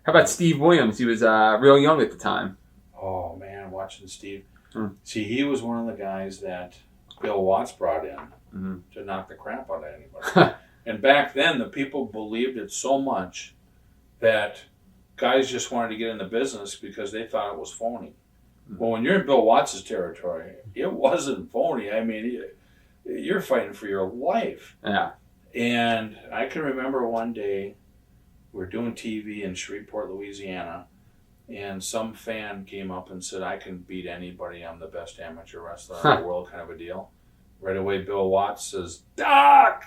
How about Steve Williams? He was real young at the time. Oh, man, watching Steve. Mm. See, he was one of the guys that Bill Watts brought in Mm-hmm. to knock the crap out of anybody. And back then, the people believed it so much that guys just wanted to get in the business because they thought it was phony. Well, when you're in Bill Watts' territory, it wasn't phony. I mean, you're fighting for your life. Yeah. And I can remember one day we were doing TV in Shreveport, Louisiana, and some fan came up and said, I can beat anybody. I'm the best amateur wrestler in the world, kind of a deal. Right away, Bill Watts says, Doc!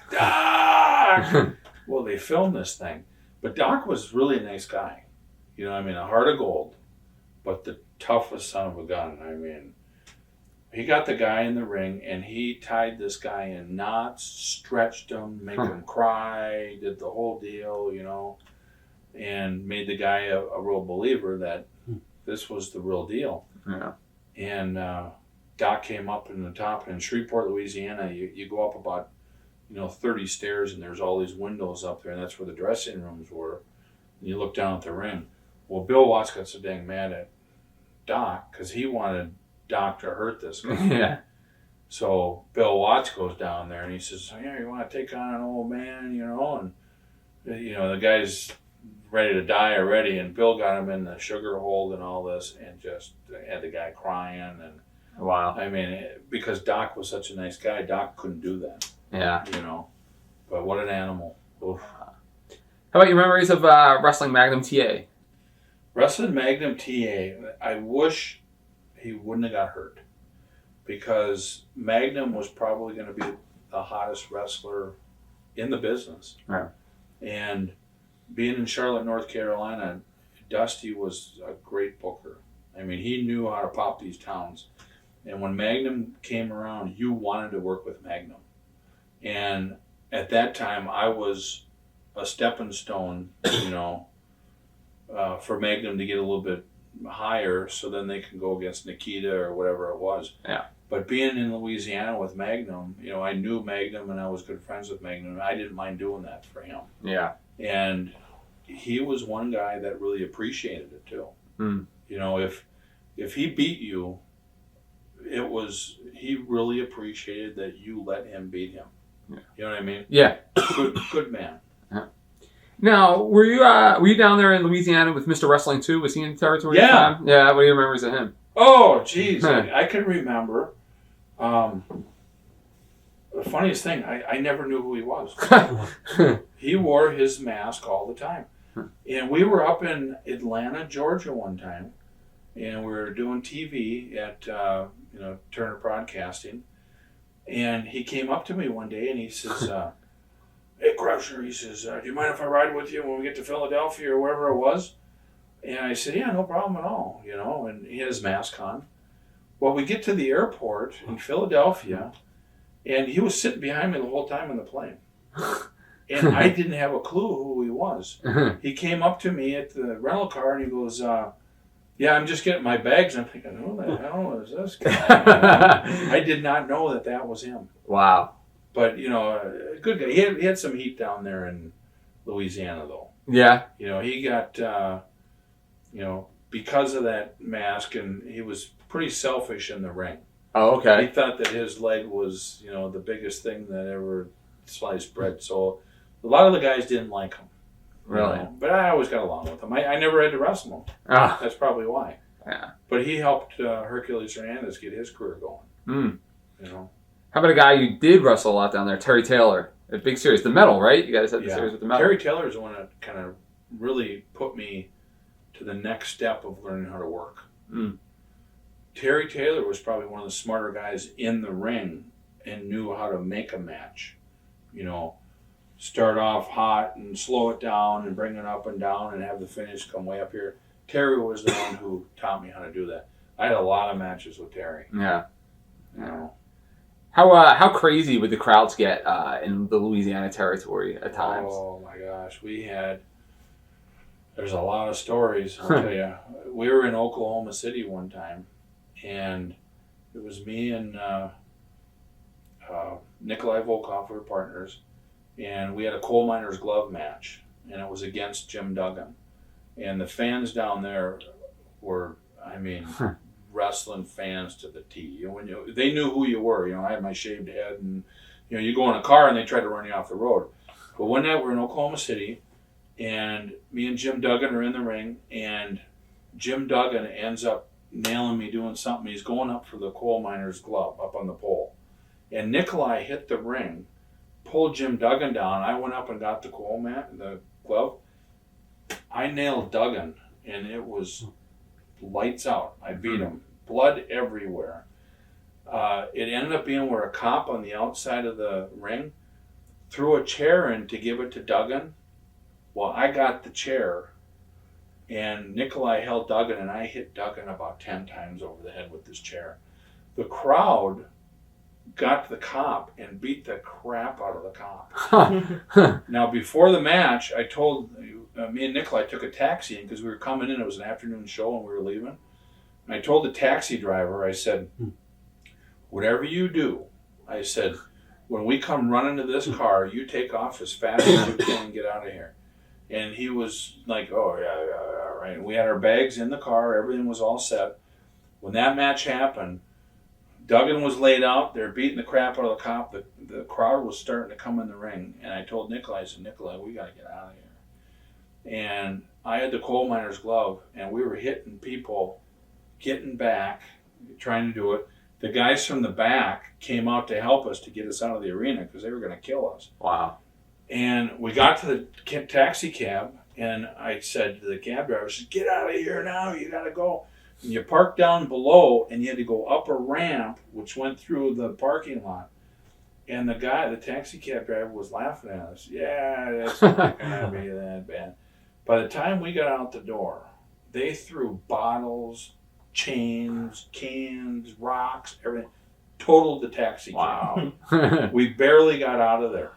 Well, they filmed this thing. But Doc was really a nice guy. You know, I mean, a heart of gold, but the toughest son of a gun. I mean, he got the guy in the ring, and he tied this guy in knots, stretched him, made him cry, did the whole deal, you know, and made the guy a real believer that this was the real deal. Yeah. And Doc came up in the top, and in Shreveport, Louisiana, you go up about, 30 stairs, and there's all these windows up there, and that's where the dressing rooms were. And you look down at the ring. Well, Bill Watts got so dang mad at Doc because he wanted Doc to hurt this guy. Yeah. So Bill Watts goes down there and he says, "Yeah, you want to take on an old man, and the guy's ready to die already." And Bill got him in the sugar hold and all this, and just had the guy crying. And Wow. I mean, because Doc was such a nice guy, Doc couldn't do that. Yeah. But what an animal! Oof. How about your memories of wrestling Magnum TA? Wrestling Magnum TA, I wish he wouldn't have got hurt, because Magnum was probably going to be the hottest wrestler in the business. Right. And being in Charlotte, North Carolina, Dusty was a great booker. I mean, he knew how to pop these towns. And when Magnum came around, you wanted to work with Magnum. And at that time, I was a stepping stone, for Magnum to get a little bit higher, so then they can go against Nikita or whatever it was. Yeah. But being in Louisiana with Magnum, I knew Magnum and I was good friends with Magnum, and I didn't mind doing that for him. Yeah. And he was one guy that really appreciated it too. Mm. If he beat you, he really appreciated that you let him beat him. Yeah. You know what I mean? Yeah. Good man. Now, were you down there in Louisiana with Mr. Wrestling too? Was he in the territory at the time? Yeah. What are your memories of him? Oh, geez. I can remember. The funniest thing, I never knew who he was. He wore his mask all the time. And we were up in Atlanta, Georgia one time, and we were doing TV at Turner Broadcasting. And he came up to me one day and he says, "Hey, Krusher," he says, "do you mind if I ride with you when we get to Philadelphia or wherever it was?" And I said, "Yeah, no problem at all," and he had his mask on. Well, we get to the airport in Philadelphia, and he was sitting behind me the whole time in the plane. And I didn't have a clue who he was. He came up to me at the rental car and he goes, "Yeah, I'm just getting my bags." I'm thinking, who the hell is this guy? I did not know that was him. Wow. But, a good guy. He had some heat down there in Louisiana, though. Yeah. He got, because of that mask, and he was pretty selfish in the ring. Oh, okay. He thought that his leg was, the biggest thing that ever sliced bread. So a lot of the guys didn't like him. Really? But I always got along with him. I never had to wrestle him. Ah. That's probably why. Yeah. But he helped Hercules Hernandez get his career going. Mm. How about a guy you did wrestle a lot down there, Terry Taylor? A big series, the Metal, right? You guys had the series with the Metal. Terry Taylor is the one that kind of really put me to the next step of learning how to work. Mm. Terry Taylor was probably one of the smarter guys in the ring and knew how to make a match. Start off hot and slow it down and bring it up and down and have the finish come way up here. Terry was the one who taught me how to do that. I had a lot of matches with Terry. Yeah. How crazy would the crowds get in the Louisiana territory at times? Oh my gosh, there's a lot of stories, I'll tell you. We were in Oklahoma City one time, and it was me and Nikolai Volkov, we were partners, and we had a coal miner's glove match, and it was against Jim Duggan. And the fans down there were, I mean, wrestling fans to the T. You know, they knew who you were. You know, I had my shaved head, and you know, you go in a car and they try to run you off the road. But one night we're in Oklahoma City, and me and Jim Duggan are in the ring, and Jim Duggan ends up nailing me doing something. He's going up for the coal miner's glove up on the pole, and Nikolai hit the ring, pulled Jim Duggan down. I went up and got the the glove. I nailed Duggan, and it was lights out. I beat him. Blood everywhere. It ended up being where a cop on the outside of the ring threw a chair in to give it to Duggan. Well, I got the chair, and Nikolai held Duggan, and I hit Duggan about 10 times over the head with this chair. The crowd got to the cop and beat the crap out of the cop. Now, before the match, I told, me and Nikolai took a taxi in because we were coming in. It was an afternoon show and we were leaving. And I told the taxi driver, I said, whatever you do, I said, when we come running to this car, you take off as fast as you can and get out of here. And he was like, oh, yeah, right. We had our bags in the car. Everything was all set. When that match happened, Duggan was laid out. They're beating the crap out of the cop. The crowd was starting to come in the ring. And I told Nikolai, I said, Nikolai, we got to get out of here. And I had the coal miner's glove, and we were hitting people, getting back, trying to do it. The guys from the back came out to help us to get us out of the arena because they were going to kill us. Wow. And we got to the taxi cab, and I said to the cab driver, I said, get out of here now, you got to go. And you parked down below, and you had to go up a ramp, which went through the parking lot. And the taxi cab driver was laughing at us. Yeah, that's not going to be that bad. By the time we got out the door, they threw bottles, chains, cans, rocks, everything. Totaled the taxi cab. Wow. We barely got out of there.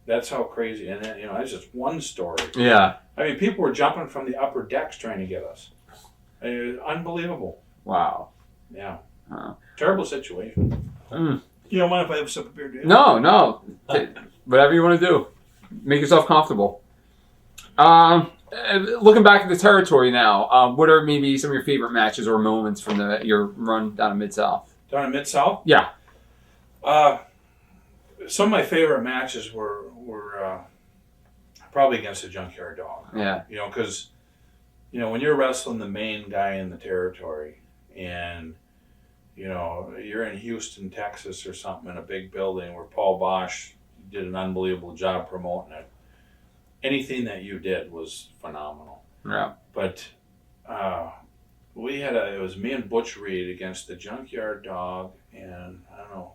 That's how crazy. And then, that's just one story. Yeah. I mean, people were jumping from the upper decks trying to get us. Unbelievable. Wow. Yeah. Terrible situation. You don't mind if I have a sip of beer, do you? No. Whatever you want to do. Make yourself comfortable. Looking back at the territory now, what are maybe some of your favorite matches or moments from your run down in Mid-South? Down in Mid-South? Yeah. Some of my favorite matches were probably against the Junkyard Dog. Yeah. Because, when you're wrestling the main guy in the territory and, you're in Houston, Texas or something in a big building where Paul Bosch did an unbelievable job promoting it. Anything that you did was phenomenal. Yeah. But it was me and Butch Reed against the Junkyard Dog, and I don't know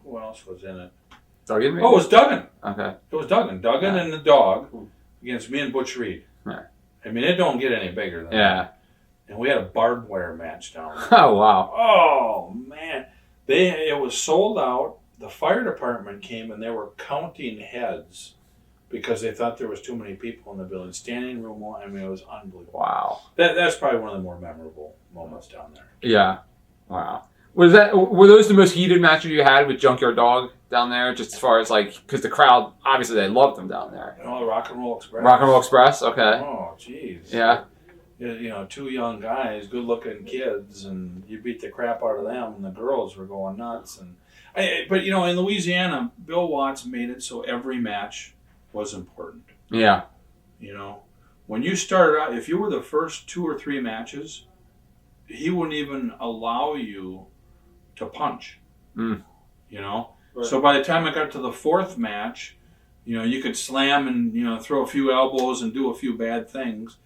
who else was in it. Duggan, maybe? Oh, it was Duggan. Okay. It was Duggan. Duggan and the Dog against me and Butch Reed. Right. I mean, it don't get any bigger than that. And we had a barbed wire match down there. Oh, wow. Oh, man. It was sold out. The fire department came and they were counting heads because they thought there was too many people in the building. Standing room one, I mean, it was unbelievable. Wow. That's probably one of the more memorable moments down there. Yeah. Wow. Were those the most heated matches you had with Junkyard Dog down there? Just as far as because the crowd, obviously they loved them down there. The Rock and Roll Express. Rock and Roll Express, okay. Oh, jeez. Yeah. Two young guys, good-looking kids, and you beat the crap out of them, and the girls were going nuts. But in Louisiana, Bill Watts made it so every match was important. Yeah. When you started out, if you were the first 2 or 3 matches, he wouldn't even allow you to punch. Mm. Right. So by the time I got to the 4th match, you could slam and throw a few elbows and do a few bad things.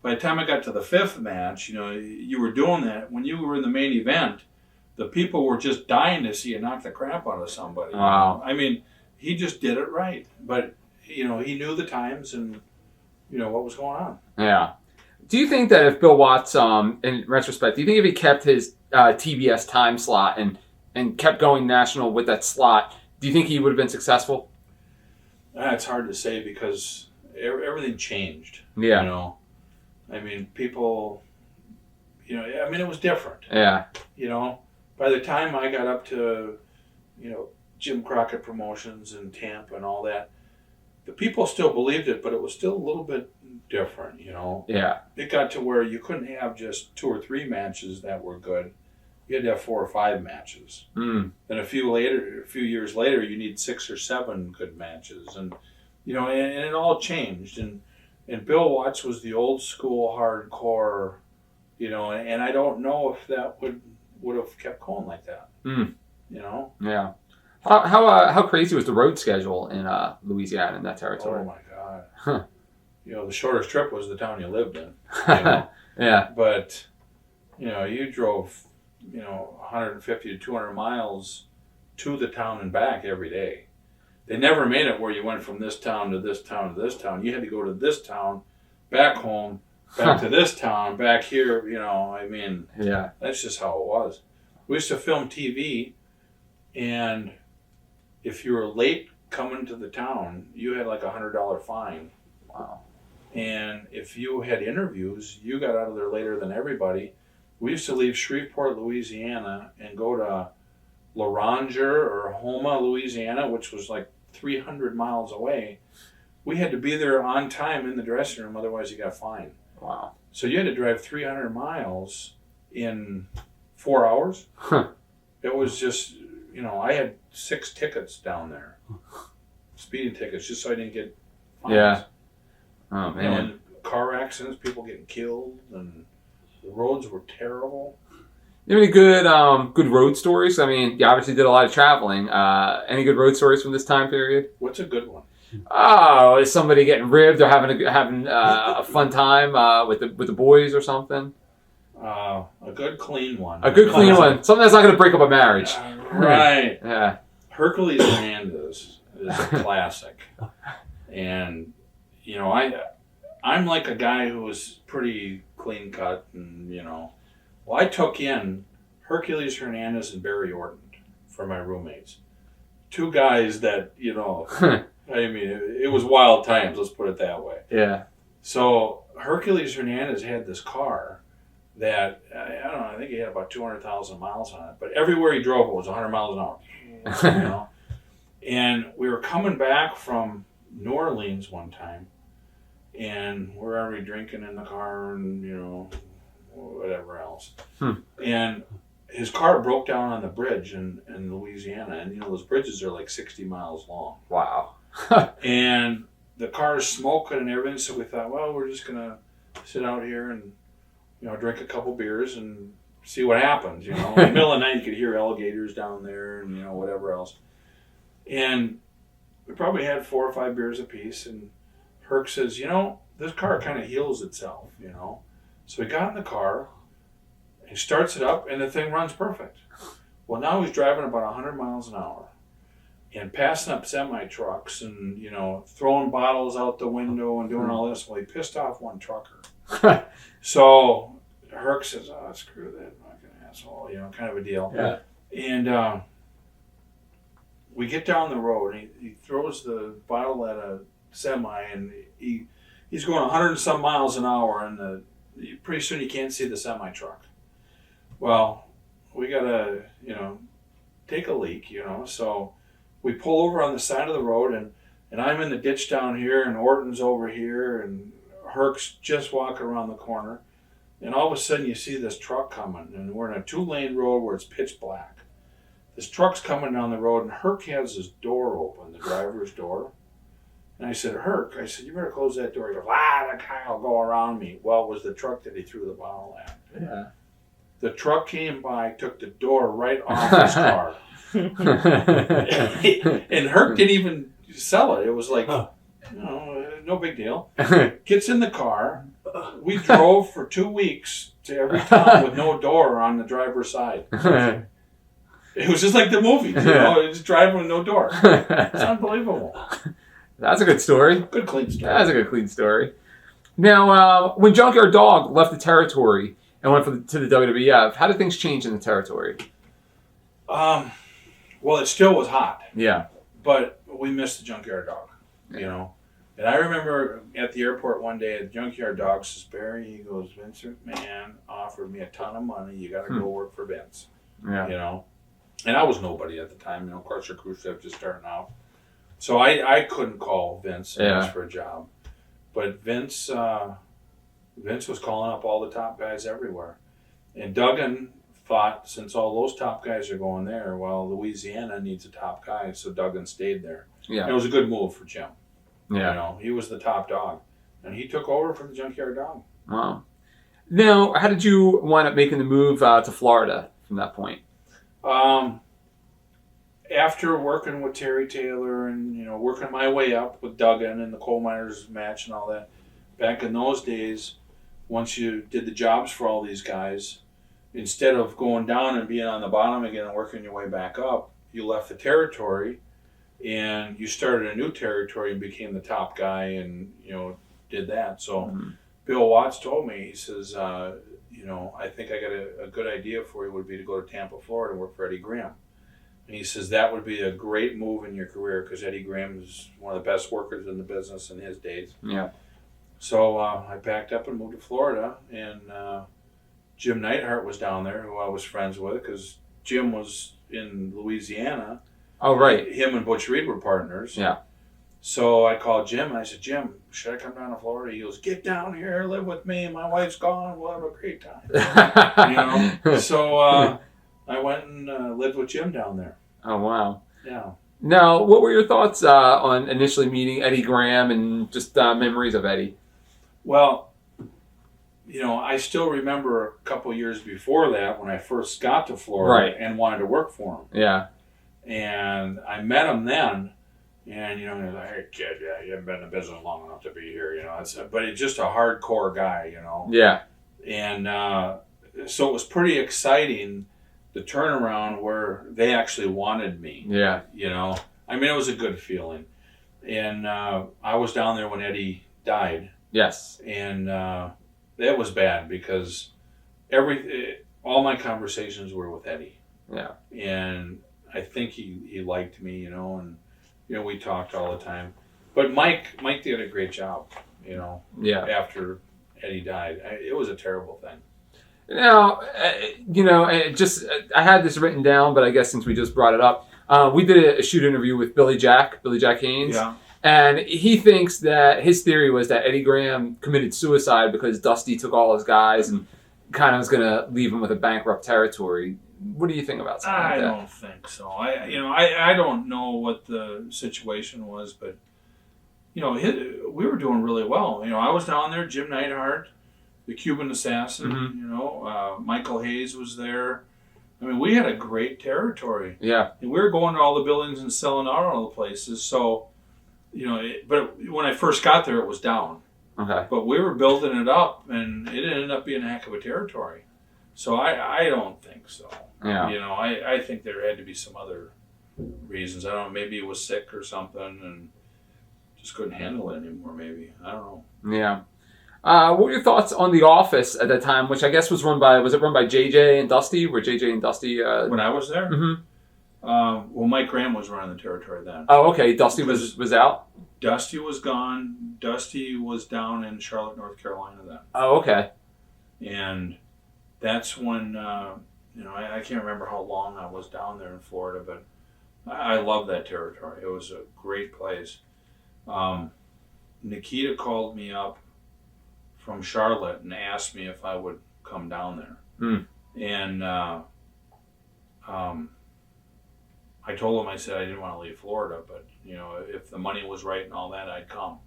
By the time I got to the 5th match, you were doing that. When you were in the main event, the people were just dying to see you knock the crap out of somebody. Wow. I mean, he just did it right. But, he knew the times and, what was going on. Yeah. Do you think that if Bill Watts, in retrospect, do you think if he kept his TBS time slot and kept going national with that slot, do you think he would have been successful? It's hard to say because everything changed. Yeah. I mean, people, it was different. Yeah. By the time I got up to, Jim Crockett Promotions and Tampa and all that, the people still believed it, but it was still a little bit different, you know. Yeah. It got to where you couldn't have just 2 or 3 matches that were good. You had to have 4 or 5 matches. Mm. Then a few years later, you need 6 or 7 good matches, and you know, and it all changed. And Bill Watts was the old school hardcore, you know, and I don't know if that would have kept going like that. Mm. You know. Yeah. How crazy was the road schedule in Louisiana in that territory? Oh my God. Huh. You know, the shortest trip was the town you lived in. You know? Yeah. But you know, you drove, you know, 150 to 200 miles to the town and back every day. They never made it where you went from this town to this town to this town. You had to go to this town, back home, back to this town, back here. You know, I mean, Yeah. that's just how it was. We used to film TV, and if you were late coming to the town, you had like $100 fine. Wow. And if you had interviews, you got out of there later than everybody. We used to leave Shreveport, Louisiana, and go to Loranger or Houma, Louisiana, which was like 300 miles away. We had to be there on time in the dressing room, otherwise you got fined. Wow. So you had to drive 300 miles in 4 hours. Huh. It was just, you know, I had 6 tickets down there, speeding tickets, just so I didn't get fines. Yeah. Oh You know, man. and car accidents, people getting killed, and the roads were terrible. You have any good road stories? I mean, you obviously did a lot of traveling. Any good road stories from this time period? What's a good one? Oh, is somebody getting ribbed or having a fun time with the boys or something? A good clean one. A good clean one. Something that's not going to break up a marriage. Right. Yeah. Hercules Hernandez is a classic. And, you know, I'm like a guy who was pretty clean cut, and, you know. Well, I took in Hercules Hernandez and Barry Orton for my roommates. 2 guys that, you know, I mean, it was wild times, let's put it that way. Yeah. So Hercules Hernandez had this car that, I don't know, I think he had about 200,000 miles on it, but everywhere he drove it was 100 miles an hour. You know? And we were coming back from New Orleans one time, and we're already drinking in the car and, you know, whatever else. And his car broke down on the bridge in Louisiana, and, you know, those bridges are like 60 miles long. Wow. And the car is smoking and everything, so we thought, well, we're just going to sit out here and, you know, drink a couple beers and see what happens, you know. In the middle of the night, you could hear alligators down there and, you know, whatever else. And we probably had 4 or 5 beers apiece, and Herc says, you know, this car kind of heals itself, you know. So he got in the car, he starts it up, and the thing runs perfect. Well, now he's driving about 100 miles an hour and passing up semi-trucks and, you know, throwing bottles out the window and doing all this. Well, he pissed off one trucker. So Herc says, oh, screw that fucking asshole, you know, kind of a deal. Yeah. And we get down the road, and he throws the bottle at a semi, and he's going 100 and some miles an hour, and pretty soon you can't see the semi-truck. Well, we got to, you know, take a leak, you know, so we pull over on the side of the road, and I'm in the ditch down here, and Orton's over here, and Herc's just walking around the corner, and all of a sudden you see this truck coming, and we're in a 2-lane road where it's pitch black. This truck's coming down the road, and Herc has his door open, the driver's door. And I said, Herc, I said, you better close that door. He goes, the guy will go around me. Well, it was the truck that he threw the bottle at. Yeah. The truck came by, took the door right off his car. And Herc didn't even sell it. It was like, you know, no big deal. Gets in the car. We drove for 2 weeks to every town with no door on the driver's side. It was just like the movies, you know, just driving with no door. It's unbelievable. That's a good story. Good clean story. That's a good clean story. Now, when Junkyard Dog left the territory and went to the WWF, how did things change in the territory? Well, it still was hot. Yeah. But we missed the Junkyard Dog, you know. And I remember at the airport one day, the Junkyard Dog says, Barry, he goes, Vince McMahon offered me a ton of money. You got to go work for Vince. Yeah. You know. And I was nobody at the time, you know, Krusher Krushchev just starting out. So I couldn't call Vince and ask for a job. But Vince was calling up all the top guys everywhere. And Duggan thought, since all those top guys are going there, well, Louisiana needs a top guy, so Duggan stayed there. Yeah. And it was a good move for Jim. Yeah. You know, he was the top dog. And he took over for the Junkyard Dog. Wow. Now, how did you wind up making the move to Florida from that point? After working with Terry Taylor and, you know, working my way up with Duggan and the coal miners match and all that, back in those days, once you did the jobs for all these guys, instead of going down and being on the bottom again and working your way back up, you left the territory and you started a new territory and became the top guy and, you know, did that. So Bill Watts told me, he says, you know, I think I got a good idea for you would be to go to Tampa, Florida and work for Eddie Graham. And he says that would be a great move in your career because Eddie Graham is one of the best workers in the business in his days. Yeah. So I packed up and moved to Florida, and Jim Neidhart was down there, who I was friends with because Jim was in Louisiana. Oh, right. Him and Butch Reed were partners. Yeah. So I called Jim and I said, Jim, should I come down to Florida? He goes, get down here, live with me. My wife's gone. We'll have a great time. You know? So I went and lived with Jim down there. Oh, wow. Yeah. Now, what were your thoughts on initially meeting Eddie Graham and just memories of Eddie? Well, you know, I still remember a couple years before that when I first got to Florida and wanted to work for him. Yeah. And I met him then. And, you know, he was like, hey, kid, yeah, you haven't been in the business long enough to be here, you know. But he's just a hardcore guy, you know. Yeah. And so it was pretty exciting, the turnaround where they actually wanted me. Yeah. You know. I mean, it was a good feeling. And I was down there when Eddie died. Yes. And that was bad because all my conversations were with Eddie. Yeah. And I think he liked me, you know, and you know, we talked all the time. But Mike did a great job, you know. Yeah. After Eddie died, it was a terrible thing. Now, you know, I had this written down, but I guess since we just brought it up, we did a shoot interview with Billy Jack Haynes. Yeah. And he thinks that his theory was that Eddie Graham committed suicide because Dusty took all his guys and kind of was going to leave him with a bankrupt territory. What do you think about something like that? I don't think so. I don't know what the situation was, but you know, we were doing really well. You know, I was down there. Jim Neidhart, the Cuban assassin. You know, Michael Hayes was there. I mean, we had a great territory. Yeah. And we were going to all the buildings and selling out all the places. So, you know, but when I first got there, it was down. Okay. But we were building it up, and it ended up being a heck of a territory. So I don't think so. Yeah. You know, I think there had to be some other reasons. I don't know, maybe he was sick or something and just couldn't handle it anymore, maybe. I don't know. Yeah. What were your thoughts on The Office at that time, which I guess was run by JJ and Dusty? Were JJ and Dusty... When I was there? Mm-hmm. Well, Mike Graham was running the territory then. Oh, okay. Dusty was out? Dusty was gone. Dusty was down in Charlotte, North Carolina then. Oh, okay. And that's when, you know, I can't remember how long I was down there in Florida, but I loved that territory. It was a great place. Nikita called me up from Charlotte and asked me if I would come down there. And I told him, I said I didn't want to leave Florida, but, you know, if the money was right and all that, I'd come.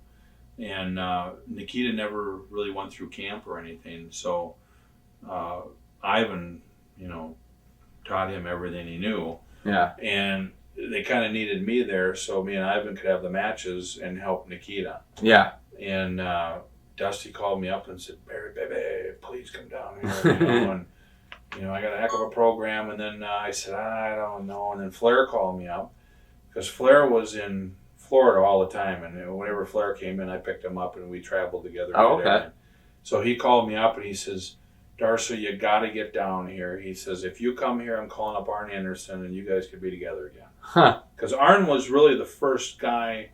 And Nikita never really went through camp or anything, so Ivan, you know, taught him everything he knew. Yeah. And they kind of needed me there, so me and Ivan could have the matches and help Nikita. Yeah. And Dusty called me up and said, Barry, baby, please come down here. You know, and, you know, I got a heck of a program. And then I said, I don't know. And then Flair called me up because Flair was in Florida all the time. And whenever Flair came in, I picked him up and we traveled together. Oh, okay. So he called me up and he says, Darsow, you got to get down here. He says, if you come here, I'm calling up Arn Anderson and you guys could be together again. Huh. Because Arn was really the first guy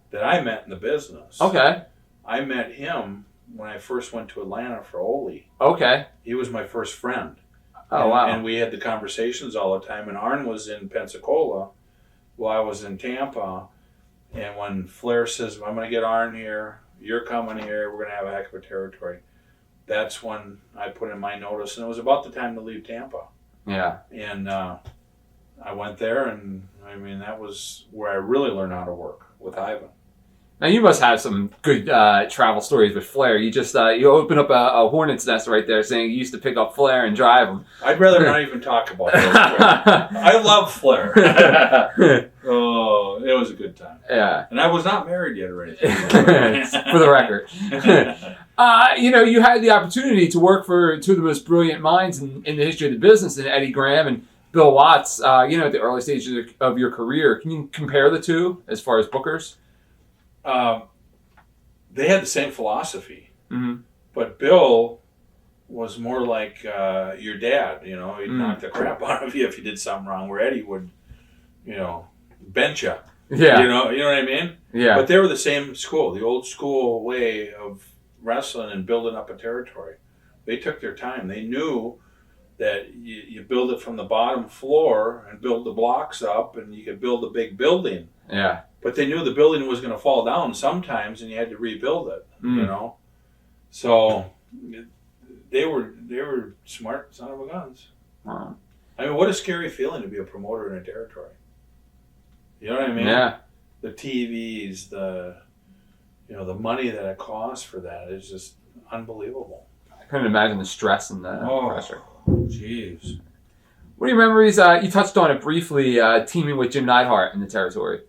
that I met in the business. Okay. I met him when I first went to Atlanta for Ole. Okay. He was my first friend. Oh, wow. And we had the conversations all the time. And Arn was in Pensacola while I was in Tampa. And when Flair says, I'm going to get Arn here, you're coming here, we're going to have a heck of a territory, that's when I put in my notice. And it was about the time to leave Tampa. Yeah. And I went there, and I mean, that was where I really learned how to work with Ivan. Now you must have some good travel stories with Flair. You just you open up a hornet's nest right there, saying you used to pick up Flair and drive him. I'd rather not even talk about that. I love Flair. Oh, it was a good time. Yeah, and I was not married yet or anything. For the record. You had the opportunity to work for two of the most brilliant minds in the history of the business, in Eddie Graham and Bill Watts. At the early stages of your career, can you compare the two as far as bookers? They had the same philosophy, but Bill was more like your dad. He'd knock the crap out of you if you did something wrong. Where Eddie would, bench you. Yeah, you know what I mean. Yeah, but they were the same school, the old school way of wrestling and building up a territory. They took their time. They knew that you build it from the bottom floor and build the blocks up, and you could build a big building. Yeah. But they knew the building was going to fall down sometimes, and you had to rebuild it. So they were smart son of a guns. Wow. I mean, what a scary feeling to be a promoter in a territory. You know what I mean? Yeah. The TVs, the money that it costs for that is just unbelievable. I couldn't imagine the stress and the pressure. Jeez. What are your memories? You touched on it briefly, teaming with Jim Neidhart in the territory.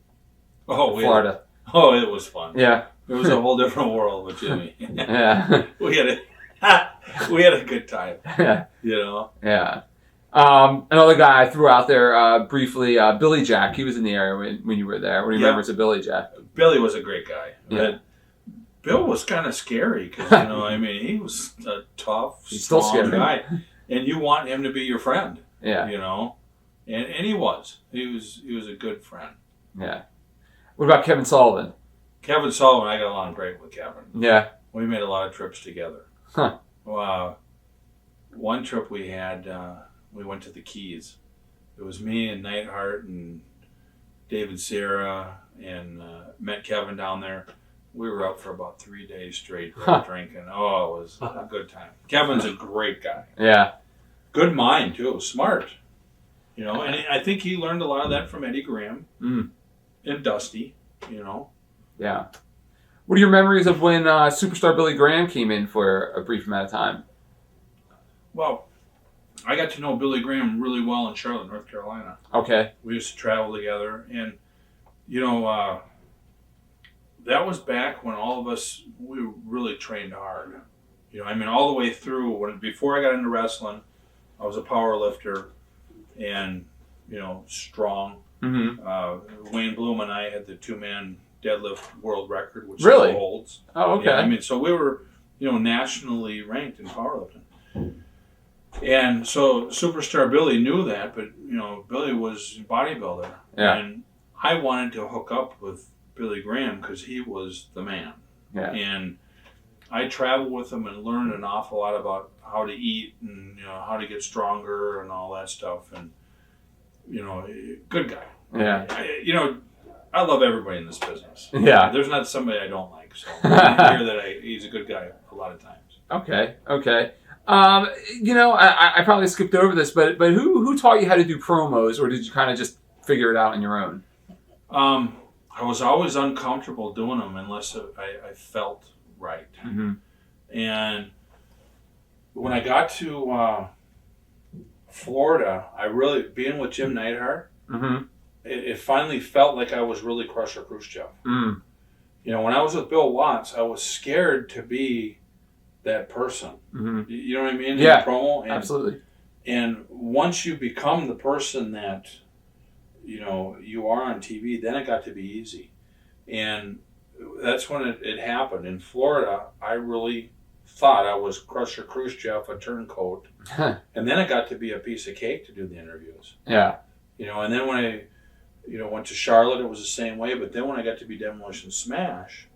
Florida. It was fun. Yeah. It was a whole different world with Jimmy. Yeah. we had a good time. Yeah. Yeah. Another guy I threw out there briefly, Billy Jack. He was in the area when you were there. What do you remember of Billy Jack? Billy was a great guy. Yeah. But Bill was kind of scary because, he was a tough, strong guy. And you want him to be your friend. Yeah. And he was. He was a good friend. Yeah. What about Kevin Sullivan? Kevin Sullivan, I got along great with Kevin. Yeah. We made a lot of trips together. Huh. One trip we had, we went to the Keys. It was me and Neidhart and David Sierra and met Kevin down there. We were up for about 3 days straight drinking. Oh, it was a good time. Kevin's a great guy. Yeah. Good mind, too. Smart. And I think he learned a lot of that from Eddie Graham and Dusty, Yeah. What are your memories of when Superstar Billy Graham came in for a brief amount of time? Well, I got to know Billy Graham really well in Charlotte, North Carolina. Okay. We used to travel together, and that was back when all of us, we really trained hard. All the way through. Before I got into wrestling, I was a power lifter and, strong. Mm-hmm. Wayne Bloom and I had the 2-man deadlift world record, which really still holds. Oh, okay. Yeah, so we were, nationally ranked in powerlifting. And so Superstar Billy knew that, but, Billy was a bodybuilder. Yeah. And I wanted to hook up with Billy Graham because he was the man. Yeah. And I traveled with him and learned an awful lot about how to eat and, how to get stronger and all that stuff. And, good guy. Yeah. I love everybody in this business. Yeah. There's not somebody I don't like. So I hear that he's a good guy a lot of times. Okay. I probably skipped over this, but who taught you how to do promos, or did you kind of just figure it out on your own? I was always uncomfortable doing them unless I felt right. Mm-hmm. And when I got to Florida, being with Jim Neidhart, mm-hmm. it finally felt like I was really Krusher Krushchev. Mm. When I was with Bill Watts, I was scared to be that person. Mm-hmm. You know what I mean? Yeah, in promo. And, absolutely. And once you become the person that you are on TV, then it got to be easy. And that's when it happened. In Florida, I really thought I was Krusher Khrushchev, a turncoat. And then it got to be a piece of cake to do the interviews. Yeah. And then when I, went to Charlotte, it was the same way. But then when I got to be Demolition Smash,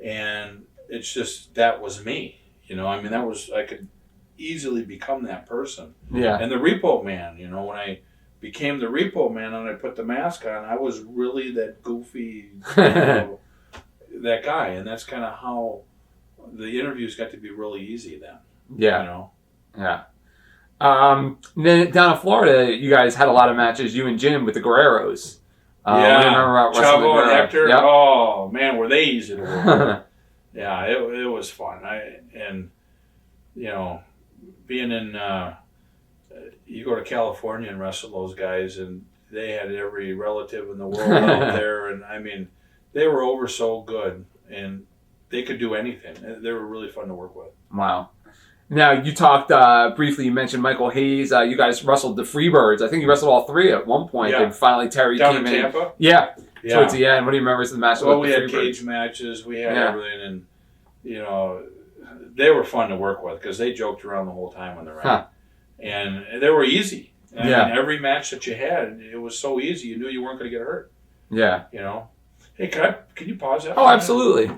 and it's just, that was me. I could easily become that person. Yeah. And the Repo Man, when became the Repo Man and I put the mask on, I was really that goofy, that guy. And that's kind of how the interviews got to be really easy then. Yeah. Yeah. Then down in Florida, you guys had a lot of matches, you and Jim, with the Guerreros. Yeah. Remember about Chavo and Hector. Yep. Oh, man, were they easy to work. Yeah, it was fun. Being in, you go to California and wrestle those guys, and they had every relative in the world out there, and I mean, they were over so good, and they could do anything. They were really fun to work with. Wow. Now, you talked briefly, you mentioned Michael Hayes. You guys wrestled the Freebirds. I think you wrestled all three at one point. Yeah. And finally, Terry Down came in in. Tampa? Yeah. Yeah. Towards the end. What do you remember? The match Well, with we the had Freebirds? cage matches. We had everything, and they were fun to work with because they joked around the whole time on the ring, and they were easy. I mean, every match that you had, it was so easy. You knew you weren't going to get hurt. Yeah. Hey, can you pause that? Oh, absolutely.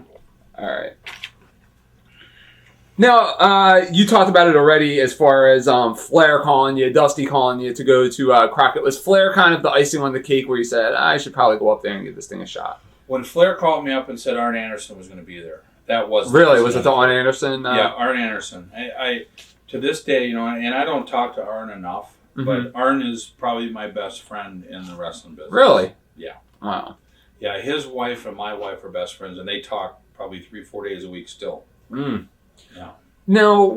All right. Now, you talked about it already as far as Flair calling you, Dusty calling you to go to Crockett. Was Flair kind of the icing on the cake where you said, I should probably go up there and give this thing a shot? When Flair called me up and said Arn Anderson was going to be there, that was... Really? Was it the Arn Anderson? Yeah, Arn Anderson. I to this day, and I don't talk to Arn enough, but Arn is probably my best friend in the wrestling business. Really? Yeah. Wow. Yeah, his wife and my wife are best friends, and they talk probably 3-4 days a week still. Mm. Yeah. Now,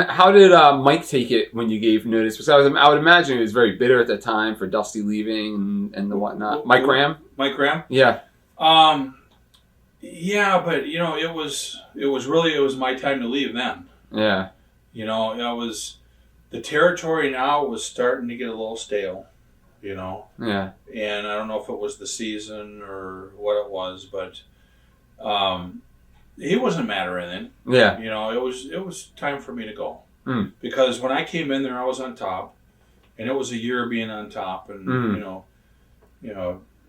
how did Mike take it when you gave notice? Because I would imagine he was very bitter at the time for Dusty leaving and the whatnot. Mike Graham? Mike Graham? Yeah. Yeah, but it was my time to leave then. Yeah. The territory now was starting to get a little stale, Yeah. And I don't know if it was the season or what it was, but he wasn't mad or anything. Yeah. It was time for me to go. Mm. Because when I came in there, I was on top, and it was a year being on top, and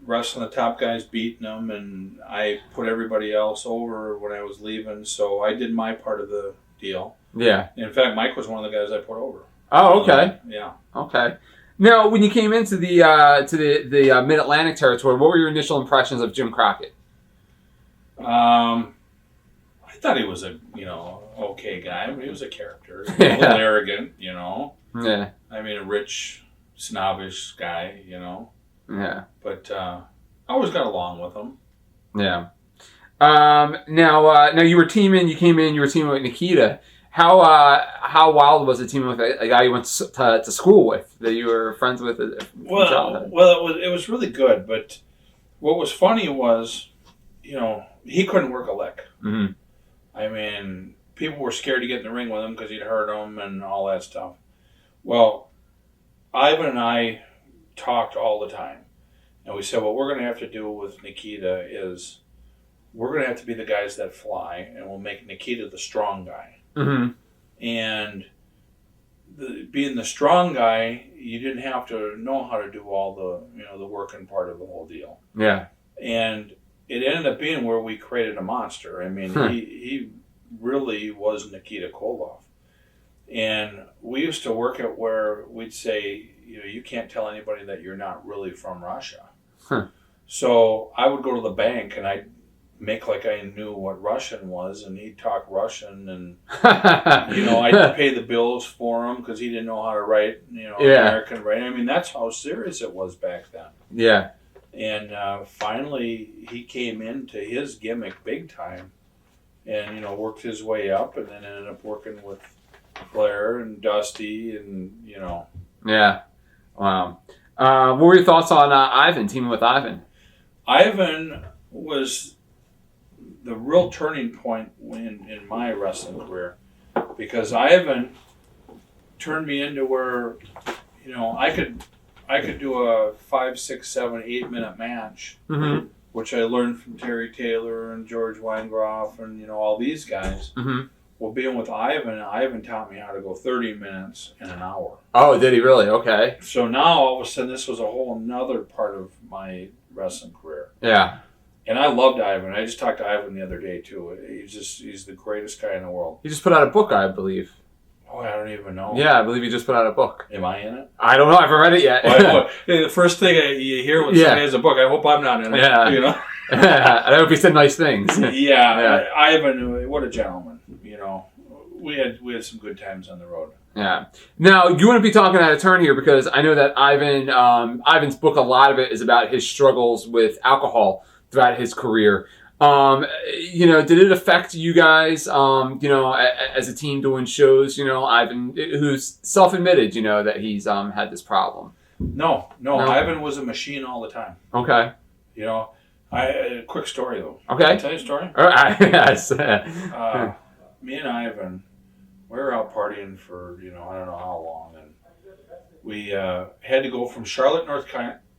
wrestling the top guys, beating them, and I put everybody else over when I was leaving. So I did my part of the deal. Yeah. In fact, Mike was one of the guys I put over. Oh, okay. Yeah. Okay. Now, when you came into the Mid-Atlantic territory, what were your initial impressions of Jim Crockett? I thought he was a okay guy. I mean, he was a character, a little arrogant, Yeah. I mean, a rich, snobbish guy, Yeah. But I always got along with him. Yeah. Now you were teaming. You came in. You were teaming with Nikita. How wild was it teaming with a guy you went to school with, that you were friends with? Well, it was really good. But what was funny was, he couldn't work a lick. Mm-hmm. I mean, people were scared to get in the ring with him because he'd hurt them and all that stuff. Well, Ivan and I talked all the time, and we said, what we're going to have to do with Nikita is we're going to have to be the guys that fly, and we'll make Nikita the strong guy. Mm-hmm. And being the strong guy, you didn't have to know how to do all the working part of the whole deal. Yeah. And it ended up being where we created a monster. I mean, he really was Nikita Koloff. And we used to work it where we'd say, you can't tell anybody that you're not really from Russia. Huh. So I would go to the bank and I'd make like I knew what Russian was, and he'd talk Russian, and I'd pay the bills for him because he didn't know how to write, American writing. I mean, that's how serious it was back then. Yeah. And finally, he came into his gimmick big time, and worked his way up, and then ended up working with Flair and Dusty, and Yeah. Wow. What were your thoughts on Ivan, teaming with Ivan? Ivan was the real turning point in my wrestling career, because Ivan turned me into where, I could do a 5, 6, 7, 8 minute match, mm-hmm. which I learned from Terry Taylor and George Weingroff and all these guys. Mm-hmm. Well, being with Ivan taught me how to go 30 minutes in an hour. Oh, did he really? Okay. So now all of a sudden this was a whole nother part of my wrestling career. Yeah. And I loved Ivan. I just talked to Ivan the other day too. He's the greatest guy in the world. He just put out a book, I believe. Oh, I don't even know. Yeah, I believe you just put out a book. Am I in it? I don't know. I haven't read it yet. The first thing you hear when somebody has a book, I hope I'm not in it. Yeah. You know? I hope he said nice things. Yeah. Ivan, what a gentleman. You know, we had some good times on the road. Yeah. Now, you want to be talking out of turn here because I know that Ivan's book, a lot of it is about his struggles with alcohol throughout his career. Did it affect you guys, as a team doing shows, Ivan, who's self-admitted, that he's had this problem? No. Ivan was a machine all the time. Okay. You know, a quick story, though. Okay. Can I tell you a story? All right. Yes. Me and Ivan, we were out partying for, I don't know how long, and we had to go from Charlotte, North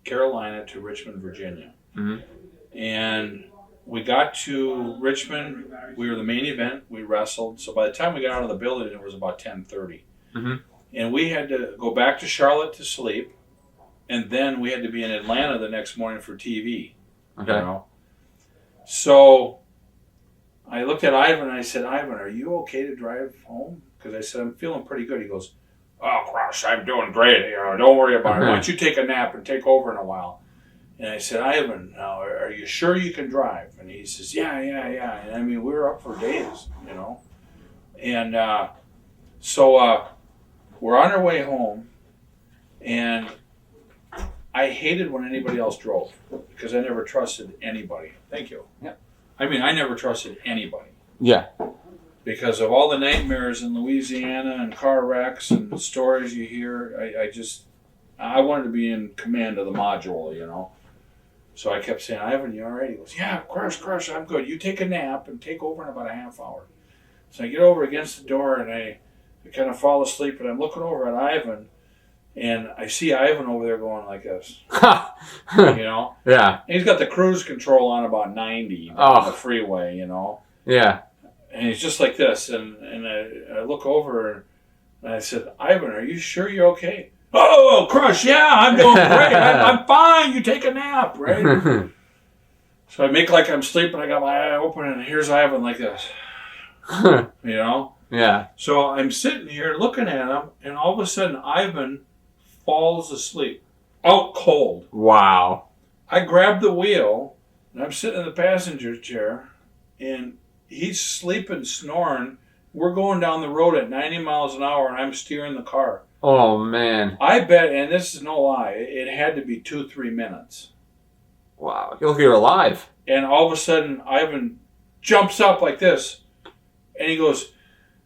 Carolina to Richmond, Virginia. Mm-hmm. And we got to Richmond. We were the main event. We wrestled. So by the time we got out of the building, it was about 10:30. Mm-hmm. And we had to go back to Charlotte to sleep. And then we had to be in Atlanta the next morning for TV. Okay. You know? So I looked at Ivan and I said, Ivan, are you okay to drive home? Because I said, I'm feeling pretty good. He goes, oh, Crush, I'm doing great. Don't worry about it. Why don't you take a nap and take over in a while? And I said, Ivan, now, are you sure you can drive? And he says, yeah. And I mean, we were up for days, And so we're on our way home, and I hated when anybody else drove because I never trusted anybody. Thank you. Yeah. I mean, I never trusted anybody. Yeah. Because of all the nightmares in Louisiana and car wrecks and the stories you hear, I wanted to be in command of the module, So I kept saying, Ivan, you all right? He goes, yeah, Crush, I'm good. You take a nap and take over in about a half hour. So I get over against the door and I kind of fall asleep, and I'm looking over at Ivan, and I see Ivan over there going like this, Yeah. And he's got the cruise control on about 90 on the freeway, Yeah. And he's just like this, and I look over and I said, Ivan, are you sure you're okay? Oh, Crush, yeah, I'm doing great. I'm fine. You take a nap, right? So I make like I'm sleeping. I got my eye open, and here's Ivan like this, Yeah. So I'm sitting here looking at him, and all of a sudden Ivan falls asleep, out cold. Wow. I grab the wheel, and I'm sitting in the passenger chair, and he's sleeping, snoring. We're going down the road at 90 miles an hour, and I'm steering the car. Oh, man. I bet, and this is no lie, it had to be 2-3 minutes. Wow. You look like you're alive. And all of a sudden, Ivan jumps up like this, and he goes,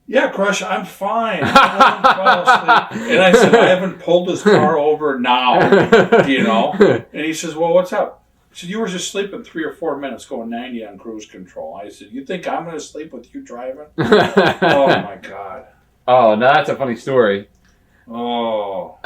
yeah, Crush, I'm fine. And I said, I haven't pulled this car over now, And he says, well, what's up? I said, you were just sleeping 3 or 4 minutes going 90 on cruise control. I said, you think I'm going to sleep with you driving? Oh, my God. Oh, no, that's a funny story. Oh.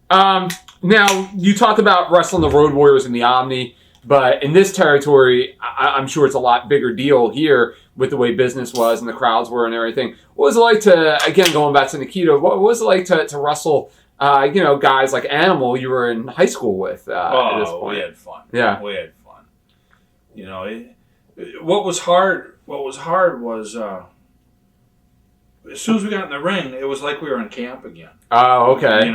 Now, you talked about wrestling the Road Warriors in the Omni, but in this territory, I'm sure it's a lot bigger deal here with the way business was and the crowds were and everything. What was it like to, again, going back to Nikita, what was it like to wrestle, guys like Animal you were in high school with at this point? We had fun. Yeah. We had fun. What was hard was as soon as we got in the ring, it was like we were in camp again. Oh, okay.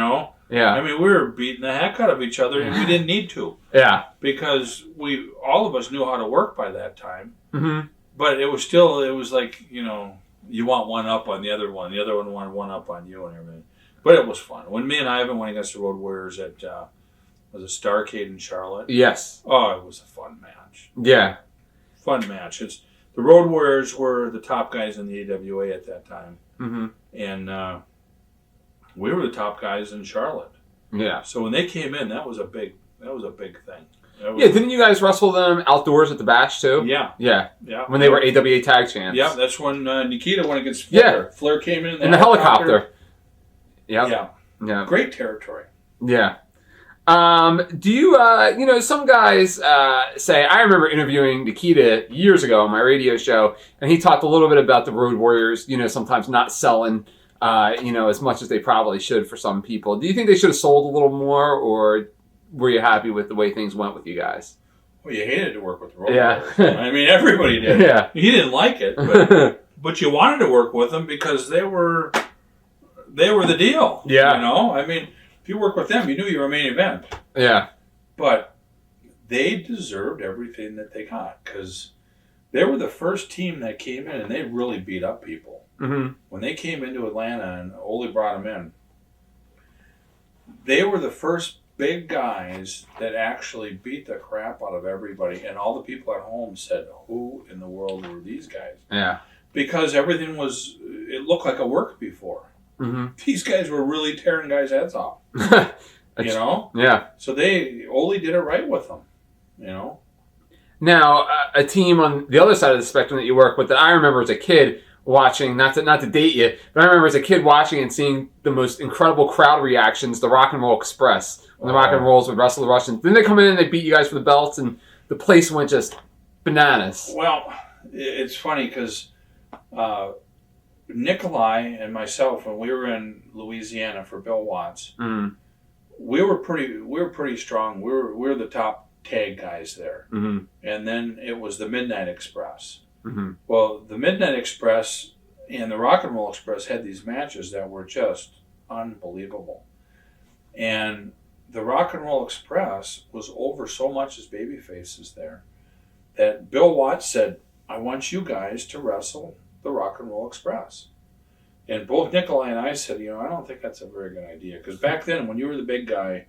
Yeah. I mean, we were beating the heck out of each other, and we didn't need to. Yeah. Because all of us knew how to work by that time. Mm-hmm. But it was like, you want one up on the other one. The other one wanted one up on you and everything. But it was fun. When me and Ivan went against the Road Warriors at, was it Starrcade in Charlotte? Yes. Oh, it was a fun match. Yeah. Fun match. The Road Warriors were the top guys in the AWA at that time. Mm-hmm. And we were the top guys in Charlotte. Yeah. So when they came in, that was a big thing. Didn't you guys wrestle them outdoors at the Bash too? Yeah. Yeah. When they were AWA tag champs. Yeah, that's when Nikita went against Flair. Yeah. Flair came in the helicopter. Yep. Yeah. Great territory. Yeah. Do you, some guys say, I remember interviewing Nikita years ago on my radio show, and he talked a little bit about the Road Warriors, sometimes not selling, as much as they probably should for some people. Do you think they should have sold a little more, or were you happy with the way things went with you guys? Well, you hated to work with the Road Warriors. I mean, everybody did. Yeah. He didn't like it, but you wanted to work with them because they were the deal. Yeah. You know, I mean, if you work with them, you knew you were a main event. Yeah. But they deserved everything that they got because they were the first team that came in and they really beat up people. Mm-hmm. When they came into Atlanta and Ole brought them in, they were the first big guys that actually beat the crap out of everybody. And all the people at home said, who in the world were these guys? Yeah. Because everything it looked like a work before. Mm-hmm. These guys were really tearing guys' heads off. You know? Yeah. So Ole did it right with them. You know? Now, a team on the other side of the spectrum that you work with that I remember as a kid watching, not to date you, but I remember as a kid watching and seeing the most incredible crowd reactions, the Rock and Roll Express. When the Rock and Rolls would wrestle the Russians. Then they come in and they beat you guys for the belts and the place went just bananas. Well, it's funny because Nikolai and myself, when we were in Louisiana for Bill Watts, we were pretty strong. We were the top tag guys there. Mm-hmm. And then it was the Midnight Express. Mm-hmm. Well, the Midnight Express and the Rock and Roll Express had these matches that were just unbelievable. And the Rock and Roll Express was over so much as baby faces there that Bill Watts said, I want you guys to wrestle the Rock and Roll Express. And both Nikolai and I said, I don't think that's a very good idea. Because back then, when you were the big guy,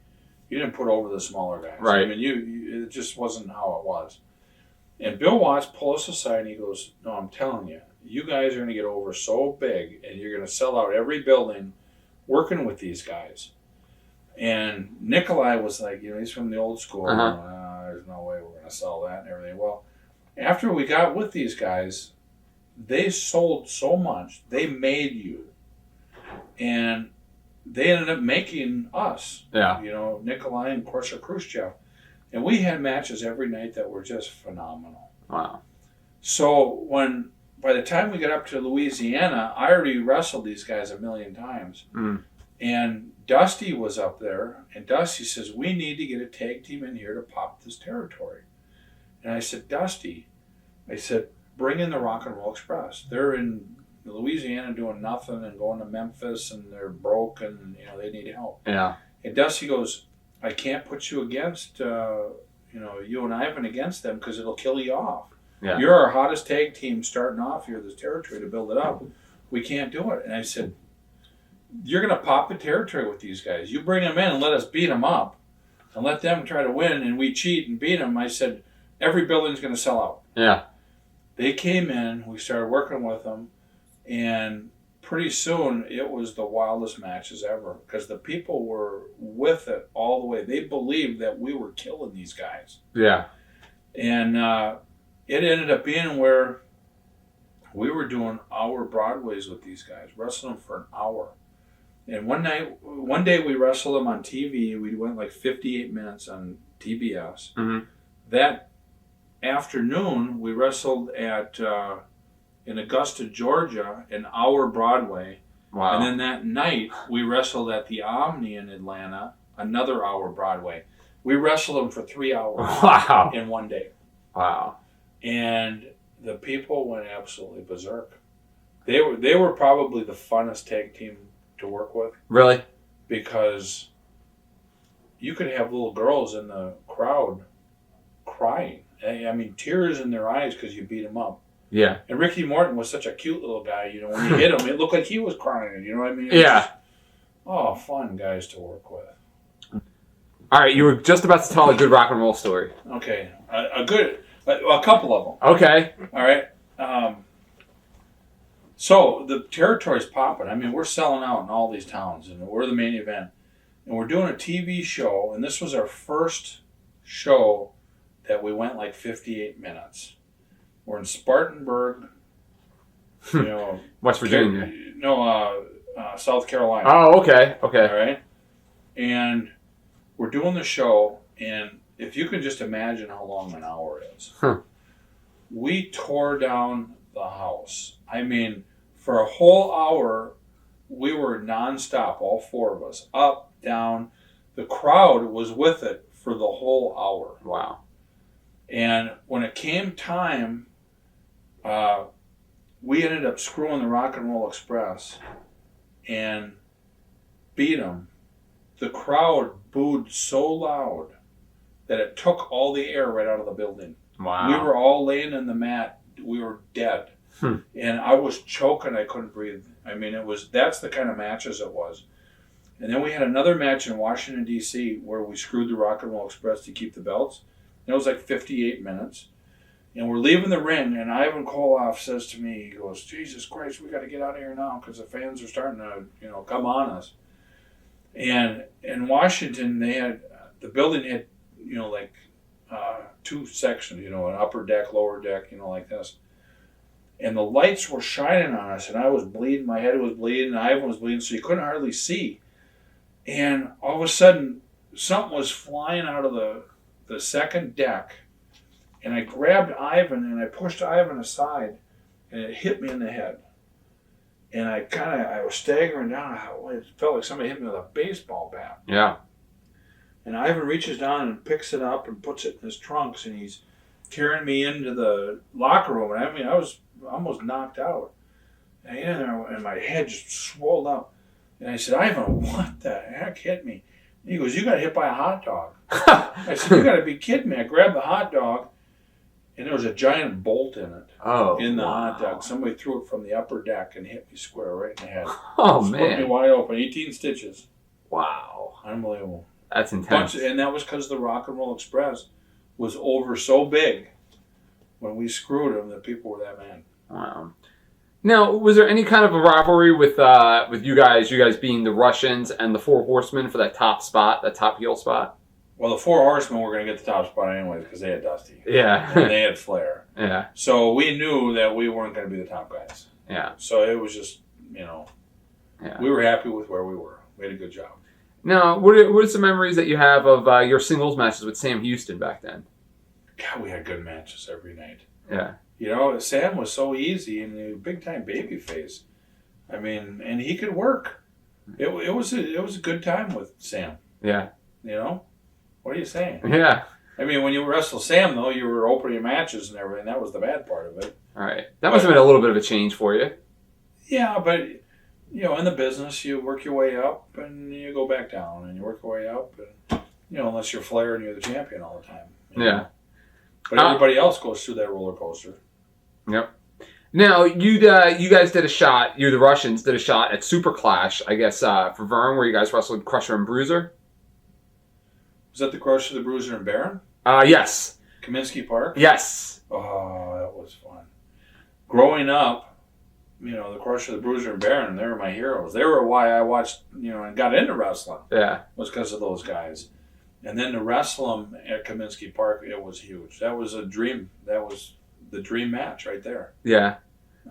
you didn't put over the smaller guys. Right. I mean, it just wasn't how it was. And Bill Watts pulled us aside and he goes, no, I'm telling you, you guys are going to get over so big and you're going to sell out every building working with these guys. And Nikolai was like, he's from the old school. There's no way we're going to sell that and everything. Well, after we got with these guys, they sold so much. They made you. And they ended up making us. Yeah. Nikolai and Krusher Krushchev. And we had matches every night that were just phenomenal. Wow. So by the time we got up to Louisiana, I already wrestled these guys a million times. Mm. And Dusty was up there, and Dusty says, we need to get a tag team in here to pop this territory. And I said, Dusty, bring in the Rock and Roll Express. They're in Louisiana doing nothing and going to Memphis, and they're broke, and they need help. Yeah. And Dusty goes, I can't put you against, you and Ivan against them because it'll kill you off. Yeah. You're our hottest tag team starting off here, this territory, to build it up. We can't do it. And I said, you're going to pop the territory with these guys. You bring them in and let us beat them up and let them try to win, and we cheat and beat them. I said, every building's going to sell out. Yeah. They came in, we started working with them, and pretty soon it was the wildest matches ever because the people were with it all the way. They believed that we were killing these guys. Yeah. And it ended up being where we were doing hour Broadways with these guys, wrestling them for an hour. And one day we wrestled them on TV. We went like 58 minutes on TBS. Mm-hmm. That afternoon, we wrestled at in Augusta, Georgia, an hour Broadway. Wow. And then that night, we wrestled at the Omni in Atlanta, another hour Broadway. We wrestled them for 3 hours. Wow. In one day. Wow. And the people went absolutely berserk. They were probably the funnest tag team to work with. Really? Because you could have little girls in the crowd crying. I mean, tears in their eyes because you beat them up. Yeah. And Ricky Morton was such a cute little guy, when you hit him, it looked like he was crying, you know what I mean? Yeah. Just, fun guys to work with. All right, you were just about to tell a good rock and roll story. Okay. A couple of them. Okay. All right. So the territory's popping. I mean, we're selling out in all these towns, and we're the main event. And we're doing a TV show, and this was our first show that we went like 58 minutes. We're in Spartanburg, West Virginia. South Carolina. Oh, okay. Okay. All right. And we're doing the show, and if you can just imagine how long an hour is, we tore down the house. I mean, for a whole hour, we were nonstop, all four of us, up, down. The crowd was with it for the whole hour. Wow. And when it came time, we ended up screwing the Rock and Roll Express, and beat him, the crowd booed so loud that it took all the air right out of the building. Wow. We were all laying in the mat. We were dead. And I was choking. I couldn't breathe. I mean, that's the kind of matches it was. And then we had another match in Washington, D.C. where we screwed the Rock and Roll Express to keep the belts. And it was like 58 minutes. And we're leaving the ring, and Ivan Koloff says to me, he goes, Jesus Christ, we got to get out of here now because the fans are starting to, come on us. And in Washington, the building had, two sections, an upper deck, lower deck, like this. And the lights were shining on us, and I was bleeding, my head was bleeding, and Ivan was bleeding, so you couldn't hardly see. And all of a sudden, something was flying out of the second deck. And I grabbed Ivan and I pushed Ivan aside, and it hit me in the head. And I was staggering down. It felt like somebody hit me with a baseball bat. Yeah. And Ivan reaches down and picks it up and puts it in his trunks, and he's carrying me into the locker room. And I was almost knocked out. And my head just swelled up. And I said, Ivan, what the heck hit me? And he goes, you got hit by a hot dog. I said, you got to be kidding me. I grabbed the hot dog, and there was a giant bolt in it. Oh, in the hot dog. Somebody threw it from the upper deck and hit me square right in the head. Oh, Split man. me wide open. 18 stitches. Wow. Unbelievable. That's intense. And that was because the Rock and Roll Express was over so big when we screwed them that people were that mad. Wow. Now, was there any kind of a rivalry with you guys being the Russians and the Four Horsemen for that top spot, that top heel spot? Well, the Four Horsemen were going to get the top spot anyways because they had Dusty. Yeah. And they had Flair. Yeah. So we knew that we weren't going to be the top guys. Yeah. So it was just, we were happy with where we were. We had a good job. Now, what are some memories that you have of your singles matches with Sam Houston back then? God, we had good matches every night. Yeah. Sam was so easy and a big-time babyface. I mean, and he could work. It was a good time with Sam. Yeah. What are you saying? Yeah. I mean, when you wrestled Sam, though, you were opening matches and everything. That was the bad part of it. All right. That must have been a little bit of a change for you. Yeah, but, in the business, you work your way up and you go back down. And you work your way up. And, unless you're Flair and you're the champion all the time. Yeah. But everybody else goes through that roller coaster. Yep. Now, you guys did a shot, you the Russians did a shot at Super Clash, I guess, for Vern, where you guys wrestled Crusher and Bruiser. Was that the Crusher, the Bruiser, and Baron? Yes. Kaminsky Park? Yes. Oh, that was fun. Growing up, the Crusher, the Bruiser, and Baron, they were my heroes. They were why I watched, and got into wrestling. Yeah. Was because of those guys. And then to wrestle them at Kaminsky Park, it was huge. That was a dream. That was the dream match right there. Yeah.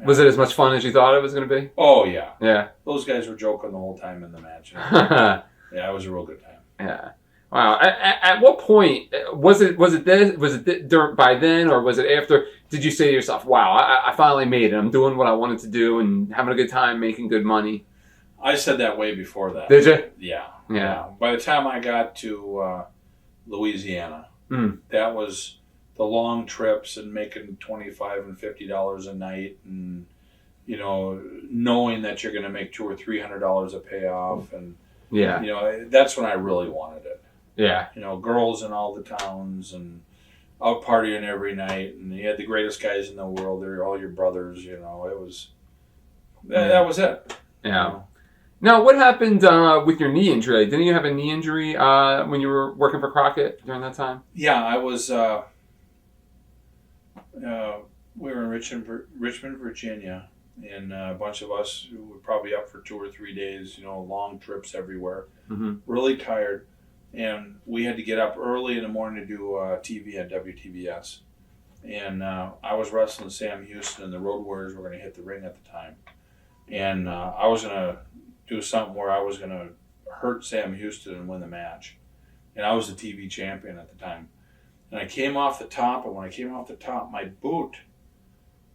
Was it as much fun as you thought it was going to be? Oh, yeah. Yeah. Those guys were joking the whole time in the match. Yeah, it was a real good time. Yeah. Wow. At what point was it during by then, or was it after? Did you say to yourself, "Wow, I finally made it. I'm doing what I wanted to do and having a good time, making good money"? I said that way before that. Did you? Yeah. By the time I got to Louisiana, that was the long trips and making $25 and $50 a night, and knowing that you're going to make $200 or $300 a payoff, and that's when I really wanted it. Yeah. Girls in all the towns and out partying every night, and you had the greatest guys in the world. They're all your brothers. It was that was it. Yeah. Now, what happened with your knee injury? Didn't you have a knee injury when you were working for Crockett during that time? Yeah, I was. We were in Richmond, Virginia, and a bunch of us who were probably up for 2 or 3 days. Long trips everywhere. Mm-hmm. Really tired, and we had to get up early in the morning to do TV at WTBS. And I was wrestling Sam Houston, and the Road Warriors were going to hit the ring at the time, and I was going to do something where I was going to hurt Sam Houston and win the match. And I was the TV champion at the time. And I came off the top, and when I came off the top, my boot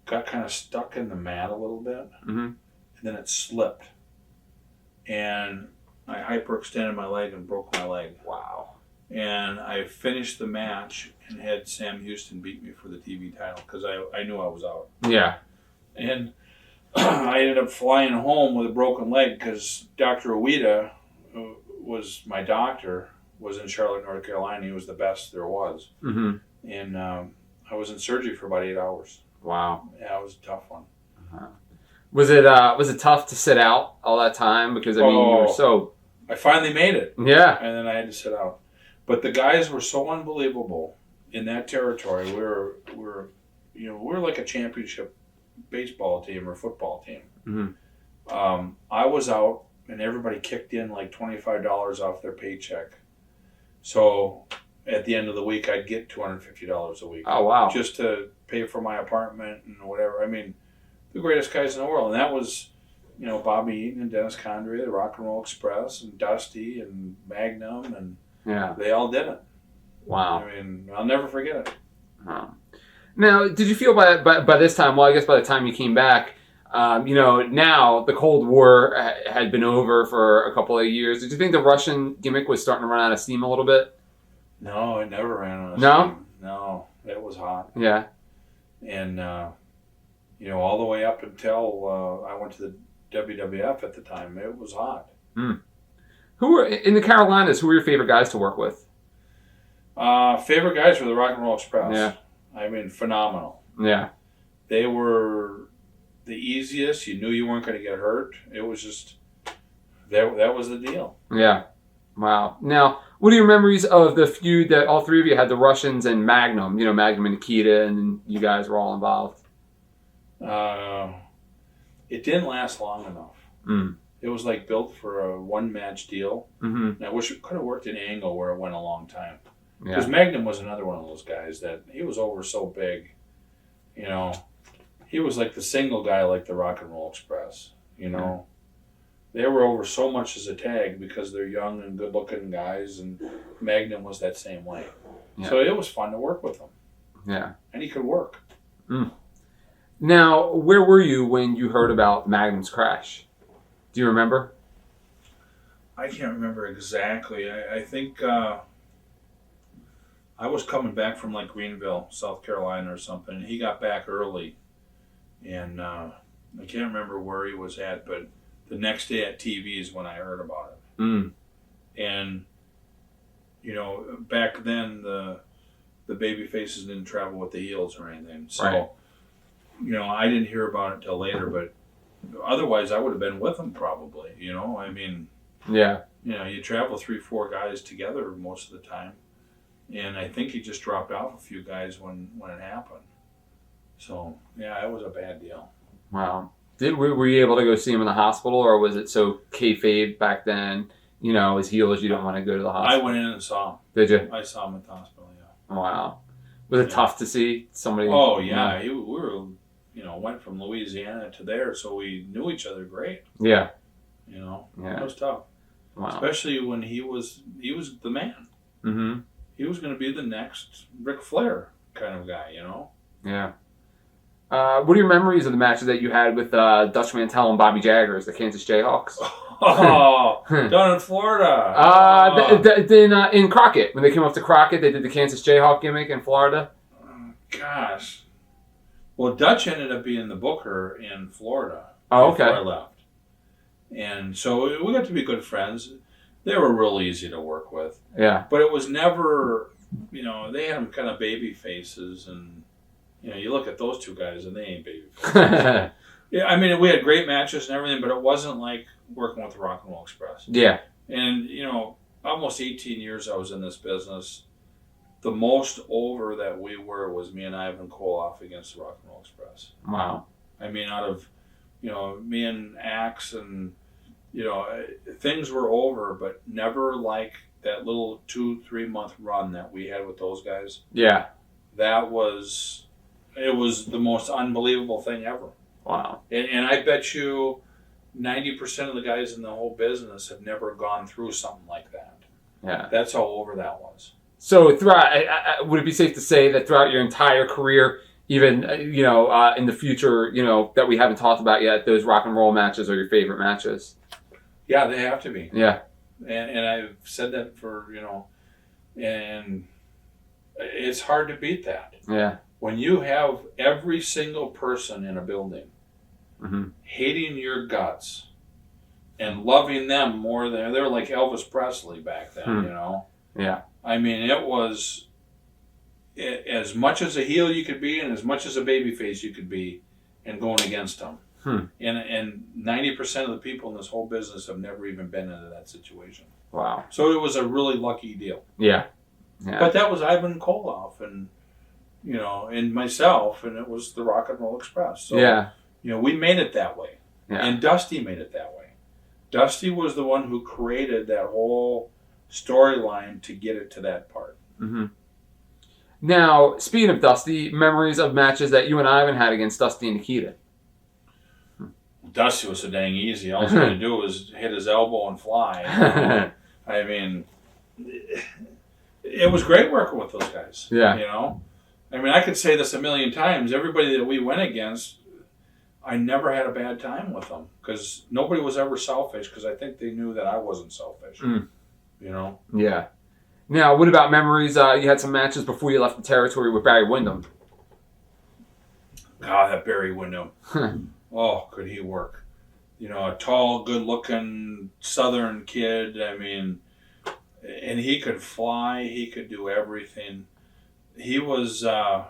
got kind of stuck in the mat a little bit, and then it slipped. And I hyperextended my leg and broke my leg. Wow. And I finished the match and had Sam Houston beat me for the TV title because I knew I was out. Yeah. And I ended up flying home with a broken leg because Dr. Oida, was my doctor was in Charlotte, North Carolina. He was the best there was. Mm-hmm. And I was in surgery for about 8 hours. Wow. Yeah, it was a tough one. Uh-huh. Was it tough to sit out all that time? Because, I mean, you were so... I finally made it. Yeah. And then I had to sit out. But the guys were so unbelievable in that territory. We were like a championship baseball team or football team. Mm-hmm. I was out, and everybody kicked in like $25 off their paycheck. So at the end of the week, I'd get $250 a week. Oh, wow. Just to pay for my apartment and whatever. I mean, the greatest guys in the world. And that was, Bobby Eaton and Dennis Condrey, the Rock and Roll Express, and Dusty and Magnum, and they all did it. Wow. I mean, I'll never forget it. Now, did you feel by this time, well, I guess by the time you came back, now the Cold War had been over for a couple of years. Did you think the Russian gimmick was starting to run out of steam a little bit? No, it never ran out of steam. No, it was hot. Yeah. And, all the way up until I went to the WWF at the time, it was hot. Mm. Who were, in the Carolinas, who were your favorite guys to work with? Favorite guys were the Rock and Roll Express. Yeah. I mean, phenomenal. Yeah. They were the easiest. You knew you weren't going to get hurt. It was just, that was the deal. Yeah. Wow. Now, what are your memories of the feud that all three of you had, the Russians and Magnum? Magnum and Nikita, and you guys were all involved. It didn't last long enough. Mm. It was like built for a one-match deal. Mm-hmm. And I wish it could have worked in Angle where it went a long time. Yeah. Because Magnum was another one of those guys that he was over so big. He was like the single guy like the Rock and Roll Express. They were over so much as a tag because they're young and good-looking guys, and Magnum was that same way. Yeah. So it was fun to work with him. Yeah. And he could work. Mm. Now, where were you when you heard about Magnum's crash? Do you remember? I can't remember exactly. I think I was coming back from like Greenville, South Carolina or something. And he got back early. And I can't remember where he was at, but the next day at TV is when I heard about it. Mm. And, back then the baby faces didn't travel with the heels or anything. So, right. I didn't hear about it till later, but otherwise I would have been with him probably, I mean. Yeah. You travel 3-4 guys together most of the time. And I think he just dropped off a few guys when it happened. So, yeah, it was a bad deal. Wow. Were you able to go see him in the hospital, or was it so kayfabe back then, as heels, you don't want to go to the hospital? I went in and saw him. Did you? I saw him at the hospital, yeah. Wow. Was it tough to see somebody? Oh, yeah. We were, went from Louisiana to there, so we knew each other great. Yeah. It was tough. Wow. Especially when he was the man. Mm-hmm. He was going to be the next Ric Flair kind of guy, Yeah. What are your memories of the matches that you had with Dutch Mantel and Bobby Jaggers, the Kansas Jayhawks? Oh, down in Florida. In Crockett, when they came up to Crockett, they did the Kansas Jayhawk gimmick in Florida. Gosh. Well, Dutch ended up being the booker in Florida. Oh, okay. Before I left. And so we got to be good friends. They were real easy to work with. Yeah. But it was never, they had them kind of baby faces, and, you look at those two guys and they ain't baby faces. Yeah, I mean, we had great matches and everything, but it wasn't like working with the Rock and Roll Express. Yeah. And, almost 18 years I was in this business. The most over that we were was me and Ivan Koloff against the Rock and Roll Express. Wow. I mean, out of, me and Axe and, things were over, but never like that little 2-3 month run that we had with those guys. Yeah. It was the most unbelievable thing ever. Wow. And I bet you 90% of the guys in the whole business have never gone through something like that. Yeah. That's how over that was. So throughout, would it be safe to say that throughout your entire career, even, in the future, that we haven't talked about yet, those rock and roll matches are your favorite matches? Yeah, they have to be. Yeah. And I've said that for, and it's hard to beat that. Yeah. When you have every single person in a building mm-hmm. hating your guts and loving them more than they were like Elvis Presley back then, you know? Yeah. I mean, it was as much as a heel you could be and as much as a babyface you could be and going against them. And 90% of the people in this whole business have never even been into that situation. Wow. So it was a really lucky deal. Yeah. But that was Ivan Koloff and, you know, and myself, and it was the Rock and Roll Express. So, you know, we made it that way. Yeah. And Dusty made it that way. Dusty was the one who created that whole storyline to get it to that part. Mm-hmm. Now, speaking of Dusty, memories of matches that you and Ivan had against Dusty and Nikita. Dusty was so dang easy. All he had to do was hit his elbow and fly. You know? I mean, it was great working with those guys. Yeah. You know? I mean, I could say this a million times. Everybody that we went against, I never had a bad time with them. Because nobody was ever selfish, because I think they knew that I wasn't selfish. You know? Yeah. Now, what about memories? You had some matches before you left the territory with Barry Windham. God, that Barry Windham. Oh, could he work. You know, a tall, good-looking Southern kid. I mean, and he could fly. He could do everything. He was a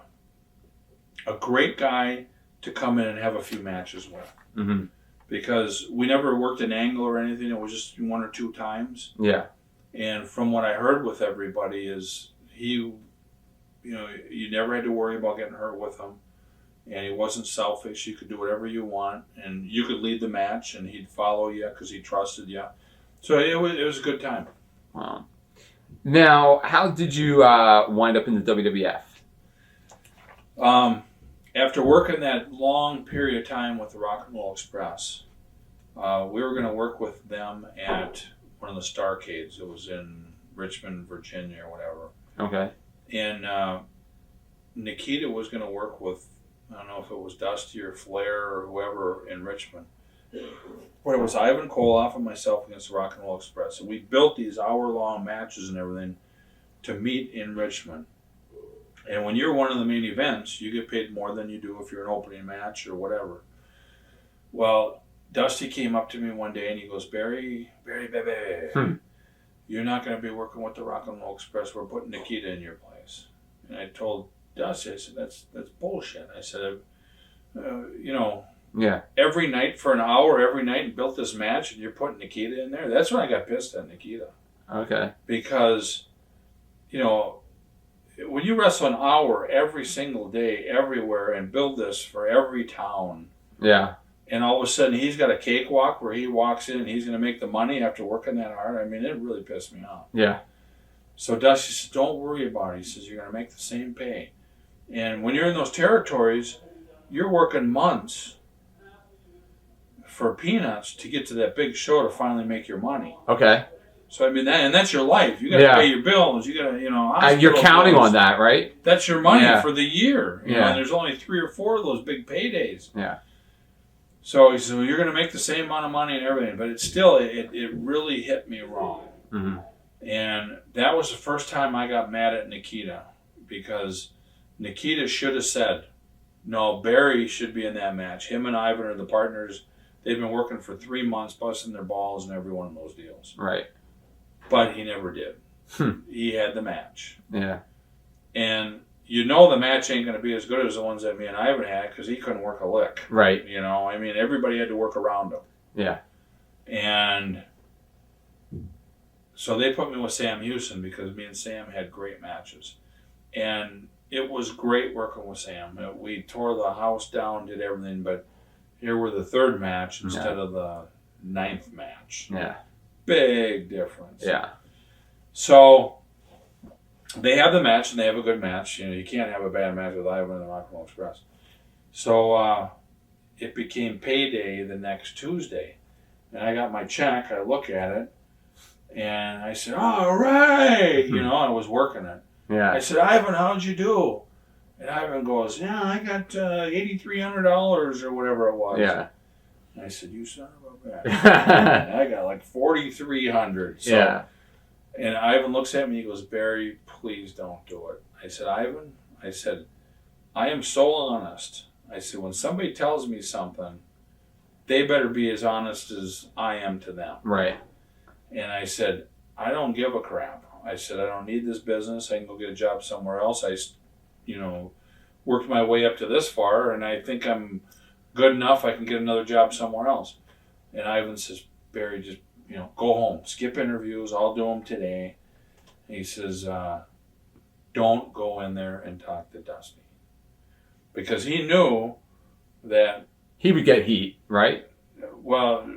great guy to come in and have a few matches with. Mm-hmm. Because we never worked an angle or anything. It was just 1 or 2 times. Yeah. And from what I heard with everybody is you never had to worry about getting hurt with him. And he wasn't selfish. You could do whatever you want. And you could lead the match, and he'd follow you because he trusted you. So it was a good time. Wow. Now, how did you wind up in the WWF? After working that long period of time with the Rock and Roll Express, we were going to work with them at one of the Starcades. It was in Richmond, Virginia, or whatever. Okay. And Nikita was going to work with, I don't know if it was Dusty or Flair or whoever in Richmond. But it was Ivan Koloff and myself against the Rock and Roll Express. And we built these hour-long matches and everything to meet in Richmond. And when you're one of the main events, you get paid more than you do if you're an opening match or whatever. Well, Dusty came up to me one day and he goes, Barry, baby, you're not going to be working with the Rock and Roll Express. We're putting Nikita in your place. And I told Dusty, I said, that's bullshit. I said, every night for an hour, every night, and built this match, and you're putting Nikita in there. That's when I got pissed at Nikita. Okay. Because, when you wrestle an hour every single day, everywhere, and build this for every town. Yeah. And all of a sudden, he's got a cakewalk where he walks in and he's going to make the money after working that hard. I mean, it really pissed me off. Yeah. So Dusty says, don't worry about it. He says, you're going to make the same pay. And when you're in those territories, you're working months for peanuts to get to that big show to finally make your money. Okay. So, I mean, that's your life. You got to pay your bills. You got to, you're counting on that, right? That's your money for the year. You know, Yeah. and there's only 3 or 4 of those big paydays. Yeah. So he said, well, you're going to make the same amount of money and everything. But it's still, it really hit me wrong. Mm-hmm. And that was the first time I got mad at Nikita. Because Nikita should have said, no, Barry should be in that match. Him and Ivan are the partners. They've been working for 3 months, busting their balls in every one of those deals. Right. But he never did. He had the match. Yeah. And the match ain't going to be as good as the ones that me and Ivan had because he couldn't work a lick. Right. I mean, everybody had to work around him. Yeah. And so they put me with Sam Houston because me and Sam had great matches. And it was great working with Sam. We tore the house down, did everything, but here were the 3rd match instead of the 9th match. Yeah. Big difference. Yeah. So they have the match, and they have a good match. You can't have a bad match with Ivan and the Rock and Roll Express. So it became payday the next Tuesday. And I got my check. I look at it, and I said, all right. I was working it. Yeah. I said, Ivan, how'd you do? And Ivan goes, yeah, I got $8,300 or whatever it was. Yeah. And I said, you son of a bitch. I got like $4,300. So, yeah. And Ivan looks at me, he goes, Barry, please don't do it. I said, Ivan, I am so honest. I said, when somebody tells me something, they better be as honest as I am to them. Right. And I said, I don't give a crap. I said, I don't need this business. I can go get a job somewhere else. I, worked my way up to this far, and I think I'm good enough. I can get another job somewhere else. And Ivan says, Barry, just, go home. Skip interviews. I'll do them today. He says, don't go in there and talk to Dusty. Because he knew that he would get heat, right? Well,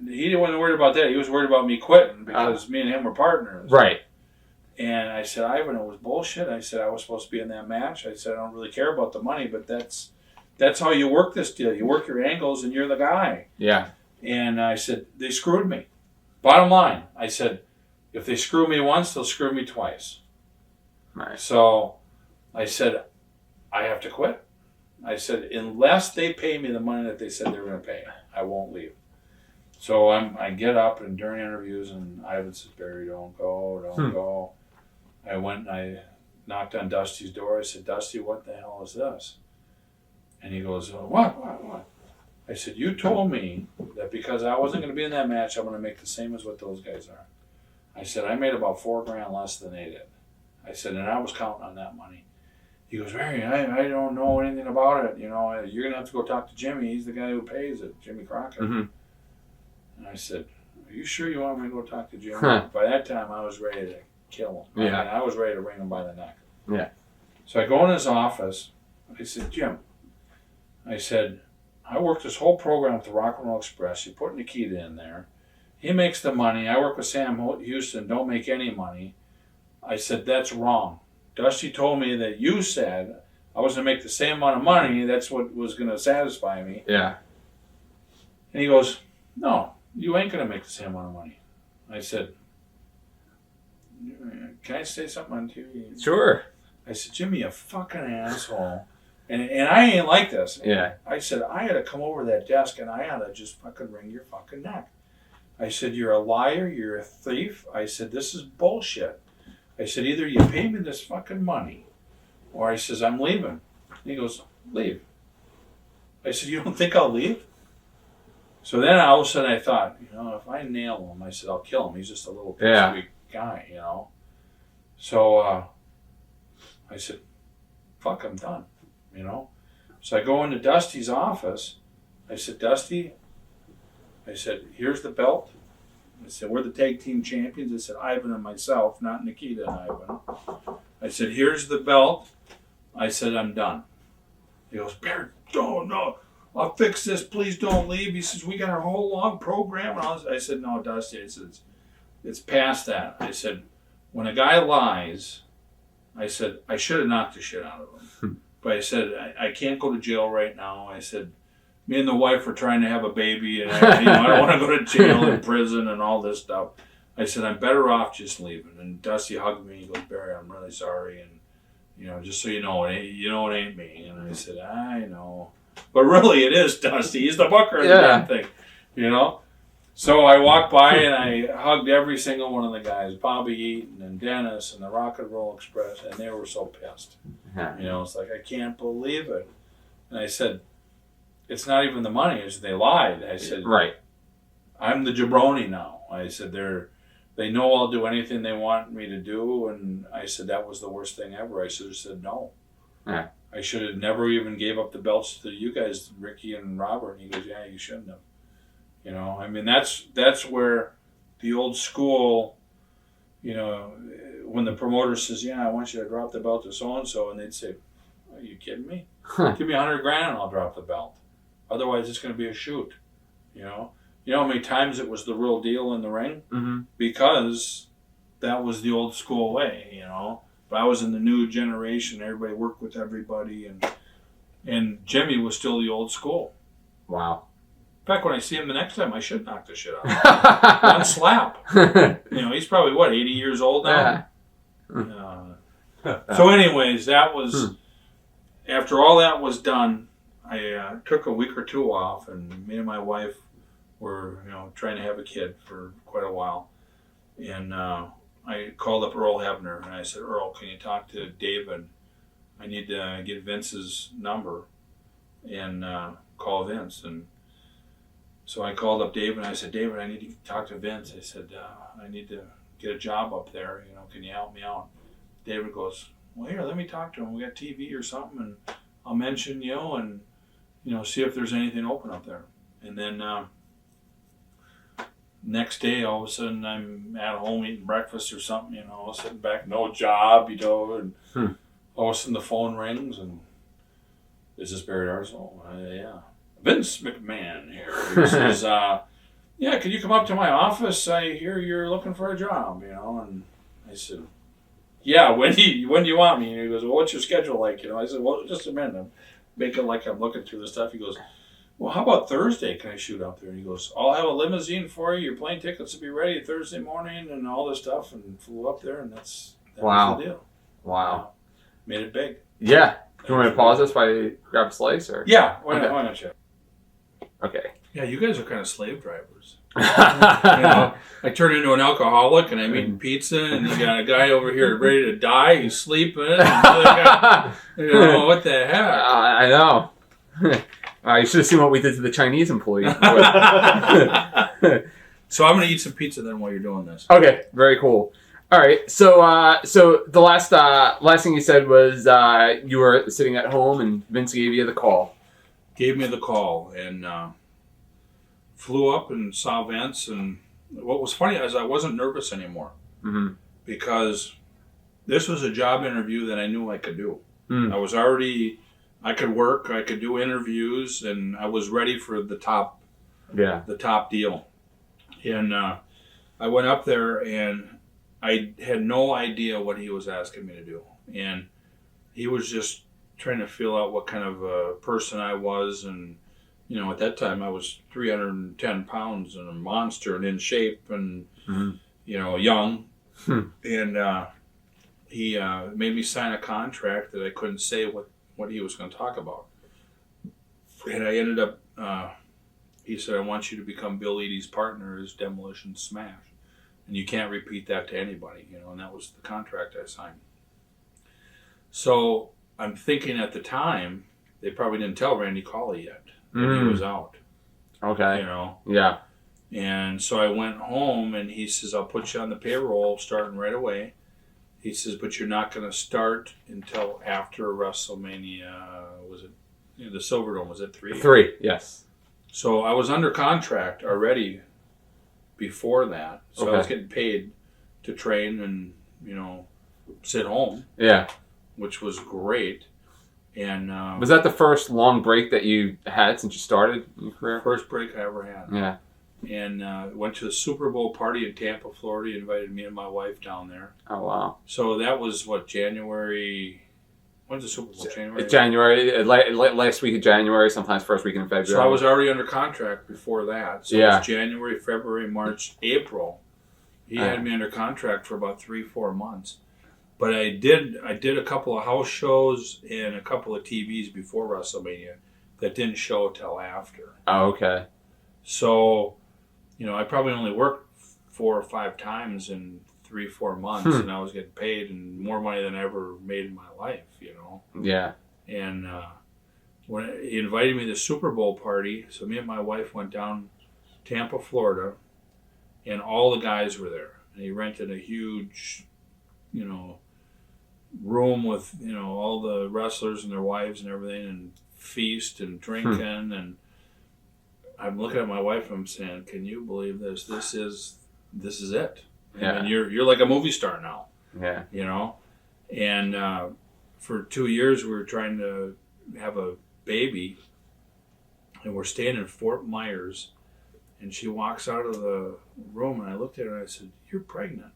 he wasn't worried about that. He was worried about me quitting because me and him were partners. Right. And I said, Ivan, it was bullshit. I said, I was supposed to be in that match. I said, I don't really care about the money, but that's how you work this deal. You work your angles and you're the guy. Yeah. And I said, they screwed me. Bottom line, I said, if they screw me once, they'll screw me twice. Right. So I said, I have to quit. I said, unless they pay me the money that they said they were going to pay, I won't leave. So I get up and during interviews, and Ivan says, Barry, don't go. I went and I knocked on Dusty's door. I said, Dusty, what the hell is this? And he goes, what? I said, you told me that because I wasn't going to be in that match, I'm going to make the same as what those guys are. I said, I made about $4,000 less than they did. I said, and I was counting on that money. He goes, Barry, I don't know anything about it. You're going to have to go talk to Jimmy. He's the guy who pays it, Jimmy Crockett. Mm-hmm. And I said, are you sure you want me to go talk to Jimmy? By that time, I was ready to kill him. Yeah. I was ready to wring him by the neck. Yeah. So I go in his office. I said, Jim, I said, I worked this whole program with the Rock and Roll Express. You put Nikita in there. He makes the money. I work with Sam Houston, don't make any money. I said, that's wrong. Dusty told me that you said I was going to make the same amount of money. That's what was going to satisfy me. Yeah. And he goes, no, you ain't going to make the same amount of money. I said, can I say something on TV? Sure. I said, Jimmy, you fucking asshole. And I ain't like this. Yeah. I said, I had to come over to that desk and I had to just fucking wring your fucking neck. I said, you're a liar. You're a thief. I said, this is bullshit. I said, either you pay me this fucking money or I says, I'm leaving. And he goes, leave. I said, you don't think I'll leave? So then all of a sudden I thought, if I nail him, I said, I'll kill him. He's just a little piece guy, So I said, fuck, I'm done, So I go into Dusty's office. I said, Dusty, I said, here's the belt. I said, we're the tag team champions. I said, Ivan and myself, not Nikita and Ivan. I said, here's the belt. I said, I'm done. He goes, Barry, no, I'll fix this. Please don't leave. He says, we got our whole long program. And I said, no, Dusty. I said, it's past that. I said, when a guy lies, I said, I should have knocked the shit out of him. But I said, I can't go to jail right now. I said, me and the wife are trying to have a baby, and I don't want to go to jail and prison and all this stuff. I said, I'm better off just leaving. And Dusty hugged me. He goes, Barry, I'm really sorry. And, just so you know, it ain't me. And I said, I know. But really, it is Dusty. He's the booker of the damn thing, So I walked by and I hugged every single one of the guys, Bobby Eaton and Dennis and the Rock and Roll Express, and they were so pissed. It's like, I can't believe it. And I said, it's not even the money. It's they lied. I said, right. I'm the jabroni now. I said, they know I'll do anything they want me to do. And I said, that was the worst thing ever. I should have said no. Yeah. I should have never even gave up the belts to you guys, Ricky and Robert. And he goes, yeah, you shouldn't have. That's where the old school, when the promoter says, yeah, I want you to drop the belt to so-and-so. And they'd say, are you kidding me? Give me $100,000 and I'll drop the belt. Otherwise, it's going to be a shoot. You know how many times it was the real deal in the ring? Mm-hmm. Because that was the old school way, But I was in the new generation. Everybody worked with everybody. And Jimmy was still the old school. Wow. In fact, when I see him the next time, I should knock the shit out of him. One slap. He's probably, 80 years old now? Yeah. So anyways, that was... After all that was done, I took a week or two off, and me and my wife were, trying to have a kid for quite a while. And I called up Earl Hebner, and I said, Earl, can you talk to David? I need to get Vince's number and call Vince. And So I called up David and I said, David, I need to talk to Vince. I said, I need to get a job up there. Can you help me out? David goes, well, here, let me talk to him. We got TV or something, and I'll mention you and, see if there's anything open up there. And then next day, all of a sudden, I'm at home eating breakfast or something, sitting back, no job, and all of a sudden the phone rings, and is this Barry Darsow? Yeah. Vince McMahon here. He says, yeah, can you come up to my office? I hear you're looking for a job, And I said, yeah, when do you want me? And he goes, well, what's your schedule like? I said, well, just a minute. I'm making like I'm looking through the stuff. He goes, well, how about Thursday? Can I shoot up there? And he goes, I'll have a limousine for you. Your plane tickets will be ready Thursday morning and all this stuff. And flew up there, and that was the deal. Wow. Made it big. Yeah. Do you want me to pause this while you grab a slice? Or? Yeah. Why not, Chip? Okay. Yeah, you guys are kind of slave drivers. I turn into an alcoholic and I'm eating pizza, and you got a guy over here ready to die. He's sleeping. And another guy, what the heck? I know. You should have seen what we did to the Chinese employee. So I'm going to eat some pizza then while you're doing this. Okay, very cool. All right, so the last thing you said was you were sitting at home and Vince gave you the call. Gave me the call and flew up and saw Vince. And what was funny is I wasn't nervous anymore because this was a job interview that I knew I could do. I could work, I could do interviews, and I was ready for the top deal. And I went up there and I had no idea what he was asking me to do. And he was just trying to feel out what kind of a person I was. And, at that time I was 310 pounds and a monster and in shape and, young. And he made me sign a contract that I couldn't say what he was going to talk about. And I ended up, he said, I want you to become Bill Eadie's partner as Demolition Smash. And you can't repeat that to anybody, and that was the contract I signed. So I'm thinking at the time, they probably didn't tell Randy Colley yet that he was out. Okay. Yeah. And so I went home and he says, I'll put you on the payroll starting right away. He says, but you're not going to start until after WrestleMania. Was it the Silverdome? Was it 3? 3, yes. So I was under contract already before that. So I was getting paid to train and, sit home. Yeah. Which was great. And was that the first long break that you had since you started your career? First break I ever had. Yeah. And went to the Super Bowl party in Tampa, Florida. He invited me and my wife down there. Oh, wow. So that was, January... When's the Super Bowl? January? January, last week of January, sometimes first week in February. So I was already under contract before that. So it was January, February, March, April. He had me under contract for about 3-4 months. But I did a couple of house shows and a couple of TVs before WrestleMania that didn't show till after. Oh, okay. So, I probably only worked 4 or 5 times in 3-4 months, and I was getting paid and more money than I ever made in my life, Yeah. And when he invited me to the Super Bowl party, so me and my wife went down Tampa, Florida, and all the guys were there. And he rented a huge, room with, all the wrestlers and their wives and everything, and feast and drinking. And I'm looking at my wife and I'm saying, can you believe this? This is it. Yeah. And you're like a movie star now. Yeah. And for 2 years we were trying to have a baby, and we're staying in Fort Myers, and she walks out of the room and I looked at her and I said, you're pregnant.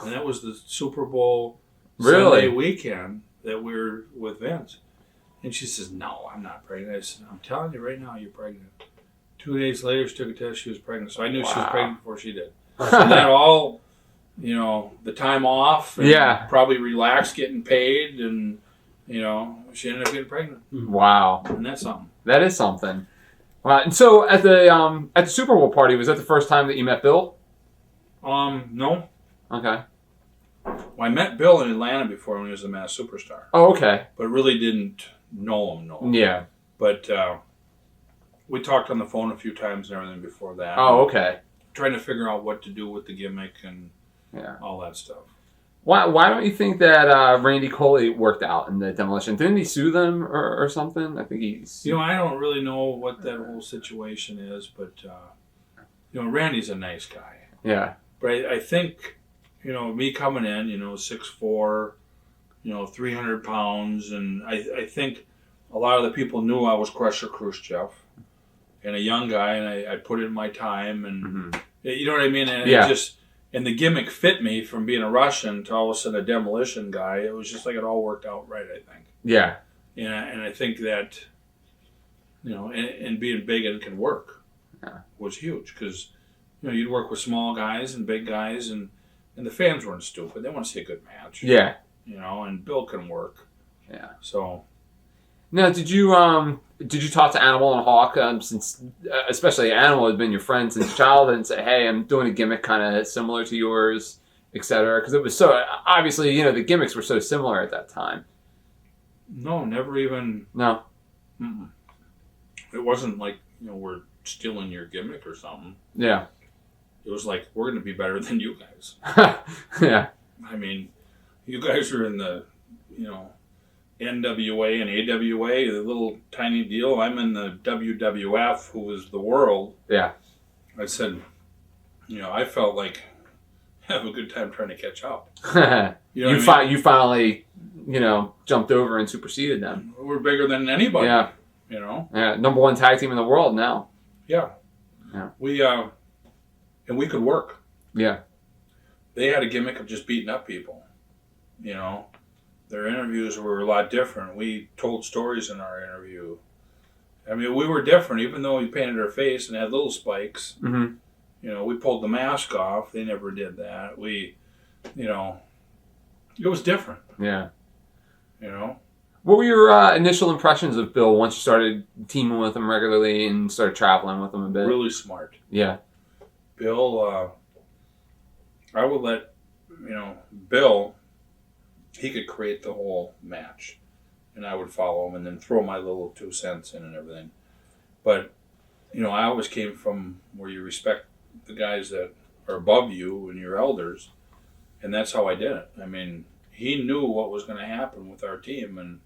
And that was the Super Bowl Sunday weekend that we were with Vince. And she says, no, I'm not pregnant. I said, I'm telling you right now, you're pregnant. 2 days later, she took a test, she was pregnant. So I knew she was pregnant before she did. So that all, the time off, and probably relaxed getting paid, and, she ended up getting pregnant. Wow. And that's something. That is something. Wow. And so at the Super Bowl party, was that the first time that you met Bill? No. Okay. Well, I met Bill in Atlanta before when he was a Masked Superstar. Oh, okay. But really didn't know him. Yeah. But we talked on the phone a few times and everything before that. Oh, okay. Trying to figure out what to do with the gimmick and Yeah. all that stuff. Why don't you think that Randy Coley worked out in the Demolition? Didn't he sue them or something? I think he's... I don't really know what that whole situation is, but, Randy's a nice guy. Yeah. But I think, me coming in, 6'4", 300 pounds, and I think a lot of the people knew I was Krusher Krushchev and a young guy, and I put in my time, and you know what I mean? And and the gimmick fit me from being a Russian to all of a sudden a demolition guy. It was just like it all worked out right, I think. Yeah. And I think that, and being big and can work was huge because, you'd work with small guys and big guys, and the fans weren't stupid. They want to see a good match. Yeah. And Bill can work. Yeah. So. Now, did you talk to Animal and Hawk since, especially Animal had been your friend since childhood, and say, hey, I'm doing a gimmick kind of similar to yours, etc. Because it was so obviously, the gimmicks were so similar at that time. No, never even. No. Mm-mm. It wasn't like we're stealing your gimmick or something. Yeah. It was like we're going to be better than you guys. Yeah. I mean, you guys are in the NWA and AWA, the little tiny deal. I'm in the WWF, who was the world. Yeah. I said, I felt like have a good time trying to catch up. You finally, jumped over and superseded them. We're bigger than anybody. Yeah. Yeah. Number 1 tag team in the world now. Yeah. Yeah. And we could work. Yeah. They had a gimmick of just beating up people. Their interviews were a lot different. We told stories in our interview. I mean, we were different, even though we painted our face and had little spikes. Mm-hmm. We pulled the mask off. They never did that. It was different. Yeah. What were your initial impressions of Bill once you started teaming with him regularly and started traveling with him a bit? Really smart. Yeah. Bill, I would let, Bill, he could create the whole match, and I would follow him and then throw my little 2 cents in and everything. But, I always came from where you respect the guys that are above you and your elders, and that's how I did it. I mean, he knew what was going to happen with our team, and,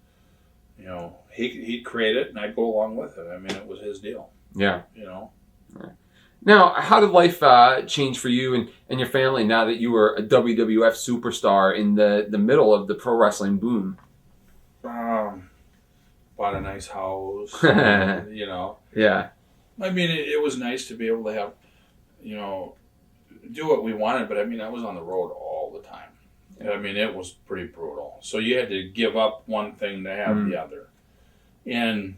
he'd create it, and I'd go along with it. I mean, it was his deal. Yeah. Yeah. Now, how did life change for you and your family now that you were a WWF superstar in the middle of the pro wrestling boom? Bought a nice house, Yeah. I mean, it was nice to be able to have, do what we wanted, but I mean, I was on the road all the time. I mean, it was pretty brutal. So you had to give up one thing to have the other. And,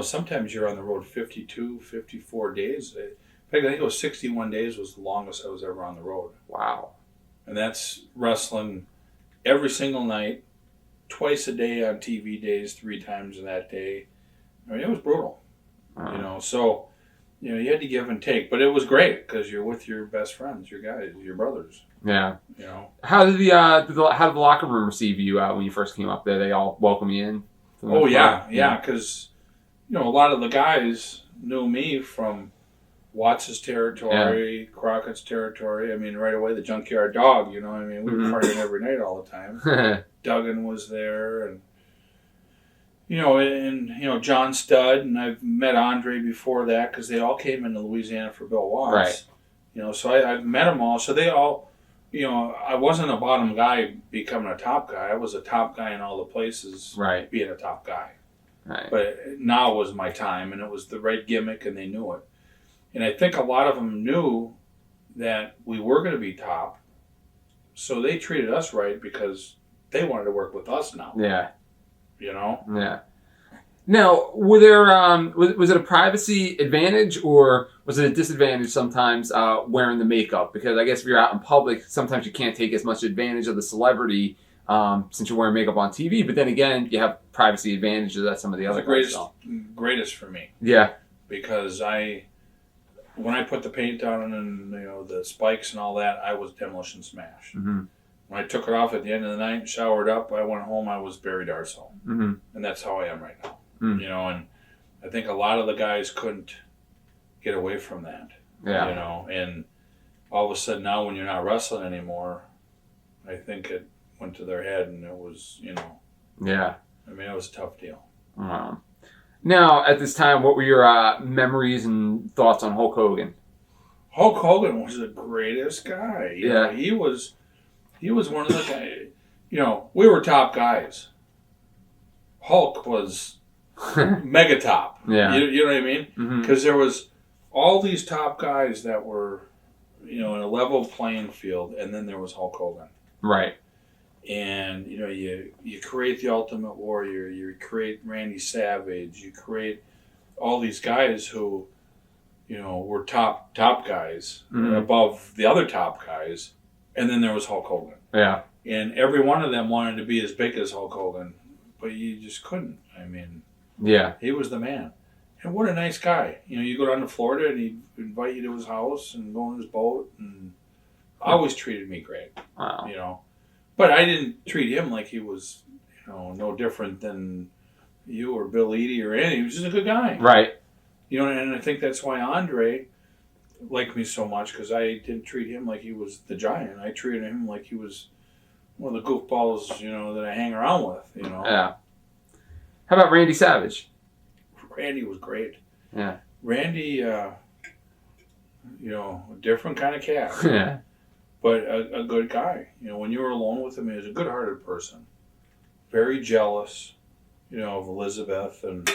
sometimes you're on the road 52, 54 days. In fact, I think it was 61 days was the longest I was ever on the road. Wow. And that's wrestling every single night, twice a day on TV days, 3 times in that day. I mean, it was brutal. So, you had to give and take. But it was great because you're with your best friends, your guys, your brothers. Yeah. How did how did the locker room receive you when you first came up there? They all welcome you in? Oh, yeah. Because, a lot of the guys knew me from Watts' territory, Crockett's territory. I mean, right away, the Junkyard Dog, we were partying every night all the time. Duggan was there, and, John Studd, and I've met Andre before that because they all came into Louisiana for Bill Watts. Right. So I've met them all. So they all, I wasn't a bottom guy becoming a top guy. I was a top guy in all the places being a top guy. Right. But now was my time, and it was the right gimmick, and they knew it. And I think a lot of them knew that we were going to be top, so they treated us right because they wanted to work with us now. Yeah. Yeah. Now, were there was it a privacy advantage or was it a disadvantage sometimes wearing the makeup? Because I guess if you're out in public, sometimes you can't take as much advantage of the celebrity since you're wearing makeup on TV. But then again, you have privacy advantages that some of the other greatest for me. Yeah. Because when I put the paint on and the spikes and all that, I was Demolition Smash. Mm-hmm. When I took it off at the end of the night and showered up, I went home, I was Barry Darsow. Mm-hmm. And that's how I am right now. Mm-hmm. And I think a lot of the guys couldn't get away from that. Yeah. You know, and all of a sudden now when you're not wrestling anymore, I think it went to their head and it was, you know. Yeah. I mean, it was a tough deal. Wow. Now, at this time, what were your memories and thoughts on Hulk Hogan? Hulk Hogan was the greatest guy. You know, he was one of the guys. You know, we were top guys. Hulk was mega top. Yeah. You know what I mean? Because there was all these top guys that were, you know, in a level playing field, and then there was Hulk Hogan. Right. And, you know, you create the Ultimate Warrior, you create Randy Savage, you create all these guys who, you know, were top guys above the other top guys, and then there was Hulk Hogan. Yeah. And every one of them wanted to be as big as Hulk Hogan, but you just couldn't. I mean, yeah, he was the man. And what a nice guy. You know, you go down to Florida and he'd invite you to his house and go on his boat, and always treated me great. Wow. You know. But I didn't treat him like he was, you know, no different than you or Bill Eadie or any. He was just a good guy. Right. You know, and I think that's why Andre liked me so much, because I didn't treat him like he was the giant. I treated him like he was one of the goofballs, you know, that I hang around with, you know. Yeah. How about Randy Savage? Randy was great. Yeah. Randy, you know, a different kind of cat. Yeah. But a good guy. You know, when you were alone with him, he was a good-hearted person. Very jealous, you know, of Elizabeth. And,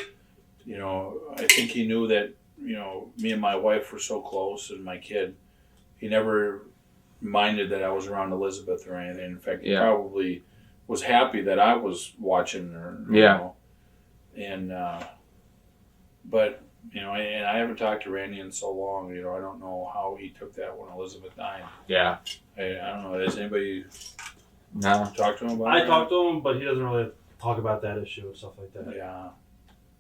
you know, I think he knew that, you know, me and my wife were so close and my kid. He never minded that I was around Elizabeth or anything. In fact, he probably was happy that I was watching her. You know? And, but, you know, and I haven't talked to Randy in so long. You know, I don't know how he took that when Elizabeth died. Yeah. I don't know. Has anybody talked to him about I talked to him, but he doesn't really talk about that issue and stuff like that. Yeah.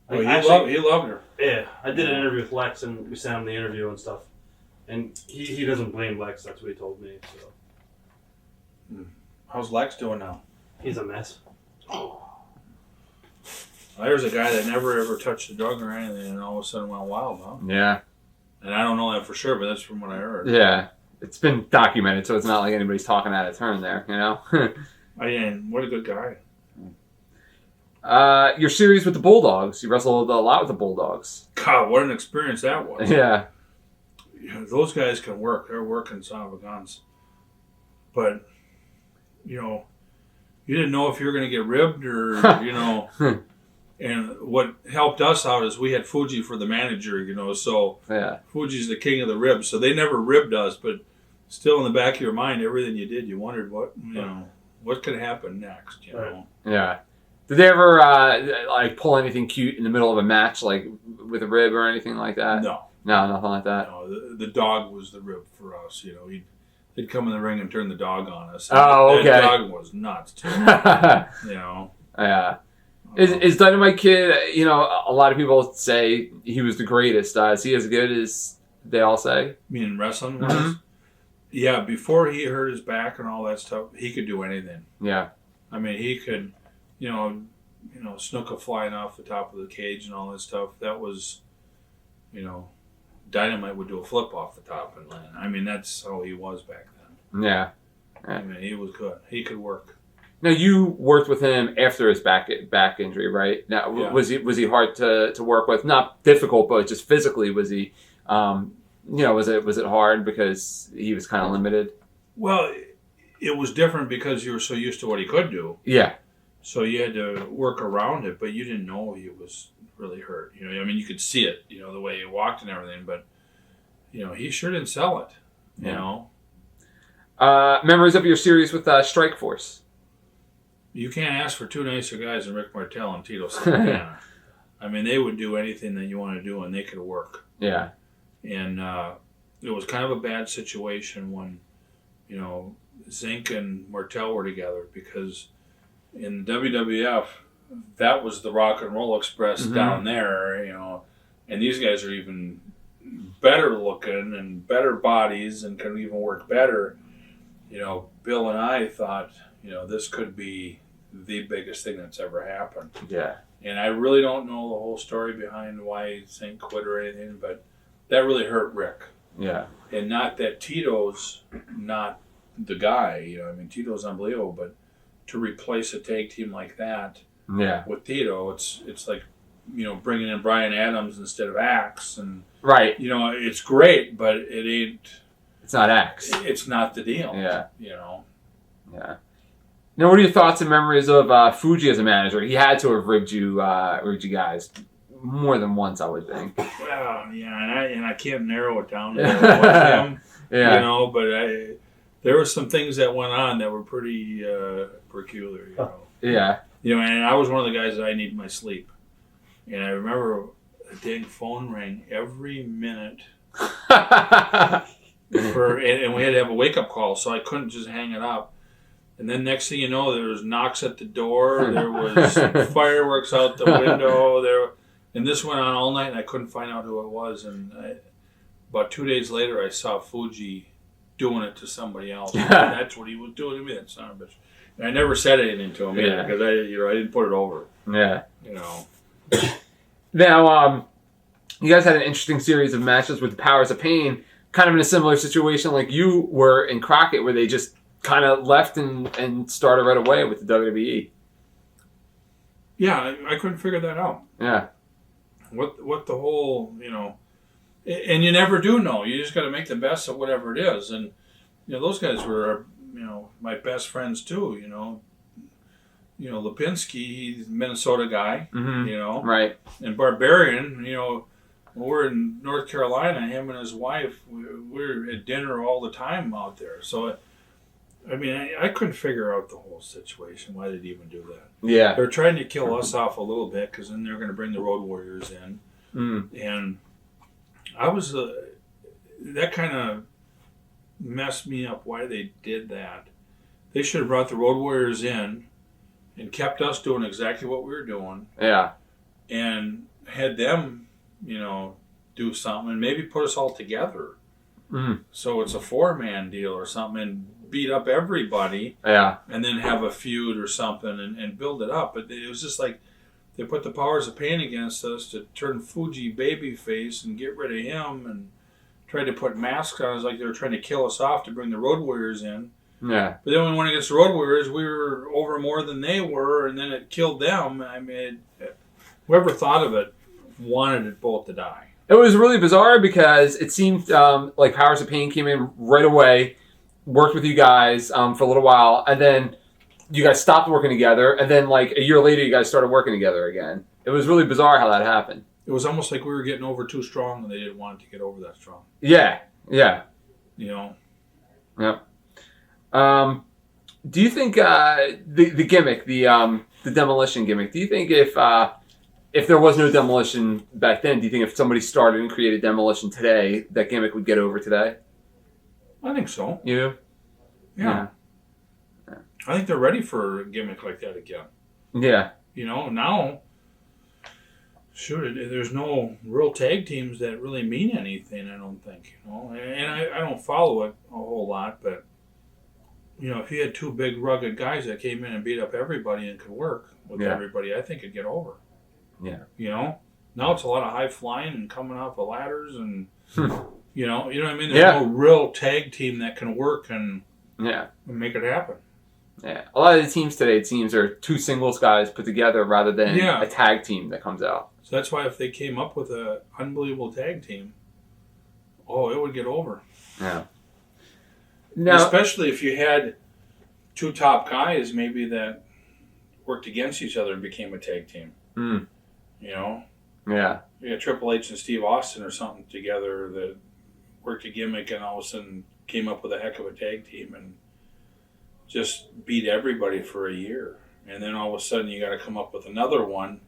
Well, he loved her. Yeah. I did an interview with Lex, and we sent him the interview and stuff. And he doesn't blame Lex. That's what he told me. So. How's Lex doing now? He's a mess. There's a guy that never ever touched a drug or anything, and all of a sudden went wild, huh? Yeah. And I don't know that for sure, but that's from what I heard. Yeah. It's been documented, so it's not like anybody's talking out of turn there, you know? And what a good guy. Your series with the Bulldogs. You wrestled a lot with the Bulldogs. God, what an experience that was. Yeah. You know, those guys can work. They're working son of a guns. But, you know, you didn't know if you were going to get ribbed or, you know. And what helped us out is we had Fuji for the manager, you know, so Fuji's the king of the ribs. So they never ribbed us, but still in the back of your mind, everything you did, you wondered what, you know, what could happen next, you know. Yeah. Did they ever, like, pull anything cute in the middle of a match, like, with a rib or anything like that? No. No, nothing like that? No, the dog was the rib for us, you know. He'd come in the ring and turn the dog on us. Oh, okay. That dog was nuts, too. You know. Yeah. Is Dynamite Kid, you know, a lot of people say he was the greatest. Is he as good as they all say? Meaning wrestling was? Yeah, before he hurt his back and all that stuff, he could do anything. Yeah. I mean, he could, you know, Snuka flying off the top of the cage and all that stuff. That was, you know, Dynamite would do a flip off the top and land. I mean, that's how he was back then. Yeah. I mean, he was good. He could work. Now, you worked with him after his back injury, right? Now, was he hard to work with? Not difficult, but just physically, was he? You know, was it hard because he was kind of limited? Well, it was different because you were so used to what he could do. Yeah. So you had to work around it, but you didn't know he was really hurt. You know, I mean, you could see it, you know, the way he walked and everything, but you know, he sure didn't sell it. You know. Memories of your series with Strike Force. You can't ask for two nicer guys than Rick Martel and Tito Santana. I mean, they would do anything that you want to do, and they could work. Yeah. And it was kind of a bad situation when, you know, Zink and Martel were together, because in the WWF, that was the Rock and Roll Express down there, you know, and these guys are even better looking and better bodies and can even work better. You know, Bill and I thought, you know, this could be the biggest thing that's ever happened. Yeah. And I really don't know the whole story behind why St. quit or anything, but that really hurt Rick. Yeah. And not that Tito's not the guy, you know. I mean, Tito's unbelievable, but to replace a tag team like that with Tito, it's like, you know, bringing in Brian Adams instead of Axe, and right. You know, it's great, but it ain't. It's not Axe. It's not the deal. Yeah. You know. Yeah. Now, what are your thoughts and memories of Fuji as a manager? He had to have rigged you guys more than once, I would think. Well, yeah, and I can't narrow it down to what was him, yeah. You know, but there were some things that went on that were pretty peculiar, you know. Yeah. You know, and I was one of the guys that I needed my sleep. And I remember a dang phone rang every minute. And we had to have a wake-up call, so I couldn't just hang it up. And then next thing you know, there was knocks at the door. There was fireworks out the window. And this went on all night, and I couldn't find out who it was. And about 2 days later, I saw Fuji doing it to somebody else. That's what he was doing to me, that son of a bitch. And I never said anything to him either, because I didn't put it over. Yeah. You know. Now, you guys had an interesting series of matches with the Powers of Pain, kind of in a similar situation like you were in Crockett, where they just kind of left and started right away with the WWE. Yeah, I couldn't figure that out. Yeah. What the whole, you know, and you never do know. You just got to make the best of whatever it is. And, you know, those guys were, you know, my best friends too, you know. You know, Lipinski, he's a Minnesota guy, you know. Right. And Barbarian, you know, when we're in North Carolina, him and his wife, we're at dinner all the time out there. So, I mean, I couldn't figure out the whole situation, why they'd even do that. Yeah. They're trying to kill us off a little bit, because then they're going to bring the Road Warriors in. And I was, that kind of messed me up why they did that. They should have brought the Road Warriors in and kept us doing exactly what we were doing. Yeah. And had them, you know, do something and maybe put us all together. So it's a 4-man deal or something, and beat up everybody. Yeah. And then have a feud or something and build it up. But it was just like they put the Powers of Pain against us to turn Fuji babyface and get rid of him, and tried to put masks on us like they were trying to kill us off to bring the Road Warriors in. Yeah. But then when we went against the Road Warriors, we were over more than they were, and then it killed them. I mean, whoever thought of it wanted it both to die. It was really bizarre because it seemed like Powers of Pain came in right away, worked with you guys for a little while, and then you guys stopped working together, and then like a year later you guys started working together again. It was really bizarre how that happened. It was almost like we were getting over too strong, and they didn't want it to get over that strong. Yeah. Yeah. You know? Yep. Do you think the gimmick, the demolition gimmick, do you think if there was no demolition back then, do you think if somebody started and created demolition today, that gimmick would get over today? I think so. You? Yeah. I think they're ready for a gimmick like that again. Yeah. You know, now, shoot, there's no real tag teams that really mean anything, I don't think. You know, and I don't follow it a whole lot, but, you know, if you had two big, rugged guys that came in and beat up everybody and could work with everybody, I think it'd get over. Yeah. You know? Now it's a lot of high flying and coming off of ladders and, you know what I mean? There's no real tag team that can work and make it happen. Yeah. A lot of the teams today, it seems, are two singles guys put together rather than a tag team that comes out. So that's why if they came up with an unbelievable tag team, it would get over. Yeah. Now, especially if you had two top guys maybe that worked against each other and became a tag team. You know? Yeah. You had Triple H and Steve Austin or something together that worked a gimmick and all of a sudden came up with a heck of a tag team and just beat everybody for a year. And then all of a sudden you got to come up with another one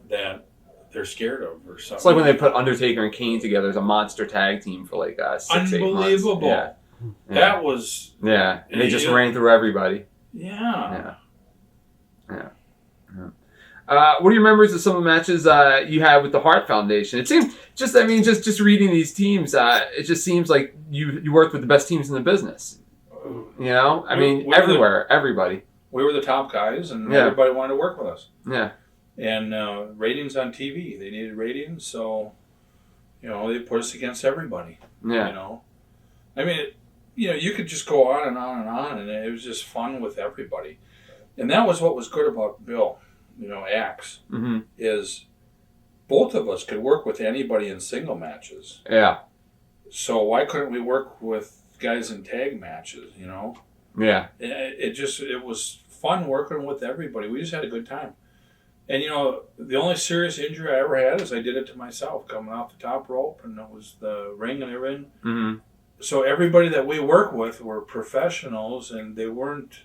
that they're scared of or something. It's like when they put Undertaker and Kane together as a monster tag team for like 6, 8 months. Unbelievable. Yeah. That was... Yeah, and they just ran through everybody. Yeah. What are your memories of some of the matches you had with the Hart Foundation? It seems just reading these teams, it just seems like you worked with the best teams in the business. You know, I mean, everybody. We were the top guys, and everybody wanted to work with us. Yeah. And ratings on TV. They needed ratings, so, they put us against everybody. Yeah. I mean, you could just go on and on and on, and it was just fun with everybody. And that was what was good about Bill, Axe, is both of us could work with anybody in single matches. Yeah. So why couldn't we work with guys in tag matches, Yeah. It was fun working with everybody. We just had a good time. And, the only serious injury I ever had is I did it to myself, coming off the top rope, and it was the ring and everything. Mm-hmm. So everybody that we work with were professionals, and they weren't,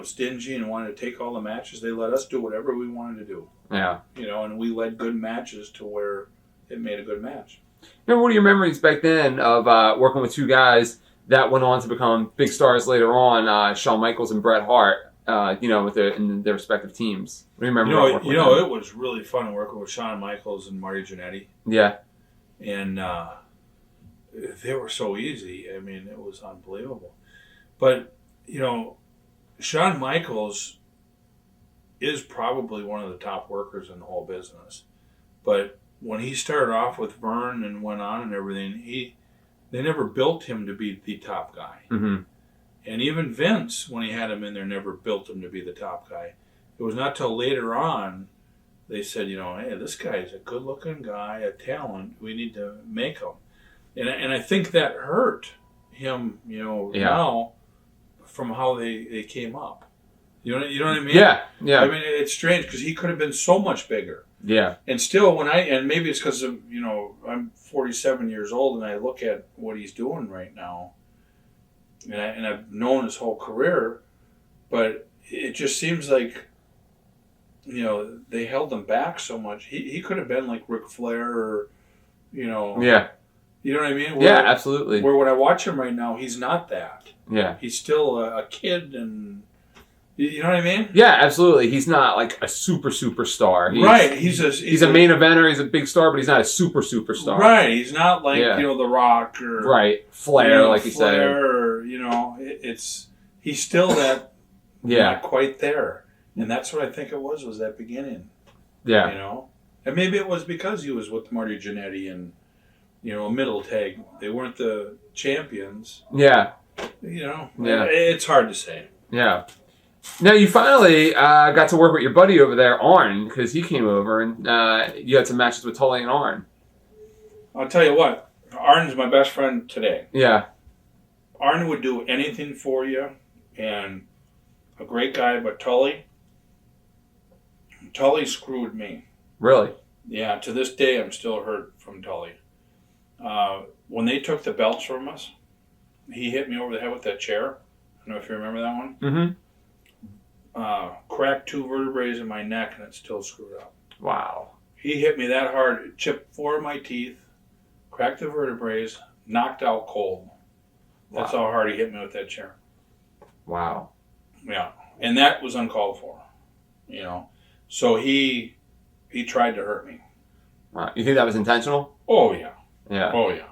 stingy and wanted to take all the matches. They let us do whatever we wanted to do. Yeah. And we led good matches to where it made a good match. What are your memories back then of working with two guys that went on to become big stars later on, Shawn Michaels and Bret Hart, in their respective teams? What do you remember about working with them? It was really fun working with Shawn Michaels and Marty Jannetty. Yeah. And they were so easy. I mean, it was unbelievable. But, Shawn Michaels is probably one of the top workers in the whole business. But when he started off with Vern and went on and everything, they never built him to be the top guy. Mm-hmm. And even Vince, when he had him in there, never built him to be the top guy. It was not till later on they said, hey, this guy is a good-looking guy, a talent. We need to make him. And I think that hurt him, now from how they came up. You know what I mean? Yeah, yeah. I mean, it's strange because he could have been so much bigger. Yeah. And still, and maybe it's because of, I'm 47 years old and I look at what he's doing right now, and I've known his whole career, but it just seems like, they held him back so much. He could have been like Ric Flair or, Yeah. You know what I mean? Yeah, absolutely. Where when I watch him right now, he's not that. Yeah. He's still a kid, and you know what I mean? Yeah, absolutely. He's not like a superstar. Right. He's a main eventer. He's a big star, but he's not a superstar. Right. He's not like The Rock or Flair, like you said. Flair, he's still that. Not quite there, and that's what I think it was that beginning. Yeah. And maybe it was because he was with Marty Jannetty and a middle tag. They weren't the champions. Yeah. It's hard to say. Yeah. Now, you finally got to work with your buddy over there, Arn, because he came over and you had some matches with Tully and Arn. I'll tell you what, Arn's my best friend today. Yeah. Arn would do anything for you, and a great guy, but Tully screwed me. Really? Yeah, to this day I'm still hurt from Tully. When they took the belts from us, he hit me over the head with that chair. I don't know if you remember that one. Mm-hmm. Cracked 2 vertebrae in my neck, and it's still screwed up. Wow. He hit me that hard, it chipped 4 of my teeth, cracked the vertebrae, knocked out cold. That's how hard he hit me with that chair. Wow. Yeah, and that was uncalled for, So he tried to hurt me. Wow. You think that was intentional? Oh, yeah. Yeah. Oh, yeah.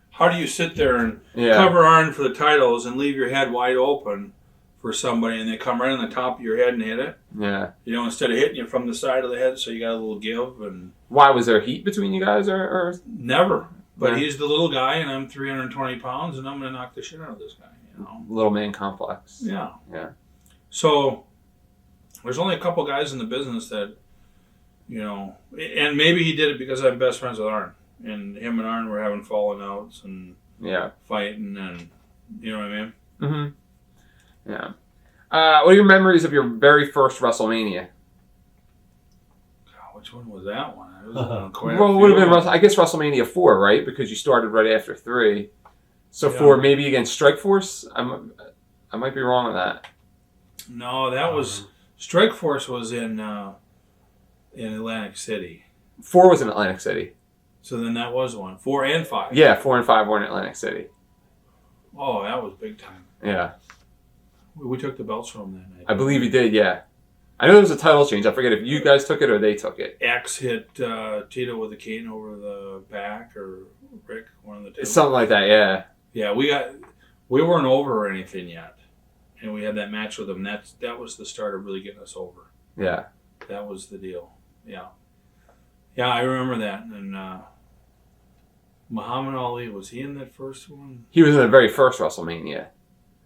How do you sit there and cover Arn for the titles and leave your head wide open for somebody, and they come right on the top of your head and hit it? Yeah. Instead of hitting you from the side of the head, so you got a little give. And why? Was there heat between you guys? or? Never. But he's the little guy, and I'm 320 pounds, and I'm going to knock the shit out of this guy. Little man complex. Yeah. Yeah. So there's only a couple guys in the business that, and maybe he did it because I'm best friends with Arn. And him and Arn were having falling outs and fighting, and you know what I mean? Mm-hmm. Yeah. What are your memories of your very first WrestleMania? God, which one was that one? It was quite it would have been, I guess, WrestleMania 4, right? Because you started right after 3. So 4 maybe against Strikeforce? I might be wrong on that. No, that was... Strikeforce was in Atlantic City. 4 was in Atlantic City. So then that was one. 4 and 5. Yeah, 4 and 5 were in Atlantic City. Oh, that was big time. Yeah. We took the belts from them that night. I believe you did, yeah. I know there was a title change. I forget if you guys took it or they took it. X hit Tito with a cane over the back, or Rick, one of the two. Something like that, yeah. Yeah, we weren't over or anything yet. And we had that match with them. That was the start of really getting us over. Yeah. That was the deal. Yeah. Yeah, I remember that. And Muhammad Ali, was he in that first one? He was in the very first WrestleMania.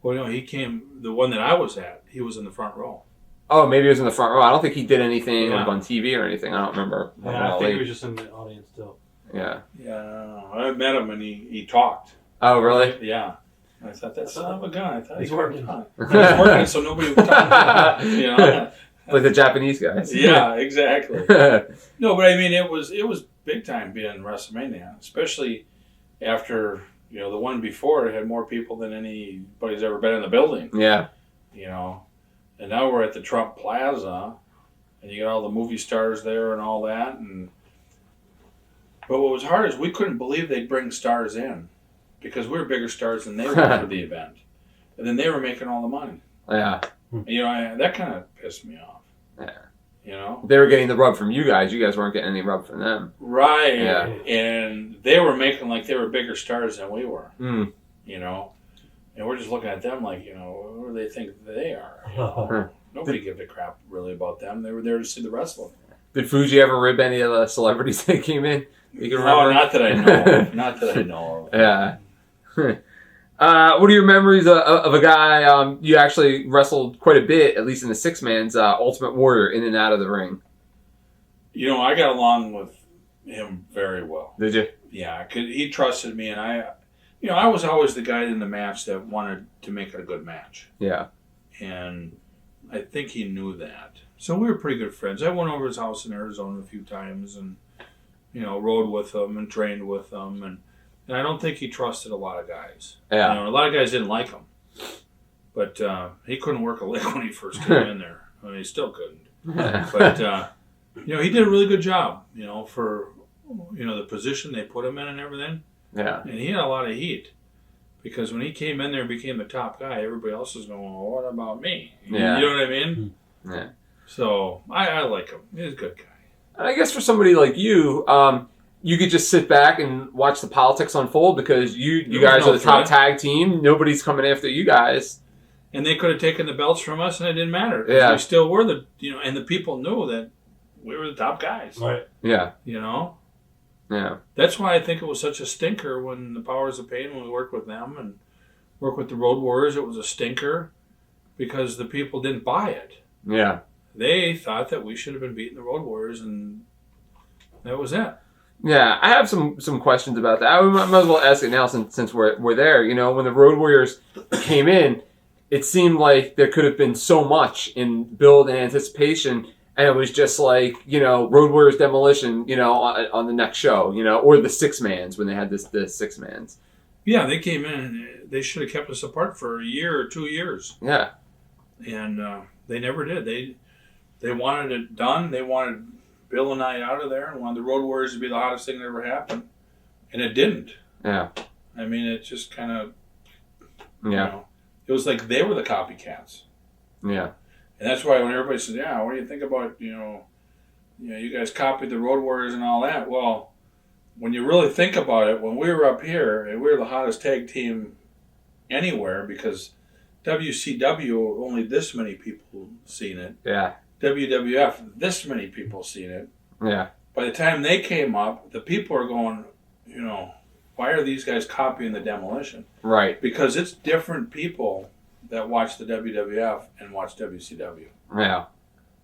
Well, no, he came, the one that I was at, he was in the front row. Oh, maybe he was in the front row. I don't think he did anything Yeah. like on TV or anything. I don't remember. Yeah, I think he was just in the audience still. Yeah. Yeah, I met him and he talked. Oh, really? Yeah. I thought, that son of a gun. I thought He's he working. He was working, so nobody would talk to him. You know? Like the Japanese guys. Yeah, exactly. No, but I mean, it was big time being in WrestleMania, especially after, you know, the one before it had more people than anybody's ever been in the building. Yeah. You know, and now we're at the Trump Plaza, and you got all the movie stars there and all that. But what was hard is we couldn't believe they'd bring stars in, because we were bigger stars than they were for the event, and then they were making all the money. Yeah. And, you know, that kind of pissed me off. Yeah. You know, They were getting the rub from you guys. You guys weren't getting any rub from them. right? Yeah. And they were making like they were bigger stars than we were. Mm. You know, and we're just looking at them like, you know, who do they think they are? You know? Nobody gave a crap really about them. They were there to see the wrestling. Did Fuji ever rib any of the celebrities that came in? You can No, remember? not that I know of. Not that I know of. Yeah. What are your memories of a guy you actually wrestled quite a bit, at least in the six man's Ultimate Warrior, in and out of the ring? You know, I got along with him very well. Did you? Yeah, he trusted me, and I was always the guy in the match that wanted to make it a good match. Yeah. And I think he knew that. So we were pretty good friends. I went over to his house in Arizona a few times and, you know, rode with him and trained with him. And I don't think he trusted a lot of guys. Yeah. You know, a lot of guys didn't like him. But he couldn't work a lick when he first came in there. I mean, he still couldn't. But, you know, he did a really good job, you know, for, you know, the position they put him in and everything. Yeah. And he had a lot of heat. Because when he came in there and became the top guy, everybody else was going, well, what about me? Yeah. You know what I mean? Yeah. So I like him. He's a good guy. And I guess for somebody like you, you could just sit back and watch the politics unfold because you guys are the top tag team. Nobody's coming after you guys. And they could have taken the belts from us and it didn't matter. 'Cause Yeah. we still were and the people knew that we were the top guys. Right. Yeah. You know? Yeah. That's why I think it was such a stinker when the Powers of Pain, when we worked with them and worked with the Road Warriors, it was a stinker because the people didn't buy it. Yeah. They thought that we should have been beating the Road Warriors, and that was it. Yeah, I have some questions about that. I might as well ask it now since we're there. You know, when the Road Warriors came in, it seemed like there could have been so much in build and anticipation, and it was just like, you know, Road Warriors Demolition, you know, on the next show, you know, or the six mans when they had the six mans. Yeah, they came in and they should have kept us apart for a year or 2 years. Yeah. And they never did. They wanted it done. They wanted Bill and I out of there and wanted the Road Warriors to be the hottest thing that ever happened. And it didn't. Yeah. I mean, it just kind of, Yeah. you know, it was like they were the copycats. Yeah. And that's why when everybody says, yeah, what do you think about, you know, you guys copied the Road Warriors and all that. Well, when you really think about it, when we were up here, and we were the hottest tag team anywhere because WCW, only this many people seen it. Yeah. WWF, this many people seen it. Yeah. By the time they came up, the people are going, you know, why are these guys copying the Demolition? Right. Because it's different people that watch the WWF and watch WCW. Yeah.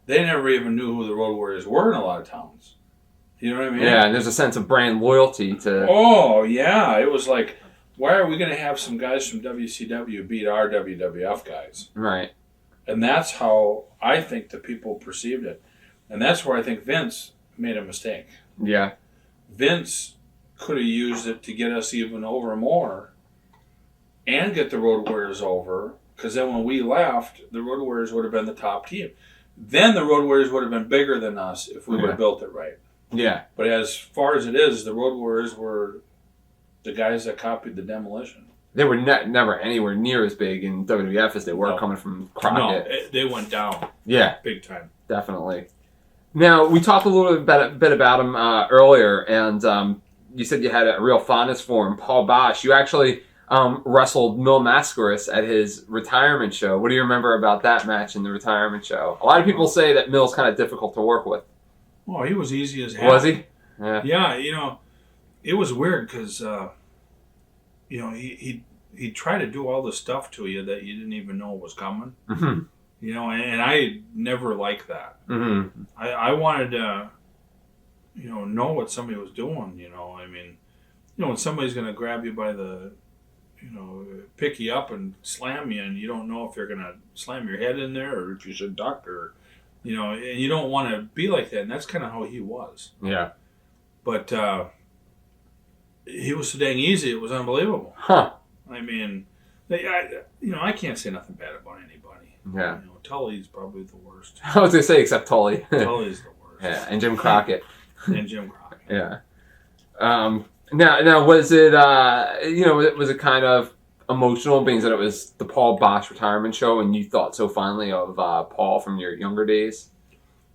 They never even knew who the Road Warriors were in a lot of towns. You know what I mean? Yeah, and there's a sense of brand loyalty to... Oh, yeah. It was like, why are we going to have some guys from WCW beat our WWF guys? Right. And that's how I think the people perceived it. And that's where I think Vince made a mistake. Yeah. Vince could have used it to get us even over more and get the Road Warriors over, because then when we left, the Road Warriors would have been the top team. Then the Road Warriors would have been bigger than us if we would have built it right. Yeah. But as far as it is, the Road Warriors were the guys that copied the Demolition. They were never anywhere near as big in WWF as they were coming from Crockett. No, they went down. Yeah. Big time. Definitely. Now, we talked a little bit about him earlier, and you said you had a real fondness for him, Paul Bosch. You actually wrestled Mil Mascaras at his retirement show. What do you remember about that match in the retirement show? A lot of people say that Mil's kind of difficult to work with. Well, he was easy as hell. Was he? Yeah. Yeah, it was weird because, he'd try to do all the stuff to you that you didn't even know was coming. Mm-hmm. And I never liked that. Mm-hmm. I wanted to, know what somebody was doing, when somebody's going to grab you by the, pick you up and slam you, and you don't know if they're going to slam your head in there or if you should duck or, and you don't want to be like that. And that's kind of how he was. Yeah. But he was so dang easy, it was unbelievable. Huh. I mean, I can't say nothing bad about anybody. Yeah. Tully's probably the worst. I was going to say, except Tully. Tully's the worst. Yeah, and Jim Crockett. Yeah. Now was it, was it kind of emotional, being that it was the Paul Bosch retirement show and you thought so fondly of Paul from your younger days?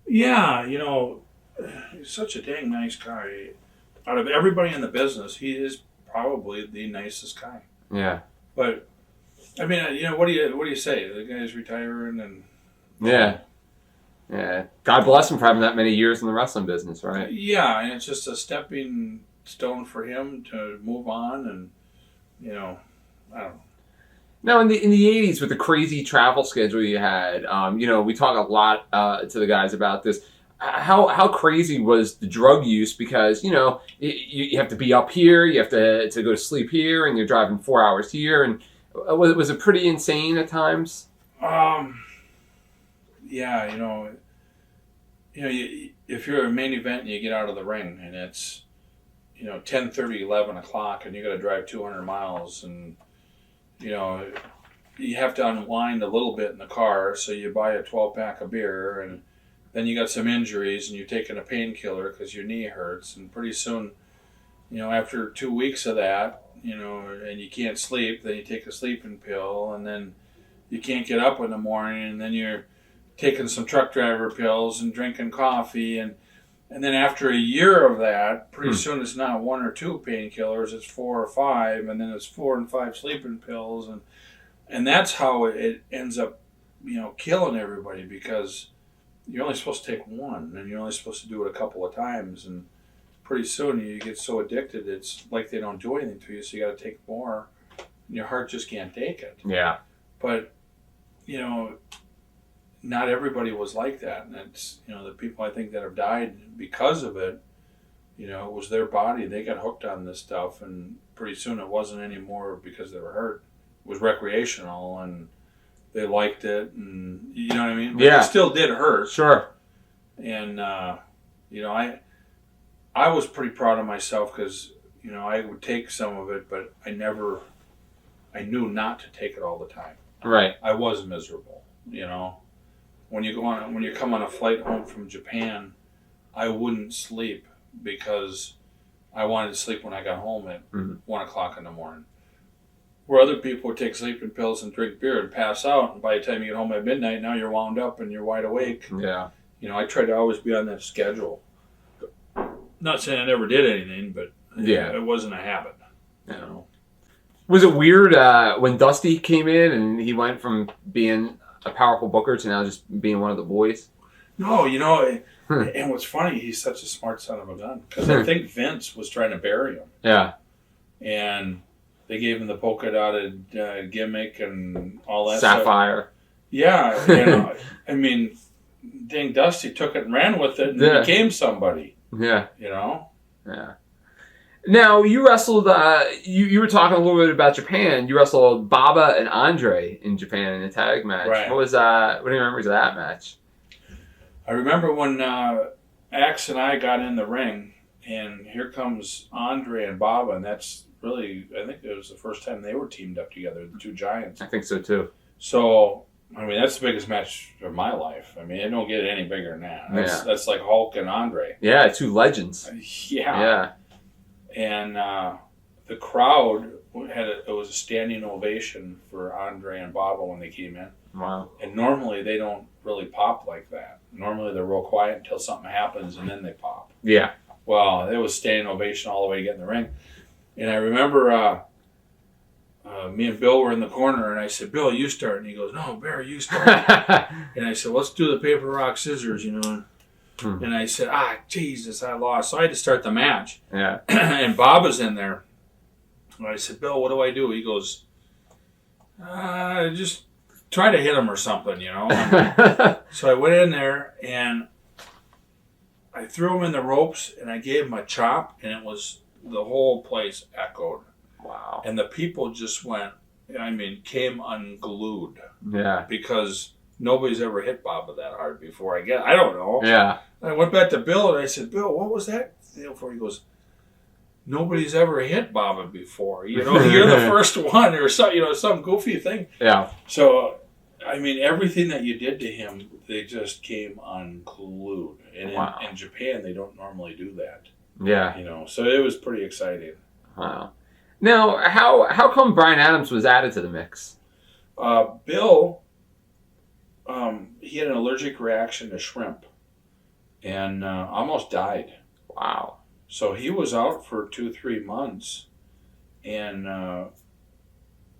Yeah, he's such a dang nice guy. Out of everybody in the business, he is probably the nicest guy. Yeah. But, I mean, what do you say? The guy's retiring and... Yeah. Yeah. God bless him for having that many years in the wrestling business, right? Yeah, and it's just a stepping stone for him to move on, and I don't know. Now, in the 80s, with the crazy travel schedule you had, we talk a lot to the guys about this. How crazy was the drug use? Because you have to be up here, you have to go to sleep here, and you're driving 4 hours here, and was it pretty insane at times? Yeah, if you're a main event and you get out of the ring and it's 10:30, 11 o'clock, and you got to drive 200 miles, and you have to unwind a little bit in the car, so you buy a 12-pack of beer, and then you got some injuries, and you're taking a painkiller because your knee hurts, and pretty soon, after 2 weeks of that, and you can't sleep, then you take a sleeping pill, and then you can't get up in the morning, and then you're taking some truck driver pills and drinking coffee, and then after a year of that, pretty soon it's not 1 or 2 painkillers, it's 4 or 5, and then it's 4 and 5 sleeping pills, and that's how it ends up, killing everybody, because you're only supposed to take one, and you're only supposed to do it a couple of times, and pretty soon you get so addicted, it's like they don't do anything to you, so you got to take more, and your heart just can't take it. Yeah. But, not everybody was like that, and it's, the people I think that have died because of it, it was their body, they got hooked on this stuff, and pretty soon it wasn't anymore because they were hurt. It was recreational, and they liked it, and you know what I mean? But yeah. It still did hurt. Sure. And, I was pretty proud of myself because, I would take some of it, but I knew not to take it all the time. Right. I was miserable, When you come on a flight home from Japan, I wouldn't sleep because I wanted to sleep when I got home at 1 o'clock in the morning. Where other people would take sleeping pills and drink beer and pass out, and by the time you get home at midnight, now you're wound up and you're wide awake. Yeah. I tried to always be on that schedule. Not saying I never did anything, but it wasn't a habit. Was it weird when Dusty came in and he went from being a powerful booker to now just being one of the boys? No, and what's funny, he's such a smart son of a gun, because I think Vince was trying to bury him. Yeah. And they gave him the polka dotted gimmick and all that Sapphire. stuff. Yeah, I mean, dang, Dusty took it and ran with it and became somebody. Yeah. Yeah. Now, you wrestled, you were talking a little bit about Japan. You wrestled Baba and Andre in Japan in a tag match. Right. What do you remember of that match? I remember when Axe and I got in the ring, and here comes Andre and Baba, and that's really, I think it was the first time they were teamed up together, the two giants. I think so, too. So, I mean, that's the biggest match of my life. I mean, it don't get any bigger than that. That's like Hulk and Andre. Yeah, two legends. Yeah. And the crowd it was a standing ovation for Andre and Baba when they came in. Wow. And normally they don't really pop like that. Normally they're real quiet until something happens and then they pop. Yeah. Well, it was standing ovation all the way to get in the ring. And I remember me and Bill were in the corner, and I said, Bill, you start. And he goes, no, Bear, you start. And I said, let's do the paper, rock, scissors, And I said, Jesus, I lost. So I had to start the match. Yeah. And Bob was in there. And I said, Bill, what do I do? He goes, just try to hit him or something, So I went in there, and I threw him in the ropes, and I gave him a chop, and the whole place echoed. Wow. And the people just came unglued. Yeah. Because nobody's ever hit Bob that hard before. I don't know. Yeah. I went back to Bill and I said, Bill, what was that deal for? He goes, nobody's ever hit Bob before. You're the first one, or some goofy thing. Yeah. So, everything that you did to him, they just came unglued. And in Japan, they don't normally do that. Yeah. So it was pretty exciting. Wow. Now, how come Bryan Adams was added to the mix? Bill, he had an allergic reaction to shrimp and almost died. Wow. So he was out for 2-3 months, and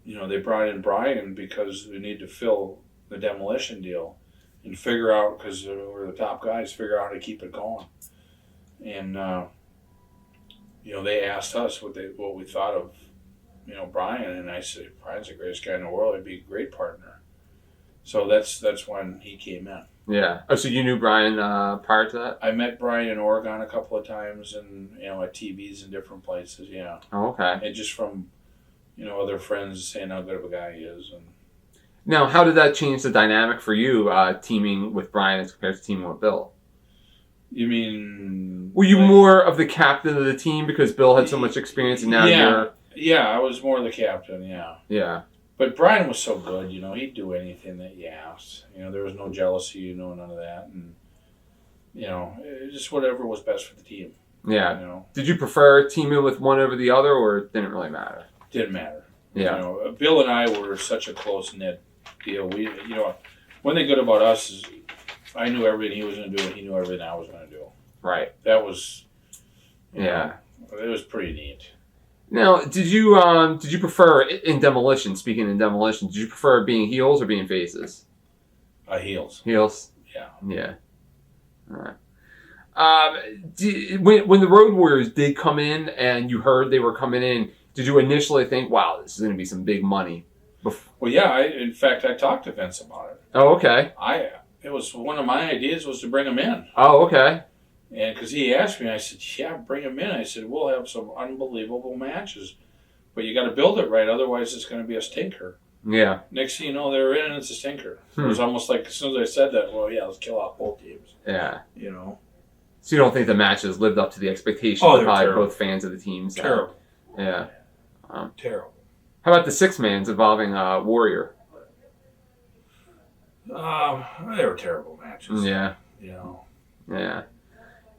they brought in Bryan because we need to fill the demolition deal and figure out, because we're the top guys, figure out how to keep it going. And they asked us what we thought of Bryan, and I said, Bryan's the greatest guy in the world. He'd be a great partner. So that's when he came in. Yeah. Oh, so you knew Bryan prior to that? I met Bryan in Oregon a couple of times, and at TVs in different places. Yeah. Oh, okay. And just from other friends saying how good of a guy he is. And now, how did that change the dynamic for you, teaming with Bryan as compared to teaming with Bill? You mean? Were you more of the captain of the team because Bill had so much experience, and now you're? Yeah, I was more the captain. Yeah. Yeah. But Bryan was so good, he'd do anything that you asked. There was no jealousy, none of that, and just whatever was best for the team. Yeah. Did you prefer teaming with one over the other, or it didn't really matter? Didn't matter. Yeah. Bill and I were such a close knit deal. We, one thing good about us is I knew everything he was going to do, and he knew everything I was going to do. Right. That was. Yeah. It was pretty neat. Now, did you prefer in Demolition? Speaking in Demolition, did you prefer being heels or being faces? Heels. Heels. Yeah. Yeah. All right. When the Road Warriors did come in, and you heard they were coming in, did you initially think, "Wow, this is going to be some big money"? Well, yeah. In fact, I talked to Vince about it. Oh, okay. It was one of my ideas was to bring him in. Oh, okay. And because he asked me, I said, yeah, bring him in. I said, we'll have some unbelievable matches. But you got to build it right, otherwise it's going to be a stinker. Yeah. Next thing you know, they're in and it's a stinker. It was almost like as soon as I said that, well, yeah, let's kill off both teams. Yeah. So you don't think the matches lived up to the expectations of probably both fans of the teams? Terrible. Yeah. Terrible. How about the six-mans involving Warrior? They were terrible matches. Yeah. Yeah.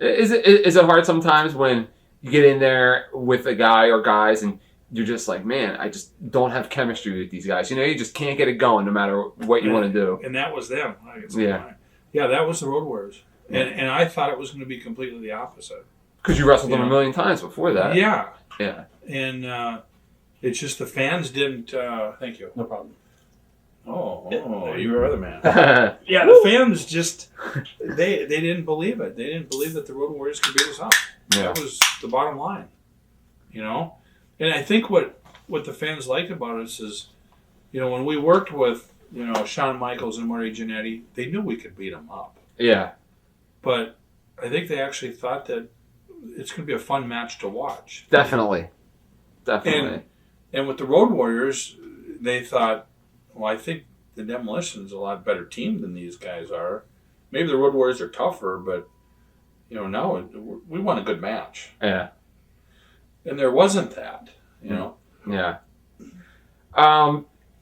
Is it hard sometimes when you get in there with a guy or guys and you're just like, man, I just don't have chemistry with these guys. You just can't get it going no matter what you want to do. And that was them. Yeah. Yeah, that was the Road Warriors. And I thought it was going to be completely the opposite. Because you wrestled them a million times before that. Yeah. Yeah. And it's just the fans didn't... thank you. No problem. Oh, you're other man. Yeah, the fans just they didn't believe it. They didn't believe that the Road Warriors could beat us up. Yeah. That was the bottom line, And I think what the fans like about us is, when we worked with Shawn Michaels and Marty Jannetty, they knew we could beat them up. Yeah. But I think they actually thought that it's going to be a fun match to watch. Definitely. And with the Road Warriors, they thought, well, I think the Demolition's a lot better team than these guys are. Maybe the Road Warriors are tougher, but now we want a good match. Yeah. And there wasn't that, Yeah.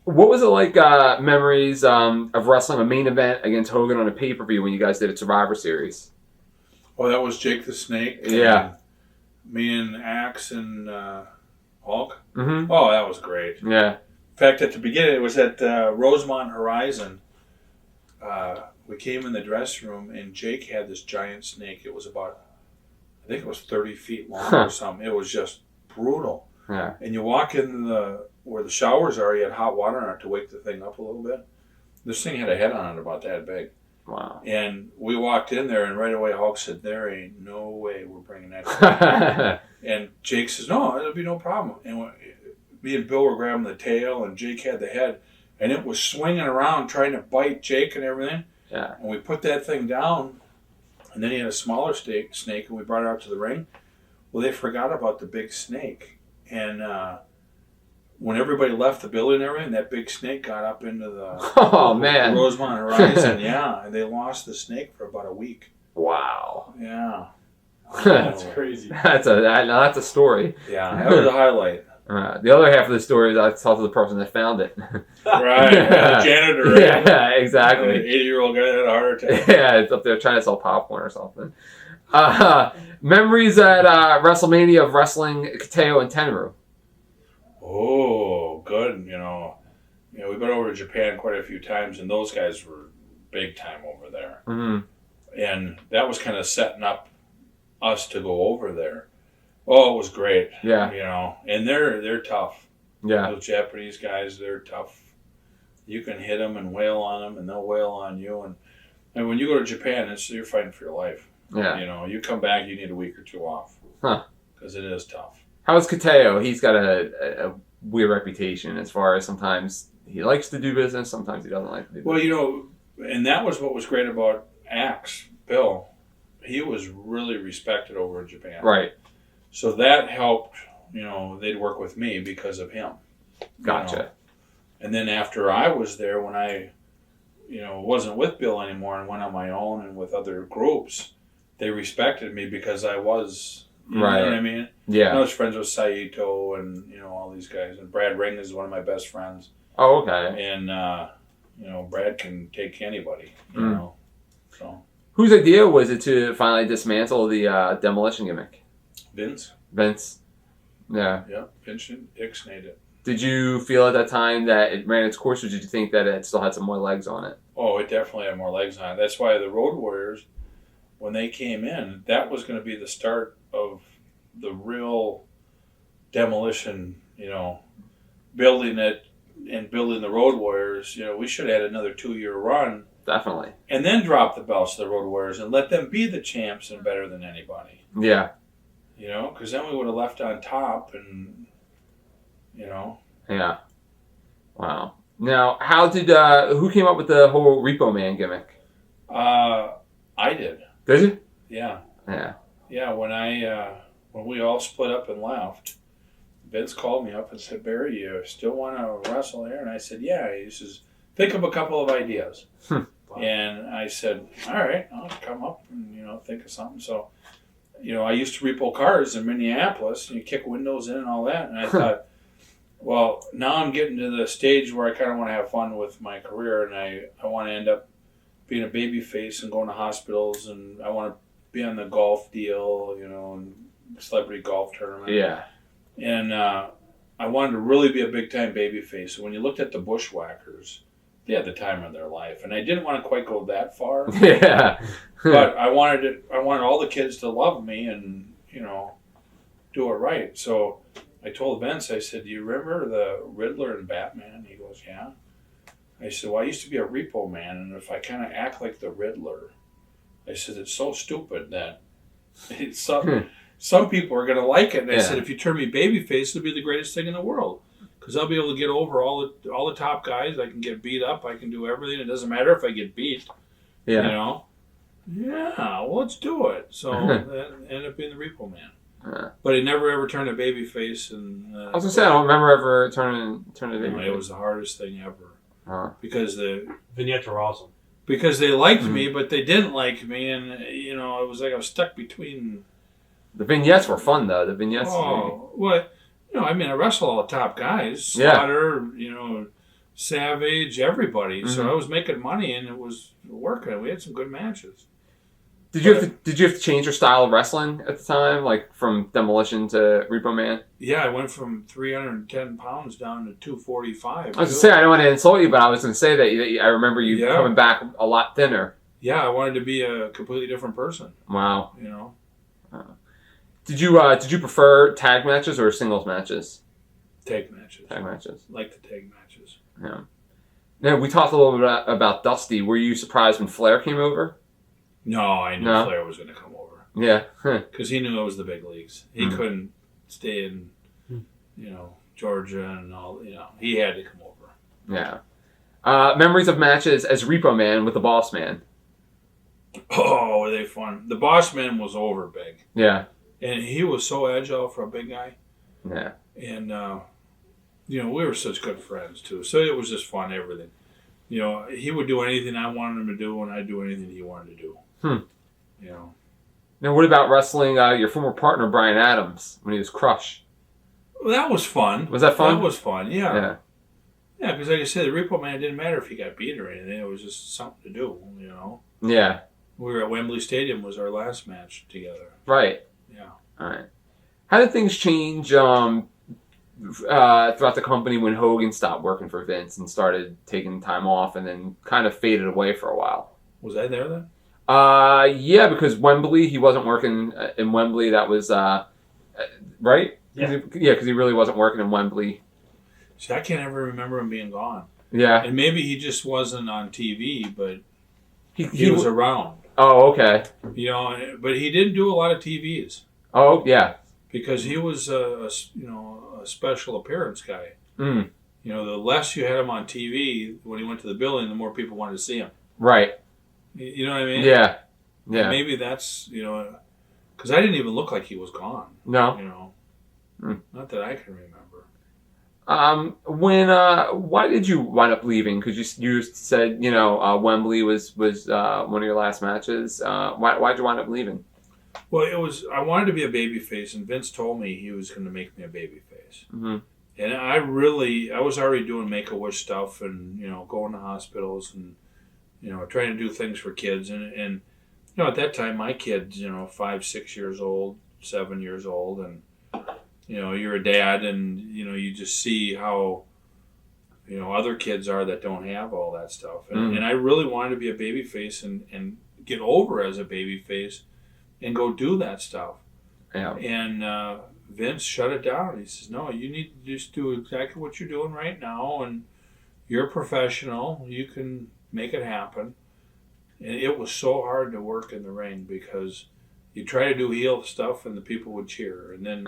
What was it like? Memories of wrestling a main event against Hogan on a pay-per-view when you guys did a Survivor Series? Oh, that was Jake the Snake. Yeah. Me and Axe and Hulk. Mm-hmm. Oh, that was great. Yeah. In fact, at the beginning, it was at Rosemont Horizon. We came in the dressing room, and Jake had this giant snake. It was about, I think it was 30 feet long or something. It was just brutal. Yeah. And you walk in where the showers are, you had hot water on it to wake the thing up a little bit. This thing had a head on it about that big. Wow. And we walked in there, and right away Hulk said, "There ain't no way we're bringing that." And Jake says, "No, it'll be no problem." And me and Bill were grabbing the tail, and Jake had the head, and it was swinging around trying to bite Jake and everything. Yeah. And we put that thing down, and then he had a smaller snake, and we brought it out to the ring. Well, they forgot about the big snake, and when everybody left the building and everything, that big snake got up into the Rosemont horizon. Yeah, and they lost the snake for about a week. Wow. Yeah. That's crazy. That's a story. Yeah, that was a highlight. The other half of the story is I talked to the person that found it. Right, the janitor. Right? Yeah, exactly. 80-year-old guy that had a heart attack. Yeah, it's up there trying to sell popcorn or something. Memories at WrestleMania of wrestling Kateo and Tenryu. Oh, good. We've been over to Japan quite a few times, and those guys were big time over there. Mm-hmm. And that was kind of setting up us to go over there. Oh, it was great. Yeah. And they're tough. Yeah. Those Japanese guys, they're tough. You can hit them and wail on them, and they'll wail on you. And when you go to Japan, you're fighting for your life. Yeah. You come back, you need a week or two off. Huh. Because it is tough. How's Kateo? He's got a weird reputation as far as sometimes he likes to do business, sometimes he doesn't like to do business. Well, and that was what was great about Axe, Bill. He was really respected over in Japan. Right. So that helped, they'd work with me because of him. Gotcha. And then after I was there, when I, wasn't with Bill anymore and went on my own and with other groups, they respected me because I was, you know what I mean? Yeah. I was friends with Saito and, all these guys. And Brad Ring is one of my best friends. Oh, okay. And, Brad can take anybody, So. Whose idea was it to finally dismantle the demolition gimmick? Vince. Yeah. Yeah, Vince and ixnayed it. Did you feel at that time that it ran its course, or did you think that it still had some more legs on it? Oh, it definitely had more legs on it. That's why the Road Warriors, when they came in, that was going to be the start of the real demolition, building it and building the Road Warriors. We should have had another 2-year run. Definitely. And then drop the belts to the Road Warriors and let them be the champs and better than anybody. Yeah. Because then we would have left on top and, Yeah. Wow. Now, how did, who came up with the whole Repo Man gimmick? I did. Did you? Yeah. Yeah. Yeah, when we all split up and left, Vince called me up and said, "Barry, you still want to wrestle here?" And I said, "Yeah." He says, "Think of a couple of ideas." And I said, "All right, I'll come up and, think of something." So, I used to repo cars in Minneapolis, and you kick windows in and all that. And I thought, well, now I'm getting to the stage where I kind of want to have fun with my career, and I want to end up being a baby face and going to hospitals, and I want to be on the golf deal, and celebrity golf tournament. Yeah. And I wanted to really be a big-time baby face. So when you looked at the Bushwhackers, they had the time of their life. And I didn't want to quite go that far. Yeah. But I wanted all the kids to love me and, do it right. So I told Vince, I said, "Do you remember the Riddler and Batman?" He goes, "Yeah." I said, "Well, I used to be a Repo Man, and if I kind of act like the Riddler," I said, "it's so stupid that it's some people are going to like it." And I said, "If you turn me babyface, it'll be the greatest thing in the world. Because I'll be able to get over all the top guys. I can get beat up. I can do everything. It doesn't matter if I get beat." Yeah. Yeah, well, let's do it. So that ended up being the Repo Man. But he never ever turned a babyface. And I was going to say, I don't remember ever turning a babyface. It was the hardest thing ever. Because the vignettes were awesome. Because they liked me, but they didn't like me. And, it was like I was stuck between... The vignettes were fun, though. The vignettes. Oh, well, I wrestled all the top guys. Slaughter, Savage, everybody. Mm-hmm. So I was making money and it was working. We had some good matches. Did you have to change your style of wrestling at the time, like from Demolition to Repo Man? Yeah, I went from 310 pounds down to 245. I was going to say, I don't want to insult you, but I was going to say that I remember you coming back a lot thinner. Yeah, I wanted to be a completely different person. Wow. Did you prefer tag matches or singles matches? Tag matches. Tag matches. Like the tag matches. Yeah. Now, we talked a little bit about Dusty. Were you surprised when Flair came over? No, I knew Flair was going to come over. Yeah. Because he knew it was the big leagues. He couldn't stay in, Georgia and all. He had to come over. Yeah. Memories of matches as Repo Man with the Boss Man. Oh, were they fun? The Boss Man was over big. Yeah. And he was so agile for a big guy. Yeah. And, we were such good friends, too. So it was just fun, everything. He would do anything I wanted him to do, and I'd do anything he wanted to do. Now, what about wrestling your former partner, Brian Adams, when he was Crush? Well, that was fun. Was that fun? That was fun, yeah. Yeah. Yeah, because like I said, the Repo Man, it didn't matter if he got beat or anything. It was just something to do, Yeah. We were at Wembley Stadium, was our last match together. Right. Yeah. All right. How did things change throughout the company when Hogan stopped working for Vince and started taking time off and then kind of faded away for a while? Was I there then? Yeah, because Wembley, he wasn't working in Wembley. That was, right? Yeah. Because he really wasn't working in Wembley. See, I can't ever remember him being gone. Yeah. And maybe he just wasn't on TV, but He was around. Oh, okay. But he didn't do a lot of TVs. Oh, yeah. Because he was a special appearance guy. Mm. The less you had him on TV when he went to the building, the more people wanted to see him. Right. You know what I mean? Yeah. Yeah. And maybe that's, because I didn't even look like he was gone. No. Not that I can remember. Why did you wind up leaving? Because you said, Wembley was one of your last matches. Why'd you wind up leaving? Well, I wanted to be a babyface, and Vince told me he was going to make me a babyface. Mm-hmm. And I was already doing Make-A-Wish stuff and, going to hospitals and, trying to do things for kids. And at that time, my kids, 5, 6 years old, 7 years old, and, you're a dad and, you just see how, other kids are that don't have all that stuff. And I really wanted to be a babyface and get over as a babyface and go do that stuff. Yeah. And Vince shut it down. He says, no, you need to just do exactly what you're doing right now, and you're a professional. You can make it happen. And it was so hard to work in the ring because you try to do heel stuff and the people would cheer. And then,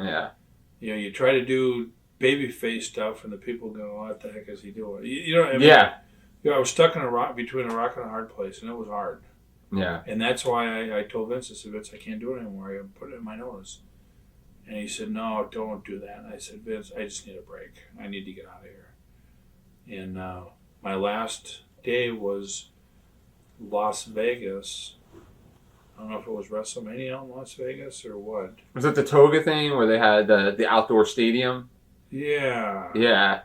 you try to do babyface stuff and the people go, what the heck is he doing? Yeah. I was stuck between a rock and a hard place, and it was hard. Yeah. And that's why I told Vince, I said, Vince, I can't do it anymore. I put it in my notice. And he said, no, don't do that. And I said, Vince, I just need a break. I need to get out of here. And my last day was Las Vegas. I don't know if it was WrestleMania in Las Vegas or what. Was it the Toga thing where they had the outdoor stadium? Yeah. Yeah.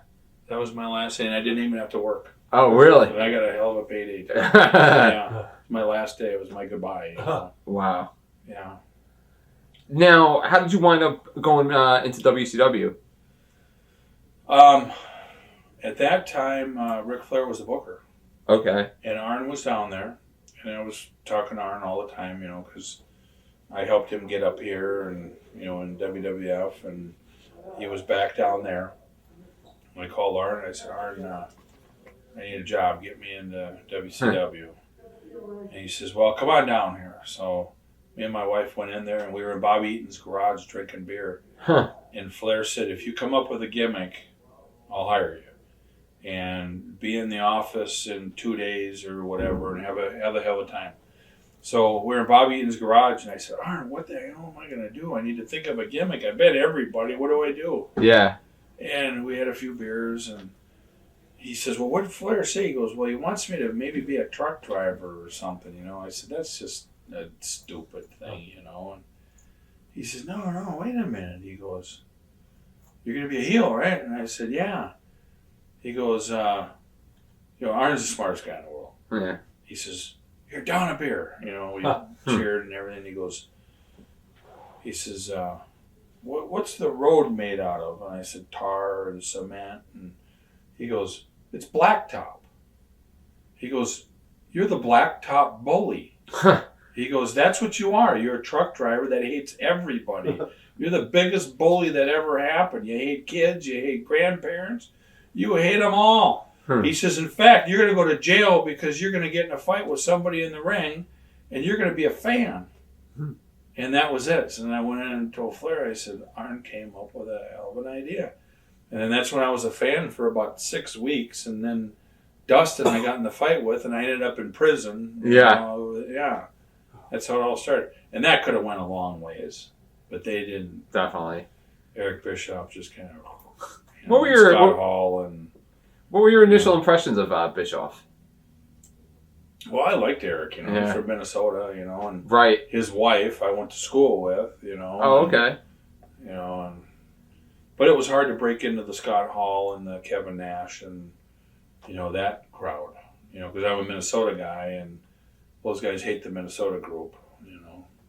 That was my last day, and I didn't even have to work. Oh, really? I got a hell of a payday. Yeah. My last day. It was my goodbye. Wow. Yeah. Now, how did you wind up going into WCW? At that time, Ric Flair was the booker. Okay. And Arn was down there. And I was talking to Arn all the time, because I helped him get up here and, in WWF. And he was back down there. I called Arn and I said, Arn, I need a job. Get me into WCW. And he says, well, come on down here. So me and my wife went in there, and we were in Bob Eaton's garage drinking beer. Huh. And Flair said, if you come up with a gimmick, I'll hire you. And be in the office in 2 days or whatever and have a hell of a time. So we're in Bob Eaton's garage, and I said, Arn, what the hell am I going to do? I need to think of a gimmick. I bet everybody. What do I do? Yeah. And we had a few beers, and he says, well, what did Flair say? He goes, well, he wants me to maybe be a truck driver or something, I said, that's just a stupid thing, And he says, no, wait a minute. He goes, you're going to be a heel, right? And I said, yeah. He goes, Arn's the smartest guy in the world. Yeah. He says, you're down a beer. We cheered and everything. He says, what's the road made out of? And I said, tar and cement. And he goes, it's blacktop. He goes, you're the Blacktop Bully. He goes, that's what you are. You're a truck driver that hates everybody. You're the biggest bully that ever happened. You hate kids. You hate grandparents. You hate them all. He says, in fact, you're going to go to jail because you're going to get in a fight with somebody in the ring, and you're going to be a fan. And that was it. So then I went in and told Flair, I said, Arn came up with a hell of an idea. And then that's when I was a fan for about 6 weeks. And then Dustin I got in the fight with, and I ended up in prison. Yeah. That's how it all started. And that could have went a long ways, but they didn't. Definitely. Eric Bischoff just kind of, what were your Scott Hall and... What were your initial impressions of Bischoff? Well, I liked Eric, he's from Minnesota, and right. His wife I went to school with, Oh, okay. But it was hard to break into the Scott Hall and the Kevin Nash and, that crowd, because I'm a Minnesota guy and those guys hate the Minnesota group,